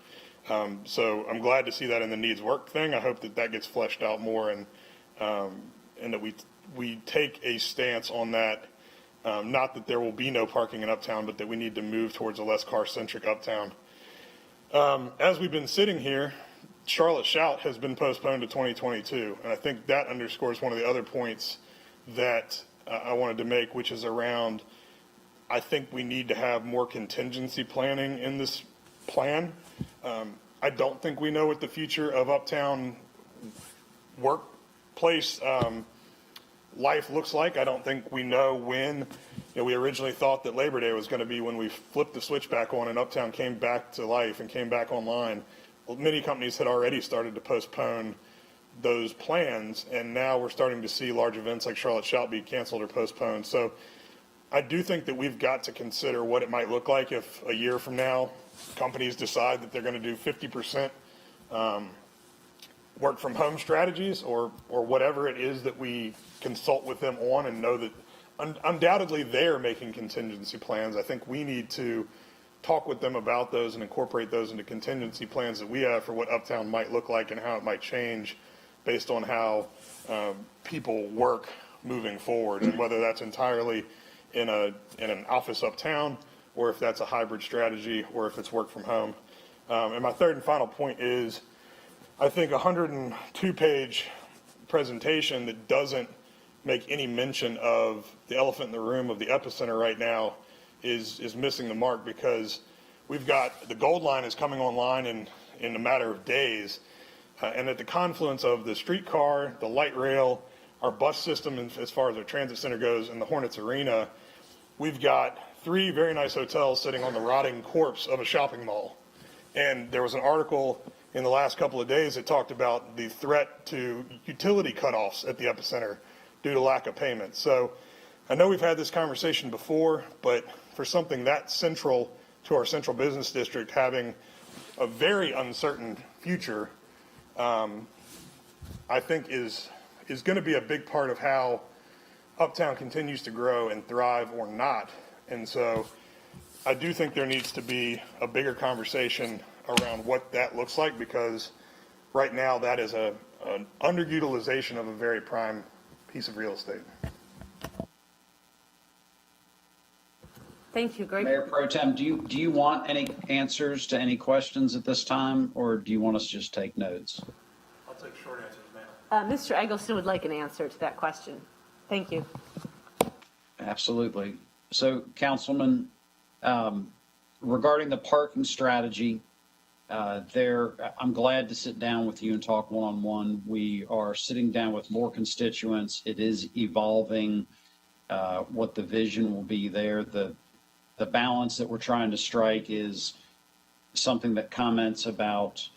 So I'm glad to see that in the needs work thing. I hope that gets fleshed out more, and that we take a stance on that. Not that there will be no parking in Uptown, but that we need to move towards a less car-centric Uptown. As we've been sitting here, Charlotte Shout has been postponed to 2022. And I think that underscores one of the other points that I wanted to make, which is around, I think we need to have more contingency planning in this plan. I don't think we know what the future of Uptown workplace life looks like. I don't think we know when, we originally thought that Labor Day was going to be when we flipped the switch back on and Uptown came back to life and came back online. Well, many companies had already started to postpone those plans, and now we're starting to see large events like Charlotte Shout be canceled or postponed. So I do think that we've got to consider what it might look like if a year from now companies decide that they're going to do 50% work from home strategies or whatever it is that we consult with them on, and know that undoubtedly they're making contingency plans. I think we need to talk with them about those and incorporate those into contingency plans that we have for what Uptown might look like and how it might change based on how people work moving forward, and whether that's entirely in an office uptown, or if that's a hybrid strategy, or if it's work from home. And my third and final point is, I think a 102-page presentation that doesn't make any mention of the elephant in the room of the epicenter right now is missing the mark, because we've got the Gold Line is coming online in a matter of days, and at the confluence of the streetcar, the light rail, our bus system, as far as our transit center goes, and the Hornets Arena, we've got 3 very nice hotels sitting on the rotting corpse of a shopping mall. And there was an article in the last couple of days that talked about the threat to utility cutoffs at the epicenter due to lack of payment. So I know we've had this conversation before, but for something that central to our central business district having a very uncertain future, I think is going to be a big part of how Uptown continues to grow and thrive or not. And so I do think there needs to be a bigger conversation around what that looks like, because right now that is an underutilization of a very prime piece of real estate. Thank you, Greg. Mayor Pro Tem, do you want any answers to any questions at this time, or do you want us to just take notes? I'll take short answers, ma'am. Mr. Eggleston would like an answer to that question. Thank you. Absolutely. So, Councilman, regarding the parking strategy, I'm glad to sit down with you and talk one-on-one. We are sitting down with more constituents. It is evolving what the vision will be there. The balance that we're trying to strike is something that comments about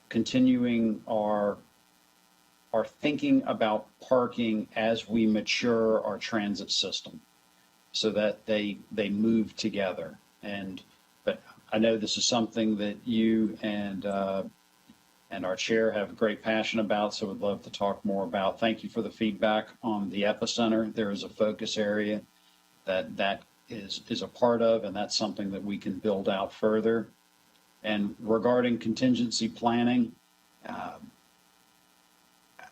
continuing our thinking about parking as we mature our transit system, so that they move together. But I know this is something that you and our chair have great passion about, so would love to talk more about. Thank you for the feedback on the epicenter. There is a focus area that is a part of, and that's something that we can build out further. And regarding contingency planning,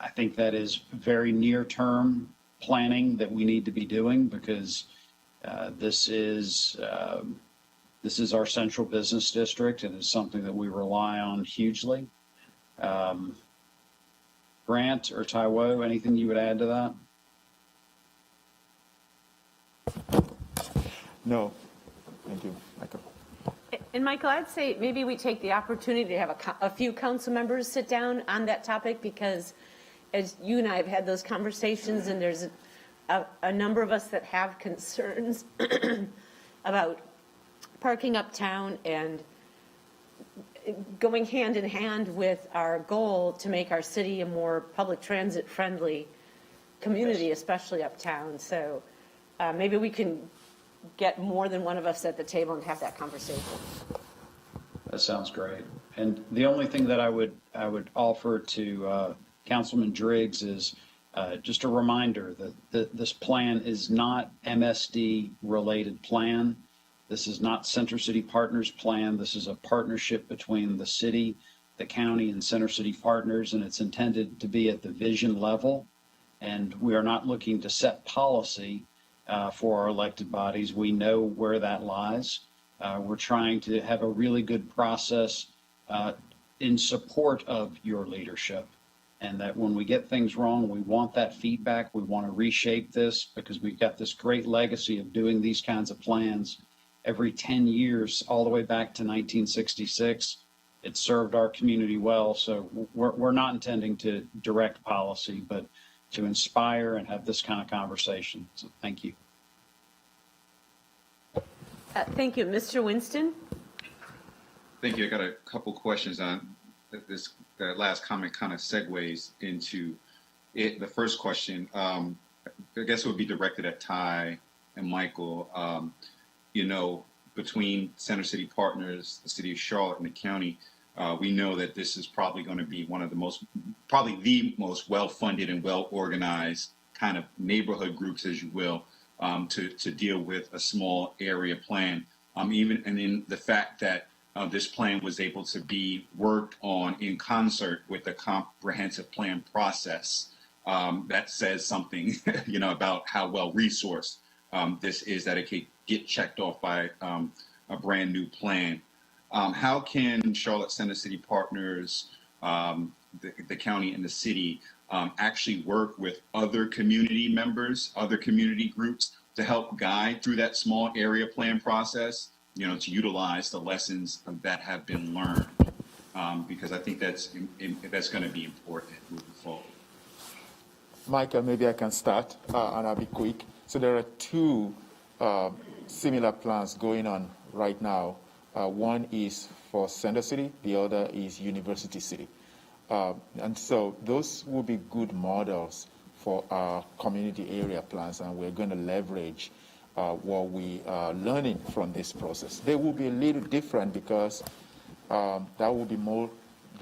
I think that is very near-term planning that we need to be doing, because this is our central business district, and it's something that we rely on hugely. Grant or Taiwo, anything you would add to that? No, thank you, Michael. And Michael, I'd say maybe we take the opportunity to have a few council members sit down on that topic, because as you and I have had those conversations, and there's a number of us that have concerns about parking uptown and going hand in hand with our goal to make our city a more public transit friendly community, especially uptown. So maybe we can get more than one of us at the table and have that conversation. That sounds great. And the only thing that I would offer to Councilman Driggs is just a reminder that this plan is not MSD related plan. This is not Center City Partners plan. This is a partnership between the city, the county, and Center City Partners, and it's intended to be at the vision level. And we are not looking to set policy for our elected bodies. We know where that lies. We're trying to have a really good process in support of your leadership. And that when we get things wrong, we want that feedback. We want to reshape this because we've got this great legacy of doing these kinds of plans every 10 years, all the way back to 1966. It served our community well. So we're not intending to direct policy, but to inspire and have this kind of conversation. So thank you. Thank you. Mr. Winston? Thank you. I got a couple questions on this. The last comment kind of segues into it. The first question, I guess it would be directed at Ty and Michael. You know, between Center City Partners, the City of Charlotte, and the county, we know that this is probably going to be one of the most, probably the most well-funded and well-organized kind of neighborhood groups, as you will, to deal with a small area plan. Even and in the fact that this plan was able to be worked on in concert with the comprehensive plan process. That says something, you know, about how well resourced this is, that it could get checked off by a brand new plan. How can Charlotte Center City Partners, the county and the city actually work with other community members, other community groups to help guide through that small area plan process? You know, to utilize the lessons that have been learned, because I think that's going to be important moving forward. Michael, maybe I can start, and I'll be quick. So there are two similar plans going on right now. One is for Center City, the other is University City. And so those will be good models for our community area plans, and we're going to leverage what we are learning from this process. They will be a little different because that will be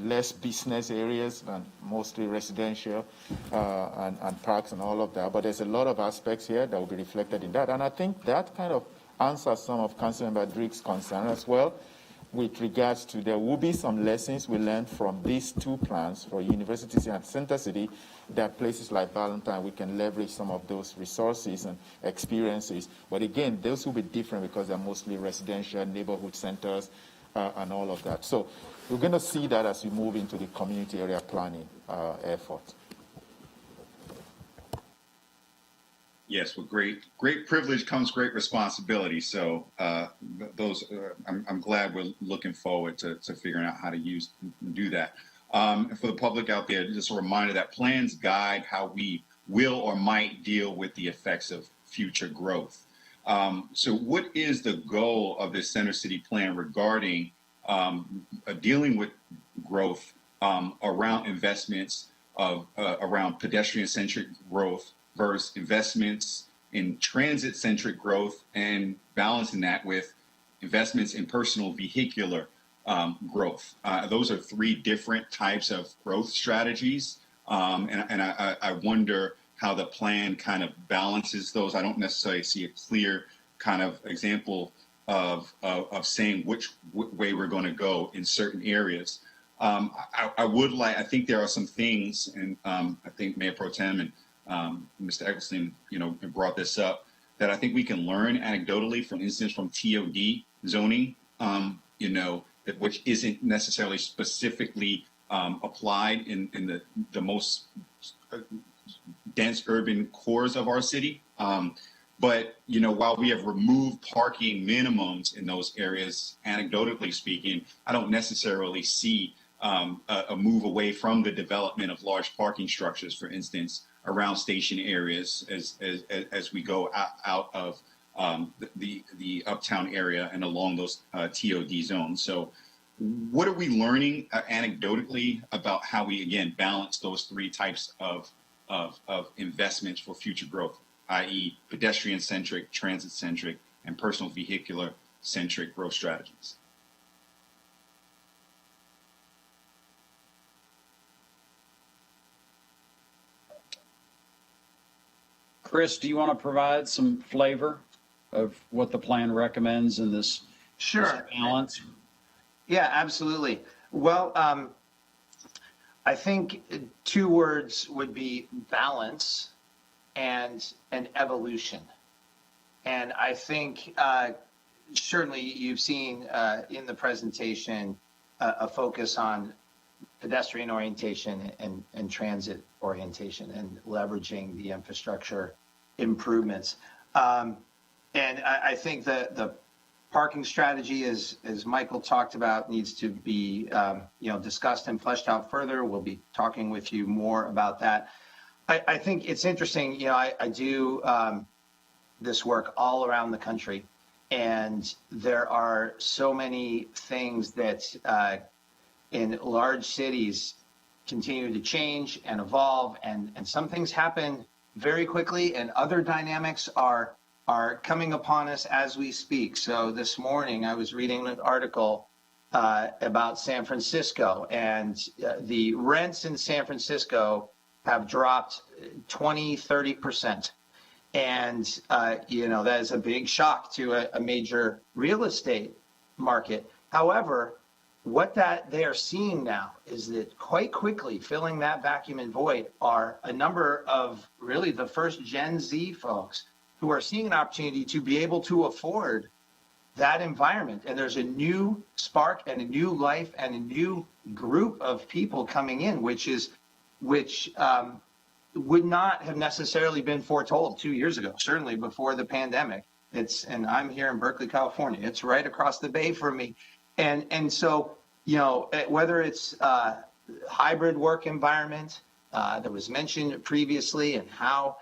less business areas and mostly residential and parks and all of that. But there's a lot of aspects here that will be reflected in that. And I think that kind of answers some of Councilmember Drick's concern as well, with regards to there will be some lessons we learned from these two plans for University City and Center City, that places like Valentine, we can leverage some of those resources and experiences. But again, those will be different because they're mostly residential, neighborhood centers, and all of that. So we're going to see that as we move into the community area planning effort. Yes, with great privilege comes great responsibility. So I'm glad we're looking forward to figuring out how to do that. For the public out there, just a reminder that plans guide how we will or might deal with the effects of future growth. So what is the goal of this Center City plan regarding dealing with growth around investments around pedestrian-centric growth versus investments in transit-centric growth, and balancing that with investments in personal vehicular growth? Those are three different types of growth strategies, and I wonder how the plan kind of balances those. I don't necessarily see a clear kind of example of saying which way we're going to go in certain areas. I think there are some things, and I think Mayor Pro Tem and Mr. Eccleston, brought this up, that I think we can learn anecdotally, for instance, from TOD zoning, which isn't necessarily specifically applied in the most dense urban cores of our city. But, while we have removed parking minimums in those areas, anecdotally speaking, I don't necessarily see a move away from the development of large parking structures, for instance, around station areas as we go out of the uptown area and along those TOD zones. So what are we learning anecdotally about how we, again, balance those three types of investments for future growth, i.e. pedestrian-centric, transit-centric, and personal vehicular-centric growth strategies? Chris, do you want to provide some flavor of what the plan recommends in this, Sure. this balance? Yeah, absolutely. Well, I think two words would be balance and evolution. And I think certainly you've seen in the presentation a focus on pedestrian orientation and transit orientation and leveraging the infrastructure improvements. And I think that the parking strategy, as Michael talked about, needs to be discussed and fleshed out further. We'll be talking with you more about that. I think it's interesting. I do this work all around the country, and there are so many things that in large cities continue to change and evolve, and some things happen very quickly, and other dynamics are coming upon us as we speak. So this morning I was reading an article about San Francisco, and the rents in San Francisco have dropped 20-30%. And, that is a big shock to a major real estate market. However, what they are seeing now is that quite quickly filling that vacuum and void are a number of really the first Gen Z folks who are seeing an opportunity to be able to afford that environment. And there's a new spark and a new life and a new group of people coming in, which would not have necessarily been foretold 2 years ago, certainly before the pandemic. And I'm here in Berkeley, California. It's right across the bay from me. And so, whether it's hybrid work environment that was mentioned previously, and how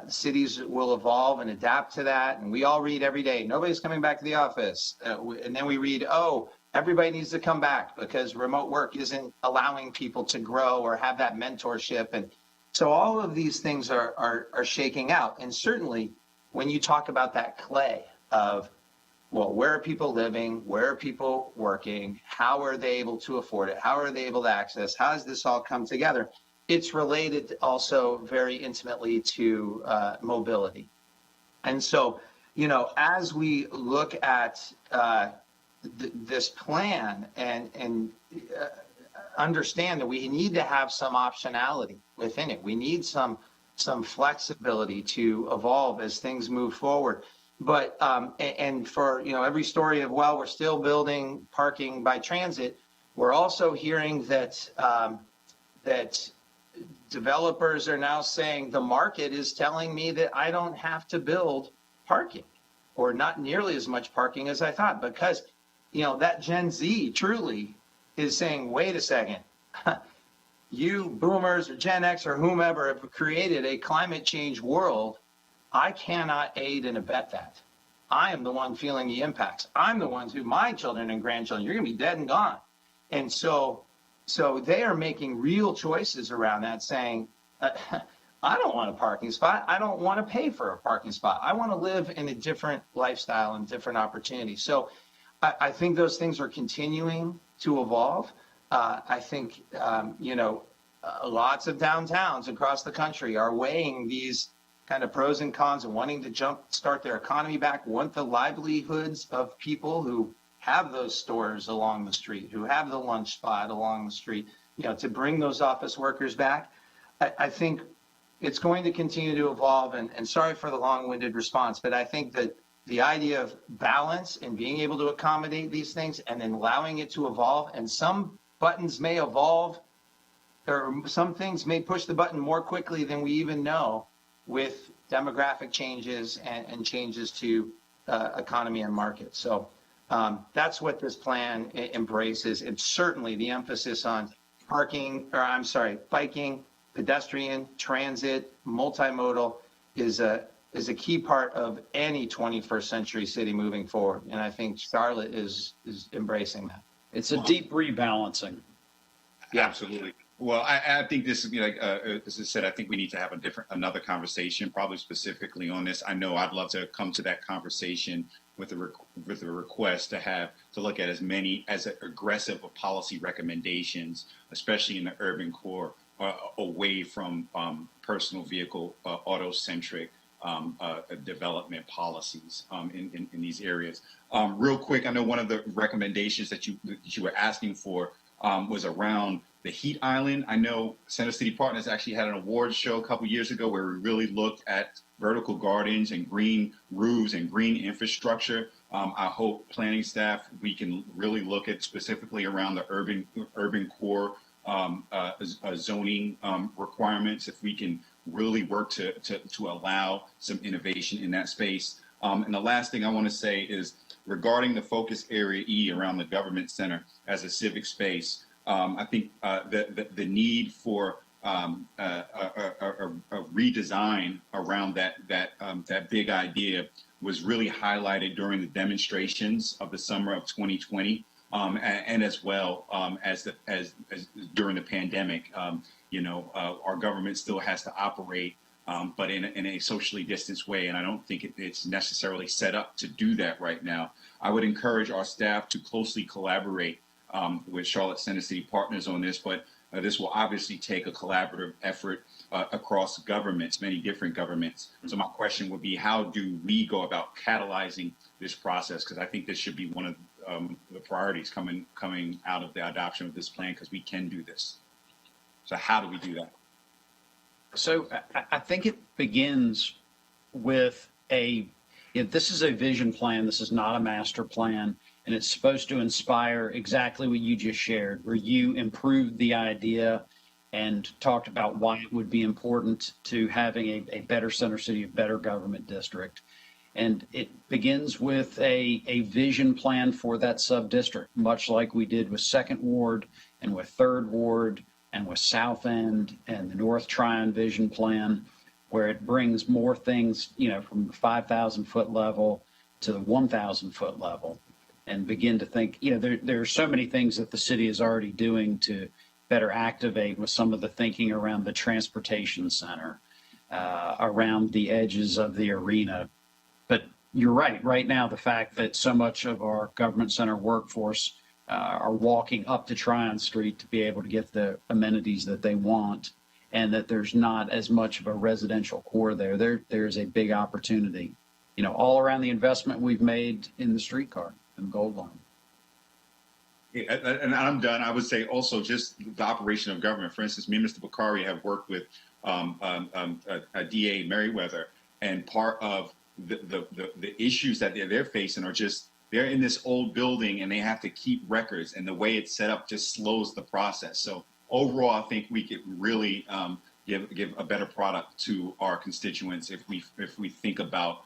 cities will evolve and adapt to that. And we all read every day, nobody's coming back to the office. And then we read, everybody needs to come back because remote work isn't allowing people to grow or have that mentorship. And so all of these things are shaking out. And certainly when you talk about that clay of, well, where are people living? Where are people working? How are they able to afford it? How are they able to access? How does this all come together? It's related also very intimately to mobility. And so, as we look at this plan and understand that we need to have some optionality within it. We need some flexibility to evolve as things move forward. But and for every story of, well, we're still building parking by transit, we're also hearing that that developers are now saying the market is telling me that I don't have to build parking, or not nearly as much parking as I thought, because that Gen Z truly is saying, wait a second, you boomers or Gen X or whomever have created a climate change world. I cannot aid and abet that. I am the one feeling the impacts. I'm the ones who, my children and grandchildren, you're going to be dead and gone. And so they are making real choices around that, saying, I don't want a parking spot. I don't want to pay for a parking spot. I want to live in a different lifestyle and different opportunities. So I think those things are continuing to evolve. I think, lots of downtowns across the country are weighing these kind of pros and cons and wanting to start their economy back, want the livelihoods of people who have those stores along the street, who have the lunch spot along the street, to bring those office workers back. I think it's going to continue to evolve, and sorry for the long-winded response, but I think that the idea of balance and being able to accommodate these things and then allowing it to evolve, and some buttons may evolve, or some things may push the button more quickly than we even know, with demographic changes and changes to economy and market. So that's what this plan embraces. And certainly the emphasis on biking, pedestrian, transit, multimodal is a key part of any 21st century city moving forward. And I think Charlotte is embracing that. It's a deep rebalancing. Yeah, absolutely. Well, I think this is, as I said, I think we need to have another conversation, probably specifically on this. I know I'd love to come to that conversation with a request to look at as aggressive of policy recommendations, especially in the urban core, away from personal vehicle, auto-centric development policies in these areas. Real quick, I know one of the recommendations that you were asking for was around the heat island. I know Center City Partners actually had an awards show a couple years ago where we really looked at vertical gardens and green roofs and green infrastructure. I hope planning staff, we can really look at specifically around the urban core zoning requirements, if we can really work to allow some innovation in that space. And the last thing I want to say is regarding the focus area E around the government center as a civic space. I think the need for a redesign around that big idea was really highlighted during the demonstrations of the summer of 2020, and as well as during the pandemic. Our government still has to operate, but in a socially distanced way, and I don't think it's necessarily set up to do that right now. I would encourage our staff to closely collaborate with Charlotte Center City partners on this, but this will obviously take a collaborative effort across governments, many different governments. So my question would be, how do we go about catalyzing this process? Because I think this should be one of the priorities coming out of the adoption of this plan, because we can do this. So how do we do that? So I think it begins with this is a vision plan. This is not a master plan. And it's supposed to inspire exactly what you just shared, where you improved the idea and talked about why it would be important to having a better center city, a better government district. And it begins with a vision plan for that sub-district, much like we did with Second Ward and with Third Ward and with South End and the North Tryon vision plan, where it brings more things, from the 5,000 foot level to the 1,000 foot level. And begin to think, there are so many things that the city is already doing to better activate with some of the thinking around the transportation center, around the edges of the arena. But you're right now, the fact that so much of our government center workforce are walking up to Tryon Street to be able to get the amenities that they want, and that there's not as much of a residential core there's a big opportunity, all around the investment we've made in the streetcar and Gold Line. Yeah, and I'm done. I would say also just the operation of government. For instance, me and Mr. Bakari have worked with a DA Merriweather, and part of the issues that they're facing are just they're in this old building and they have to keep records, and the way it's set up just slows the process. So overall, I think we could really give a better product to our constituents if we think about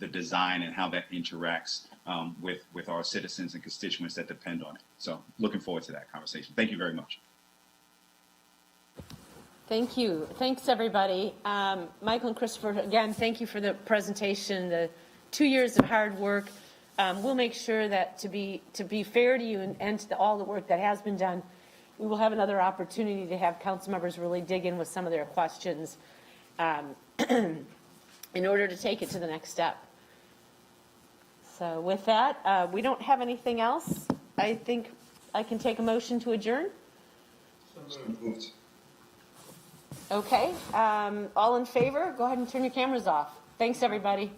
the design and how that interacts with our citizens and constituents that depend on it. So looking forward to that conversation. Thank you very much. Thank you. Thanks, everybody. Michael and Christopher, again, thank you for the presentation, the 2 years of hard work. We'll make sure that to be fair to you and to all the work that has been done, we will have another opportunity to have council members really dig in with some of their questions in order to take it to the next step. So with that, we don't have anything else. I think I can take a motion to adjourn. So moved. Okay. All in favor? Go ahead and turn your cameras off. Thanks, everybody.